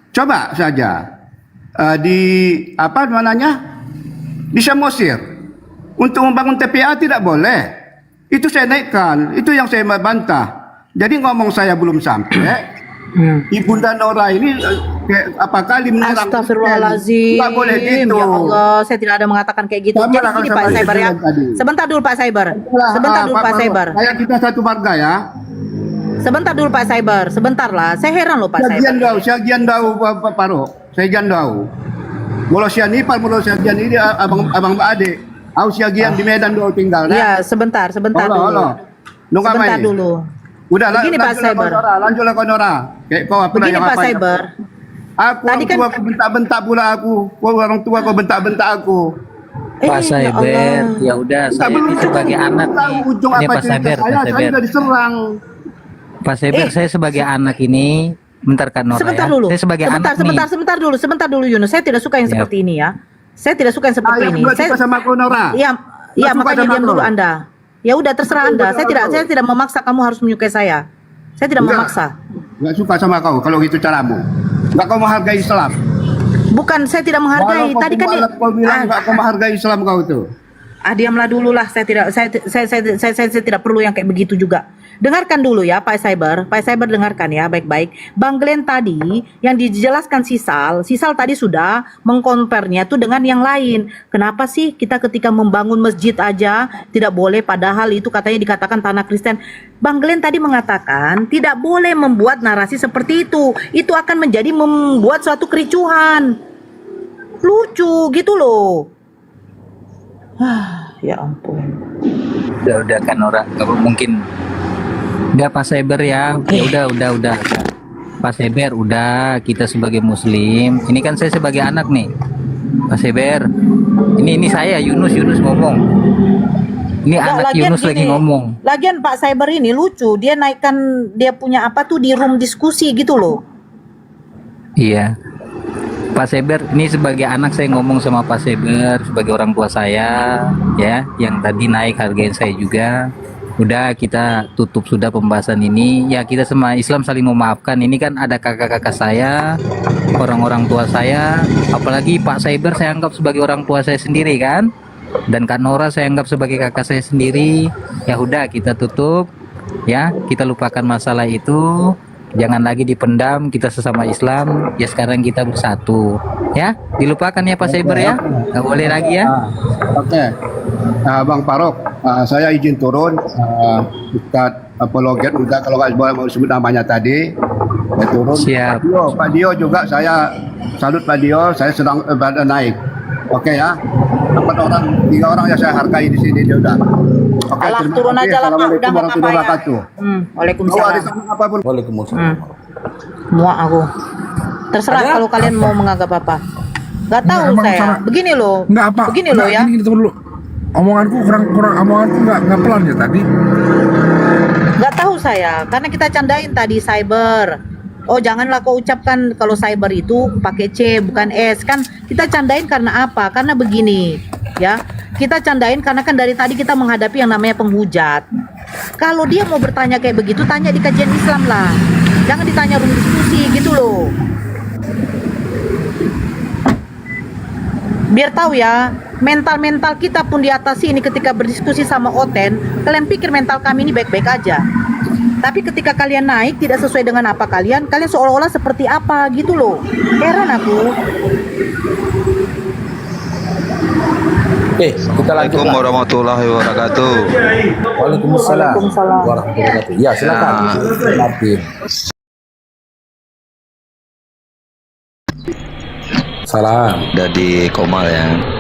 coba saja di di Samosir untuk membangun TPA tidak boleh. Itu saya naikkan, itu yang saya bantah. Jadi ngomong saya belum sampai. Ibunda Nora ini apa kali menyerang? Astagfirullahaladzim. Nggak boleh gitu. Ya Allah, saya tidak ada mengatakan kayak gitu. Sama Jadi lah gini sama Pak Cyber ya. tadi. Sebentar dulu Pak Cyber. Sebentar dulu Pak Cyber. Kayak kita satu marga ya. Sebentar dulu Pak Cyber. Sebentar lah. Saya heran loh Pak Cyber. Sekian tahu Pak Paro. Sekian tahu. Mulo sianipal, mulo siagian ini abang Mbak Ade. Aku siagian di Medan dulu tinggal. Iya, sebentar dulu. Sebentar dulu. Udah begini Pak Cyber. Lanjutlah Nora. Kayak kau apa begini Pak Cyber. Aku tadi kan kau bentak-bentak pula aku. Kau orang tua kau bentak-bentak aku. Pak Cyber, ya udah saya ini sebagai anak nih. Ini Pak Cyber, Saya sudah diserang. Pak Cyber, saya sebagai anak ini bentar kan Nora Sebentar ya. dulu. Saya sebagai anak nih. Sebentar dulu Yunus. Saya tidak suka yang seperti ini ya. Saya tidak suka yang seperti ini. Saya sama kau Nora. Iya, makanya diam dulu Anda. Ya udah terserah Anda. Saya tidak memaksa kamu harus menyukai saya. Saya tidak memaksa. Enggak suka sama kau kalau gitu caramu. Enggak kau menghargai Islam. Bukan saya tidak menghargai. Tadi kan kau bilang enggak kau menghargai Islam kau itu. Diamlah dulu lah. Saya tidak perlu yang kayak begitu juga. Dengarkan dulu ya Pak Cyber dengarkan ya baik-baik. Bang Glenn tadi yang dijelaskan Sisal tadi sudah mengkomparnya tuh dengan yang lain. Kenapa sih kita ketika membangun masjid aja tidak boleh padahal itu katanya dikatakan tanah Kristen. Bang Glenn tadi mengatakan tidak boleh membuat narasi seperti itu. Itu akan menjadi membuat suatu kericuhan. Lucu gitu loh. Ya ampun. Udah kan Nora, nggak mungkin. Udah Pak Cyber ya. Ya udah. Pak Cyber, udah kita sebagai muslim. Ini kan saya sebagai anak nih. Pak Cyber. Ini saya Yunus ngomong. Ini anak Yunus lagi ngomong. Lagian Pak Cyber ini lucu. Dia naikkan dia punya apa tuh di room diskusi gitu loh. Iya. Pak Cyber, ini sebagai anak saya ngomong sama Pak Cyber sebagai orang tua saya ya, yang tadi naik hargain saya juga. Udah kita tutup sudah pembahasan ini ya, kita sama Islam saling memaafkan. Ini kan ada kakak-kakak saya, orang-orang tua saya, apalagi Pak Cyber saya anggap sebagai orang tua saya sendiri kan, dan Kak Nora saya anggap sebagai kakak saya sendiri. Ya udah kita tutup ya, kita lupakan masalah itu, jangan lagi dipendam. Kita sesama Islam ya, sekarang kita bersatu ya, dilupakan ya Pak Cyber ya, nggak boleh lagi ya. Oke. Bang Faruk, saya izin turun. Ustadz apologet udah, kalau nggak boleh mau sebut namanya tadi, saya turun. Siap. Pak Dio juga saya salut Pak Dio, saya sedang naik. Oke ya. 3 orang yang saya hargai di sini dia udah. Oke, Alah, turun aja lah Pak, udah nggak apa-apa ya. Waalaikumsalam. Waalaikumsalam. Muak aku. Terserah kalau kalian mau menganggap apa. Gak tahu saya. Begini loh. Begini loh ya. Gini, tunggu dulu. Omonganku kurang omonganku nggak pelan ya tadi. Gak tahu saya, karena kita candain tadi Cyber. Oh janganlah kau ucapkan kalau Cyber itu pakai C bukan S, kan kita candain karena apa? Karena begini ya, kita candain karena kan dari tadi kita menghadapi yang namanya penghujat. Kalau dia mau bertanya kayak begitu, tanya di kajian Islam lah, jangan ditanya room diskusi gitu loh. Biar tahu ya, mental kita pun diatasi ini ketika berdiskusi sama Oten. Kalian pikir mental kami ini baik-baik aja, tapi ketika kalian naik tidak sesuai dengan apa kalian seolah-olah seperti apa gitu loh. Heran aku. Oke, kita lanjut. Assalamualaikum warahmatullahi wabarakatuh. Waalaikumsalam warahmatullahi wabarakatuh. Ya, silakan. Martin. Salam. Dari Komal ya.